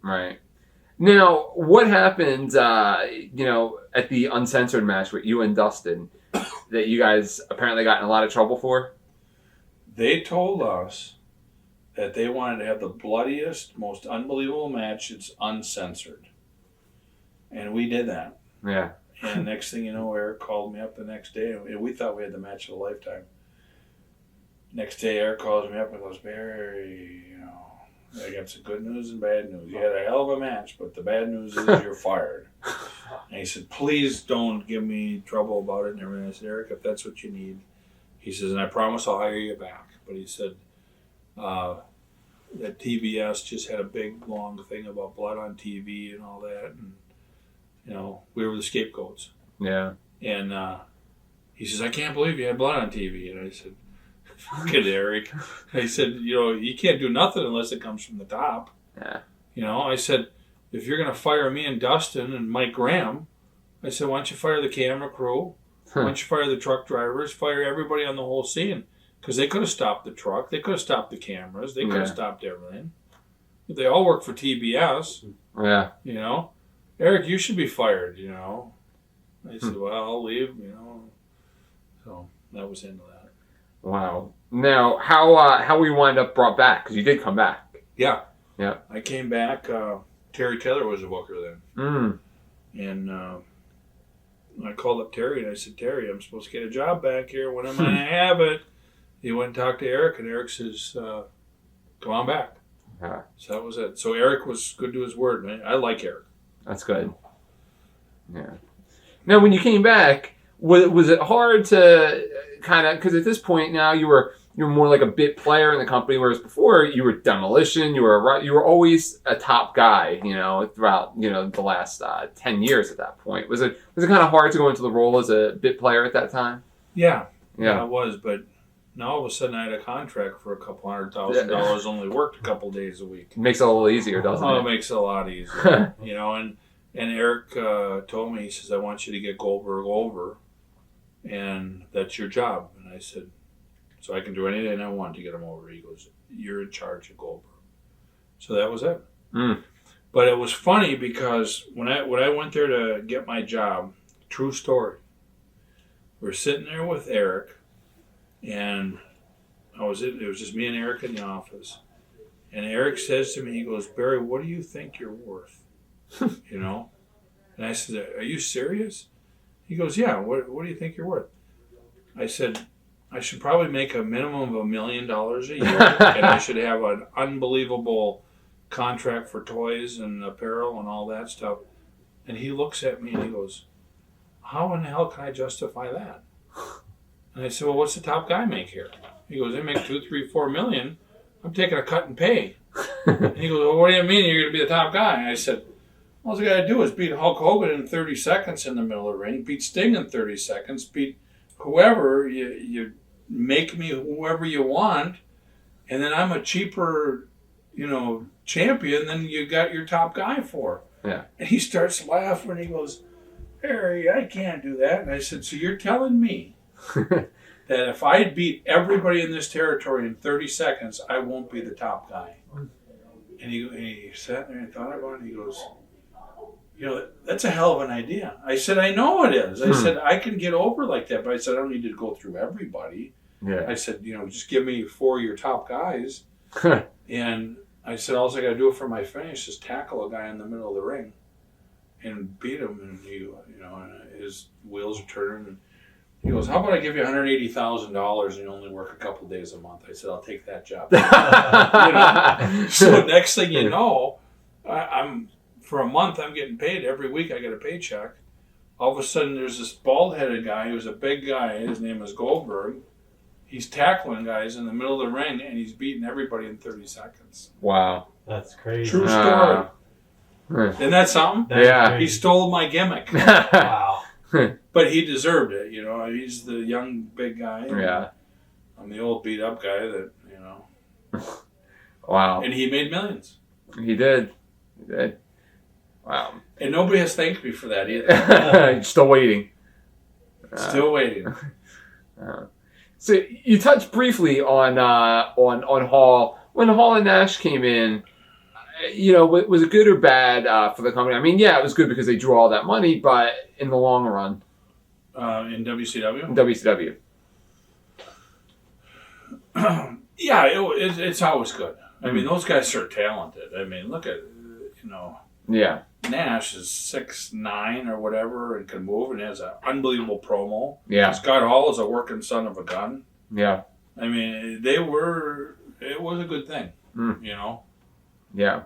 Right. Now, what happened, at the uncensored match with you and Dustin that you guys apparently got in a lot of trouble for? They told us that they wanted to have the bloodiest, most unbelievable match. It's uncensored. And we did that. Yeah. And next thing you know, Eric called me up the next day, and we thought we had the match of a lifetime. Next day, Eric calls me up and goes, Barry, I got some good news and bad news. You had a hell of a match, but the bad news is you're fired. And he said, please don't give me trouble about it and everything. I said, Eric, if that's what you need. He says, and I promise I'll hire you back. But he said that TBS just had a big, long thing about blood on TV and all that. And, we were the scapegoats. Yeah. And he says, I can't believe you had blood on TV. And I said, fuck it, Eric. I said, you can't do nothing unless it comes from the top. Yeah. I said, if you're going to fire me and Dustin and Mike Graham, I said, why don't you fire the camera crew? Why don't you fire the truck drivers? Fire everybody on the whole scene. Because they could have stopped the truck. They could have stopped the cameras. They could have stopped everything. They all work for TBS. Yeah. Eric, you should be fired, I said, well, I'll leave, So that was into that. Wow. Now, how we wind up brought back? Because you did come back. Yeah. Yeah. I came back. Terry Taylor was a booker then. And I called up Terry and I said, Terry, I'm supposed to get a job back here. When am I going to have it? He went and talked to Eric, and Eric says, come on back. Yeah. So that was it. So Eric was good to his word. I like Eric. That's good. Yeah. Now, when you came back, was it hard to kind of, because at this point now you were more like a bit player in the company, whereas before you were Demolition, you were always a top guy, throughout the last 10 years at that point. Was it kind of hard to go into the role as a bit player at that time? Yeah, it was, but now all of a sudden I had a contract for $200,000, only worked a couple days a week. It makes it a little easier, doesn't it? Oh, it makes it a lot easier. And Eric told me, he says, I want you to get Goldberg over, and that's your job. And I said, so I can do anything I want to get him over. He goes, you're in charge of Goldberg. So that was it. But it was funny because when I went there to get my job, true story, we're sitting there with Eric, and it was just me and Eric in the office. And Eric says to me, he goes, Barry, what do you think you're worth? And I said, are you serious? He goes, yeah, what do you think you're worth? I said, I should probably make a minimum of $1 million a year, and I should have an unbelievable contract for toys and apparel and all that stuff. And he looks at me and he goes, how in the hell can I justify that? And I said, well, what's the top guy make here? He goes, they make $2, $3, $4 million. I'm taking a cut in pay. And he goes, well, what do you mean you're going to be the top guy? And I said, all you got to do is beat Hulk Hogan in 30 seconds in the middle of the ring, beat Sting in 30 seconds, beat whoever, you make me whoever you want, and then I'm a cheaper, champion than you got your top guy for. Yeah. And he starts laughing and he goes, Harry, I can't do that. And I said, so you're telling me that if I beat everybody in this territory in 30 seconds, I won't be the top guy? And he sat there and thought about it, and he goes, that's a hell of an idea. I said, I know it is. I said, I can get over like that, but I said, I don't need to go through everybody. Yeah. I said, just give me 4 of your top guys. And I said, all I got to do for my finish is tackle a guy in the middle of the ring. and beat him, and and his wheels are turning. And he goes, "How about I give you $180,000 and you only work a couple days a month?" I said, "I'll take that job." So next thing you know, I'm for a month I'm getting paid every week. I get a paycheck. All of a sudden, there's this bald-headed guy who's a big guy. His name is Goldberg. He's tackling guys in the middle of the ring, and he's beating everybody in 30 seconds. Wow. That's crazy. True story. Isn't that something? Yeah. He stole my gimmick. Wow. But he deserved it, He's the young, big guy. Yeah. I'm the old, beat-up guy that, Wow. And he made millions. He did. Wow. And nobody has thanked me for that either. Still waiting. Still waiting. So you touched briefly on Hall. When Hall and Nash came in, was it good or bad for the company? I mean, yeah, it was good because they drew all that money, but in the long run, in WCW. WCW. Yeah, it's always good. I mean, those guys are talented. I mean, look at Yeah. Nash is 6'9" or whatever and can move and has an unbelievable promo. Yeah. Scott Hall is a working son of a gun. Yeah. I mean, it was a good thing, Yeah.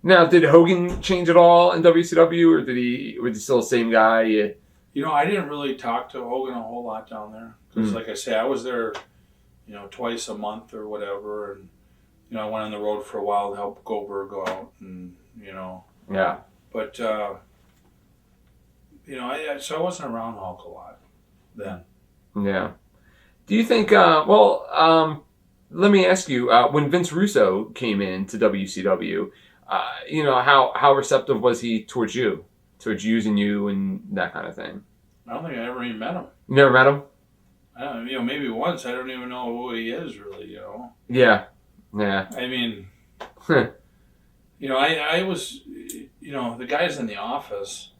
Now, did Hogan change at all in WCW, or was he still the same guy? I didn't really talk to Hogan a whole lot down there because, like I say, I was there, twice a month or whatever, and I went on the road for a while to help Goldberg go out, and Yeah. But so I wasn't around Hulk a lot then. Yeah. Do you think? Let me ask you. When Vince Russo came in to WCW, how receptive was he towards using you and that kind of thing? I don't think I ever even met him. You never met him? I don't know, maybe once. I don't even know who he is really. Yeah. Yeah. I mean, I was, the guys in the office,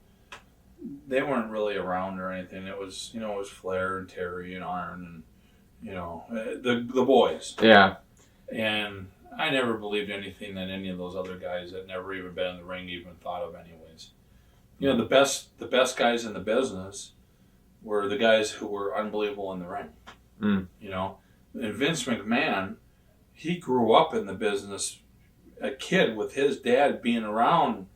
they weren't really around or anything. It was, it was Flair and Terry and Arn and, the boys. Yeah. And I never believed anything that any of those other guys that never even been in the ring even thought of anyways. The best guys in the business were the guys who were unbelievable in the ring. And Vince McMahon, he grew up in the business, a kid with his dad being around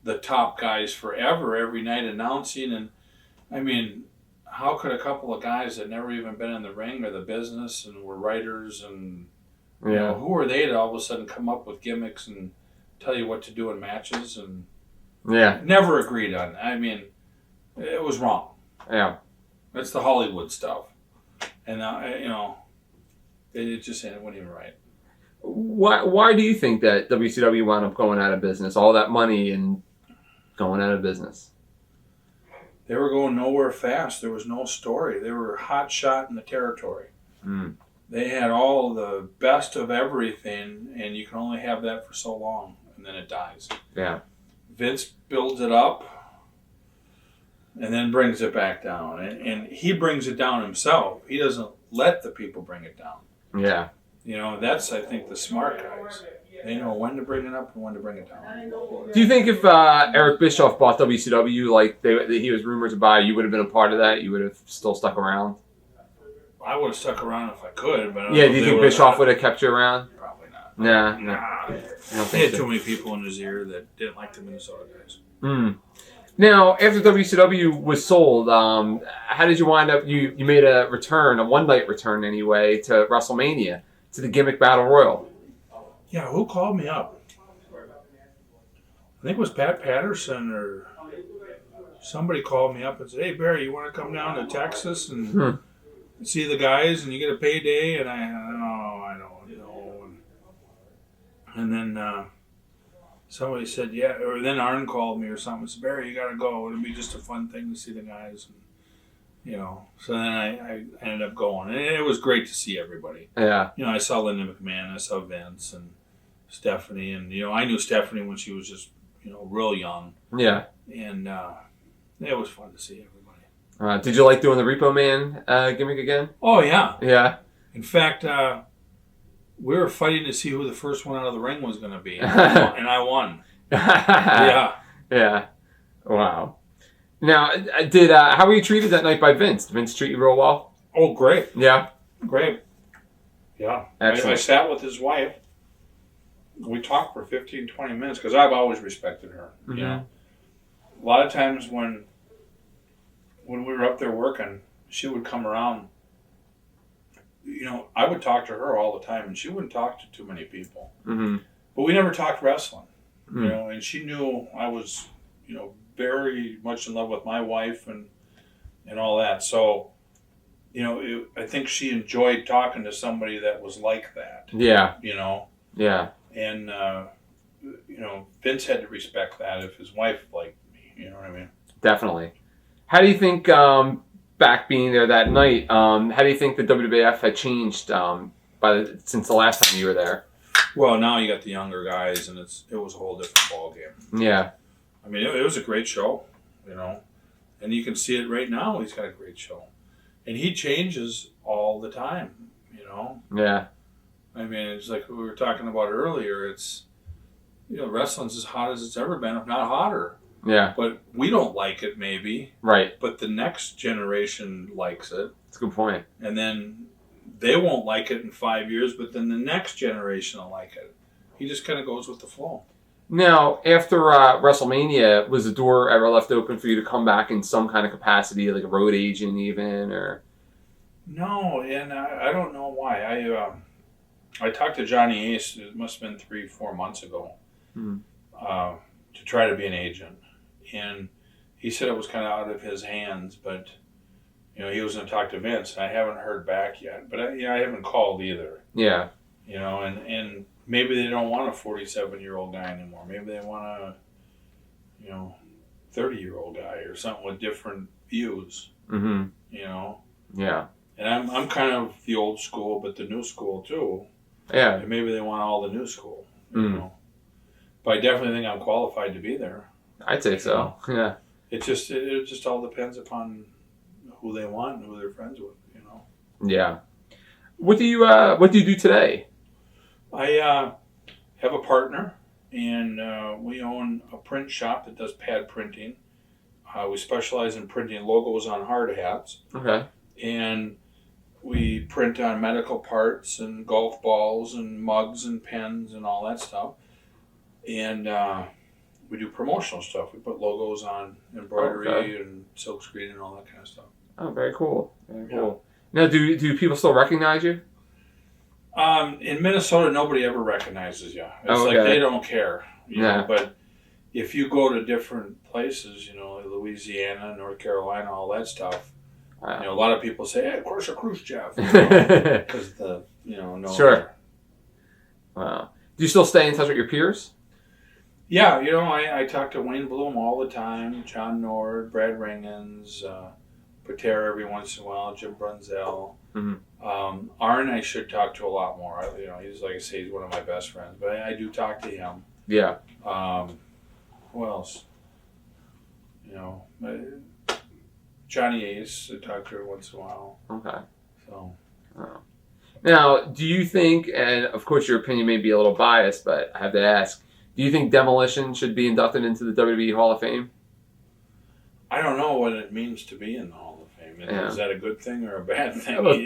the top guys forever, every night announcing. And I mean, how could a couple of guys that never even been in the ring or the business and were writers and who are they to all of a sudden come up with gimmicks and tell you what to do in matches? And never agreed on it. I mean, it was wrong. Yeah. That's the Hollywood stuff. And it just wasn't even right. Why do you think that WCW wound up going out of business? All that money and going out of business. They were going nowhere fast. There was no story. They were hot shot in the territory. They had all the best of everything, and you can only have that for so long, and then it dies. Yeah. Vince builds it up and then brings it back down. And he brings it down himself. He doesn't let the people bring it down. Yeah. That's, I think, the smart guys. They know when to bring it up and when to bring it down. Do you think if Eric Bischoff bought WCW, like he was rumored to buy, you would have been a part of that? You would have still stuck around? I would have stuck around if I could. But do you think Bischoff would have kept you around? Probably not. Nah. He had too many people in his ear that didn't like the Minnesota guys. Now, after WCW was sold, how did you wind up? You made a return, a one-night return anyway, to WrestleMania, to the Gimmick Battle Royal. Yeah, who called me up? I think it was Pat Patterson or somebody called me up and said, "Hey, Barry, you want to come down to Texas and see the guys and you get a payday?" And I don't know. And then somebody said, yeah, or then Arn called me or something and said, "Barry, you got to go. It'll be just a fun thing to see the guys." And, so then I ended up going. And it was great to see everybody. Yeah. I saw Linda McMahon, I saw Vince and Stephanie. And, I knew Stephanie when she was just, real young. Yeah. And it was fun to see everybody. Did you like doing the Repo Man gimmick again? Oh, yeah. Yeah. In fact, we were fighting to see who the first one out of the ring was going to be. And I won. Yeah. Yeah. Wow. Now, how were you treated that night by Vince? Did Vince treat you real well? Oh, great. Yeah. Great. Yeah. Excellent. I sat with his wife. We talked for 15, 20 minutes because I've always respected her. Mm-hmm. You know, a lot of times when we were up there working, she would come around. You know, I would talk to her all the time, and she wouldn't talk to too many people. Mm-hmm. But we never talked wrestling. Mm-hmm. You know, and she knew I was, you know, very much in love with my wife and all that. So, you know, I think she enjoyed talking to somebody that was like that. Yeah. You know. Yeah. And you know, Vince had to respect that if his wife liked me. You know what I mean? Definitely. How do you think, back being there that night, how do you think the WWF had changed since the last time you were there? Well, now you got the younger guys, and it was a whole different ball game. Yeah. I mean, it was a great show, you know, and you can see it right now. He's got a great show, and he changes all the time, you know. Yeah. I mean, it's like we were talking about earlier. It's, you know, wrestling's as hot as it's ever been, if not hotter. Yeah. But we don't like it, maybe. Right. But the next generation likes it. That's a good point. And then they won't like it in 5 years, but then the next generation will like it. He just kind of goes with the flow. Now, after WrestleMania, was the door ever left open for you to come back in some kind of capacity, like a road agent even, or? No, and I don't know why. I talked to Johnny Ace, it must have been 3-4 months ago, to try to be an agent. And he said it was kind of out of his hands, but, you know, he was going to talk to Vince. I haven't heard back yet, but I haven't called either. Yeah. You know, and maybe they don't want a 47-year-old guy anymore. Maybe they want a, you know, 30-year-old guy or something with different views. Mm-hmm. You know. Yeah. And I'm kind of the old school, but the new school too. Yeah. And maybe they want all the new school. You know. But I definitely think I'm qualified to be there. I'd say so. Yeah. It just all depends upon who they want and who they're friends with. You know. Yeah. What do you do today? I have a partner, and we own a print shop that does pad printing. We specialize in printing logos on hard hats. Okay. And we print on medical parts and golf balls and mugs and pens and all that stuff. And we do promotional stuff. We put logos on embroidery and silkscreen and all that kind of stuff. Oh, very cool. Very cool. Now, do people still recognize you? In Minnesota, nobody ever recognizes you. It's like they don't care. You know? But if you go to different places, you know, Louisiana, North Carolina, all that stuff, you know, a lot of people say, "Hey, Krusher Krushchev," because Sure. Wow. Do you still stay in touch with your peers? Yeah, you know, I talk to Wayne Bloom all the time, John Nord, Brad Ringens, Patera every once in a while, Jim Brunzell. Mm-hmm. Arn I should talk to a lot more. You know, he's, like I say, he's one of my best friends, but I do talk to him. Yeah. Who else? You know, Johnny Ace, I talk to her once in a while. Okay. So. Oh. Now, do you think, and of course your opinion may be a little biased, but I have to ask, do you think Demolition should be inducted into the WWE Hall of Fame? I don't know what it means to be in the Hall of Fame. Is that a good thing or a bad thing? Well,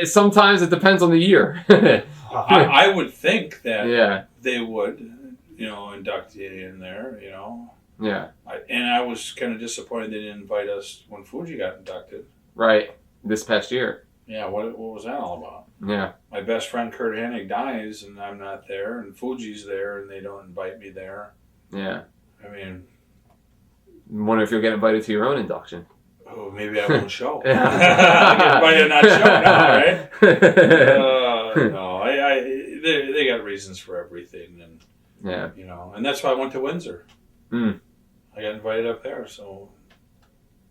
sometimes it depends on the year. I would think that they would, you know, induct you in there, you know. Yeah. And I was kind of disappointed they didn't invite us when Fuji got inducted. Right. This past year. Yeah, what was that all about? Yeah. My best friend Kurt Hennig dies and I'm not there, and Fuji's there and they don't invite me there. Yeah. I mean... I wonder if you'll get invited to your own induction. Oh, maybe I won't show. I get invited to not show now, right? No, they got reasons for everything, and you know, and that's why I went to Windsor. I got invited up there, so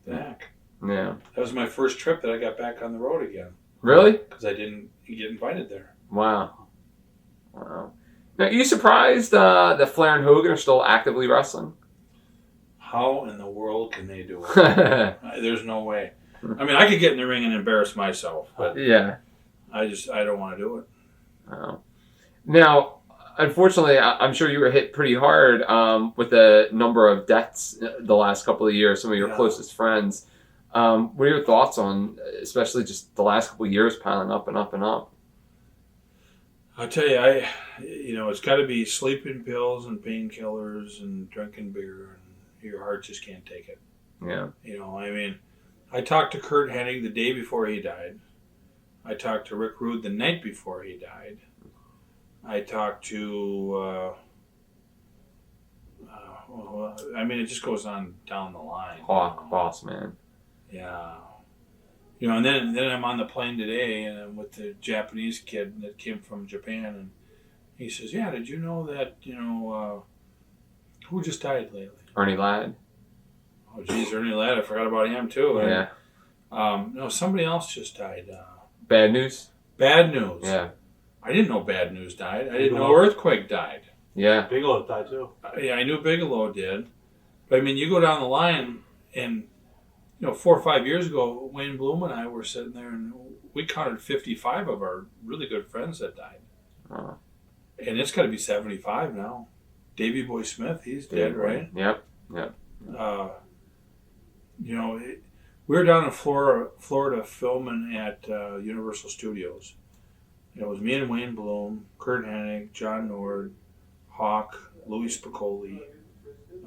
the heck. Yeah. That was my first trip that I got back on the road again. Really? Because I didn't get invited there. Wow. Now, are you surprised that Flair and Hogan are still actively wrestling? How in the world can they do it? There's no way. I mean, I could get in the ring and embarrass myself, but yeah, I don't want to do it. Now, unfortunately, I'm sure you were hit pretty hard with the number of deaths the last couple of years. Some of your closest friends. What are your thoughts on, especially just the last couple of years piling up and up and up? I'll tell you, it's got to be sleeping pills and painkillers and drinking beer, and your heart just can't take it. Yeah. I talked to Kurt Hennig the day before he died. I talked to Rick Rude the night before he died. I talked to, it just goes on down the line. Hawk, boss man. Yeah. And then I'm on the plane today and I'm with the Japanese kid that came from Japan, and he says, yeah, did you know that, who just died lately? Ernie Ladd. Oh, geez, Ernie Ladd. I forgot about him, too. Yeah. No, somebody else just died. Bad news? Bad news. Yeah. I didn't know Bad News died. I didn't know Earthquake died. Yeah. Bigelow died, too. Yeah, I knew Bigelow did. But, you go down the line and... 4 or 5 years ago, Wayne Bloom and I were sitting there, and we counted 55 of our really good friends that died. Wow. And it's got to be 75 now. Davey Boy Smith, he's dead, right? Yep. We were down in Florida filming at Universal Studios. It was me and Wayne Bloom, Kurt Hennig, John Nord, Hawk, Louis Spicoli.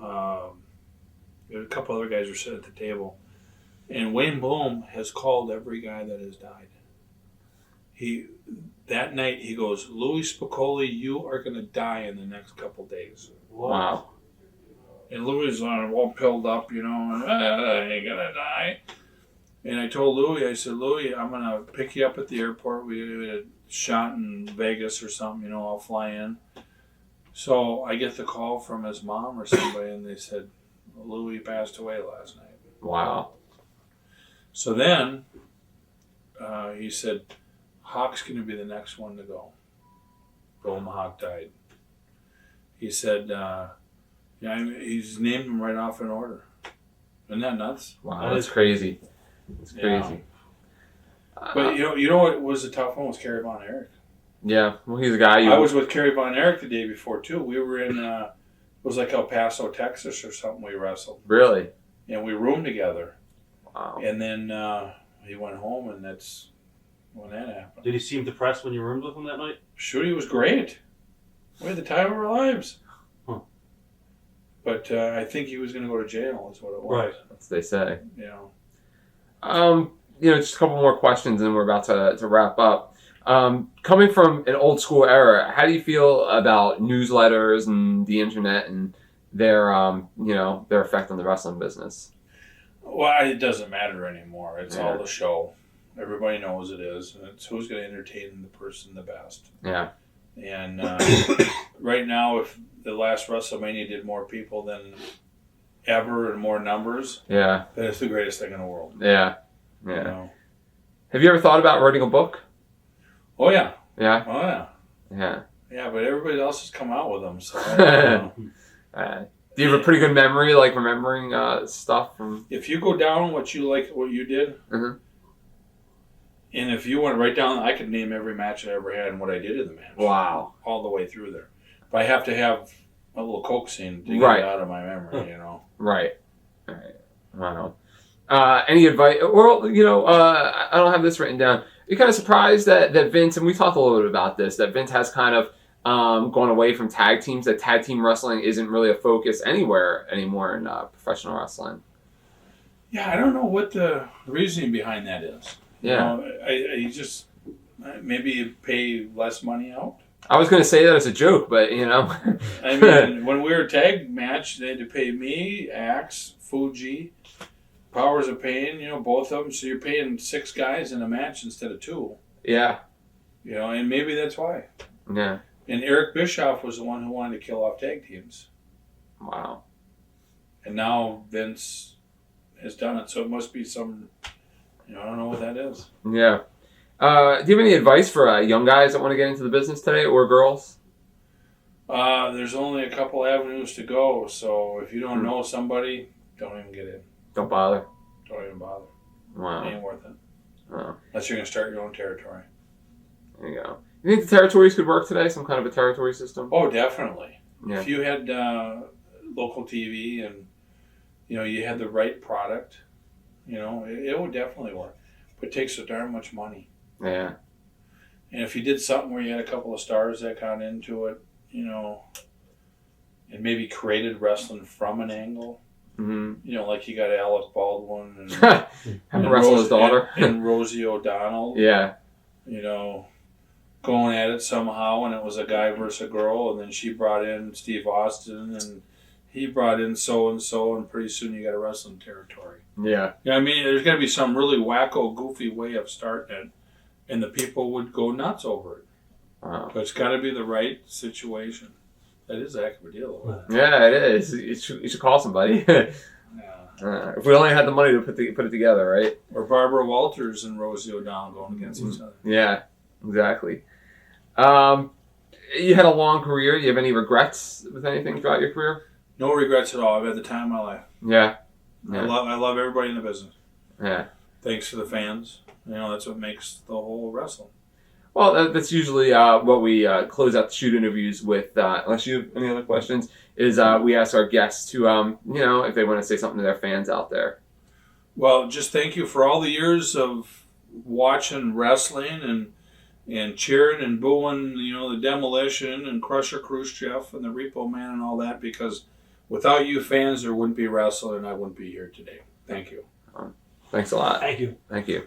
A couple other guys were sitting at the table. And Wayne Bloom has called every guy that has died. That night he goes, Louis Spicoli, you are going to die in the next couple days. Wow. And Louis is all pilled up, and I ain't going to die. And I told Louis, I said, Louis, I'm going to pick you up at the airport. We had a shot in Vegas or something, I'll fly in. So I get the call from his mom or somebody, and they said, Louis passed away last night. Wow. So then he said, Hawk's going to be the next one to go. Golden Hawk died. He said, he's named him right off in order. Isn't that nuts? Wow, that's crazy. It's crazy. Yeah. But you know what was a tough one was Kerry Von Erich. Yeah, well, he's a guy. I was with Kerry Von Erich the day before too. We were in it was like El Paso, Texas, or something. We wrestled. Really? And we roomed together. Wow. And then he went home, and that's when that happened. Did he seem depressed when you roomed with him that night? Shoot, he was great. We had the time of our lives. Huh. But I think he was going to go to jail, is what it was. Right. That's what they say. Yeah. Just a couple more questions, and we're about to wrap up. Coming from an old school era, how do you feel about newsletters and the internet and their effect on the wrestling business? Well, it doesn't matter anymore. It's all the show. Everybody knows it is. And it's who's going to entertain the person the best. Yeah. And right now, if the last WrestleMania did more people than ever and more numbers, then it's the greatest thing in the world. Yeah. Have you ever thought about writing a book? Oh, yeah. Yeah? Oh, yeah. Yeah. Yeah, but everybody else has come out with them, so I don't know. Do you have a pretty good memory, like remembering stuff from? If you go down what you did, mm-hmm. and if you want to write down, I could name every match I ever had and what I did in the match. Wow. All the way through there. But I have to have a little coaxing to get it out of my memory, Right. Wow. Any advice? Well, I don't have this written down. You're kind of surprised that Vince, and we talked a little bit about this, that Vince has kind of gone away from tag teams, that tag team wrestling isn't really a focus anywhere anymore in professional wrestling. Yeah, I don't know what the reasoning behind that is. Yeah. I just, maybe you pay less money out. I was going to say that as a joke, but, I mean, when we were a tag match, they had to pay me, Axe, Fuji, Powers of Pain, both of them. So you're paying 6 guys in a match instead of 2. Yeah. And maybe that's why. Yeah. And Eric Bischoff was the one who wanted to kill off tag teams. Wow. And now Vince has done it, so it must be some, I don't know what that is. Yeah. Do you have any advice for young guys that want to get into the business today, or girls? There's only a couple avenues to go, so if you don't know somebody, don't even get in. Don't bother. Don't even bother. Wow. It ain't worth it. Wow. Unless you're going to start your own territory. There you go. You think the territories could work today? Some kind of a territory system? Oh, definitely. Yeah. If you had local TV and you had the right product, it would definitely work. But it takes so darn much money. Yeah. And if you did something where you had a couple of stars that got into it, and maybe created wrestling from an angle, like you got Alec Baldwin and, Have to wrestle his daughter. and Rosie O'Donnell. Yeah. Going at it somehow, and it was a guy versus a girl, and then she brought in Steve Austin, and he brought in so-and-so, and pretty soon you got a wrestling territory. Yeah. I mean, there's got to be some really wacko, goofy way of starting it, and the people would go nuts over it. Wow. But it's got to be the right situation. That is a heck of a deal, though. Yeah, it is. You should call somebody. If we only had the money to put it together, right? Or Barbara Walters and Rosie O'Donnell going against each other. Yeah, exactly. You had a long career. You have any regrets with anything throughout your career? No regrets at all. I've had the time of my life. Yeah. I love everybody in the business. Yeah. Thanks to the fans. That's what makes the whole wrestling. Well, that's usually what we close out the shoot interviews with. Unless you have any other questions, is we ask our guests to, if they want to say something to their fans out there. Well, just thank you for all the years of watching wrestling and cheering and booing, the Demolition and Krusher Krushchev and the Repo Man and all that, because without you fans, there wouldn't be wrestling and I wouldn't be here today. Thank you. Thanks a lot. Thank you. Thank you.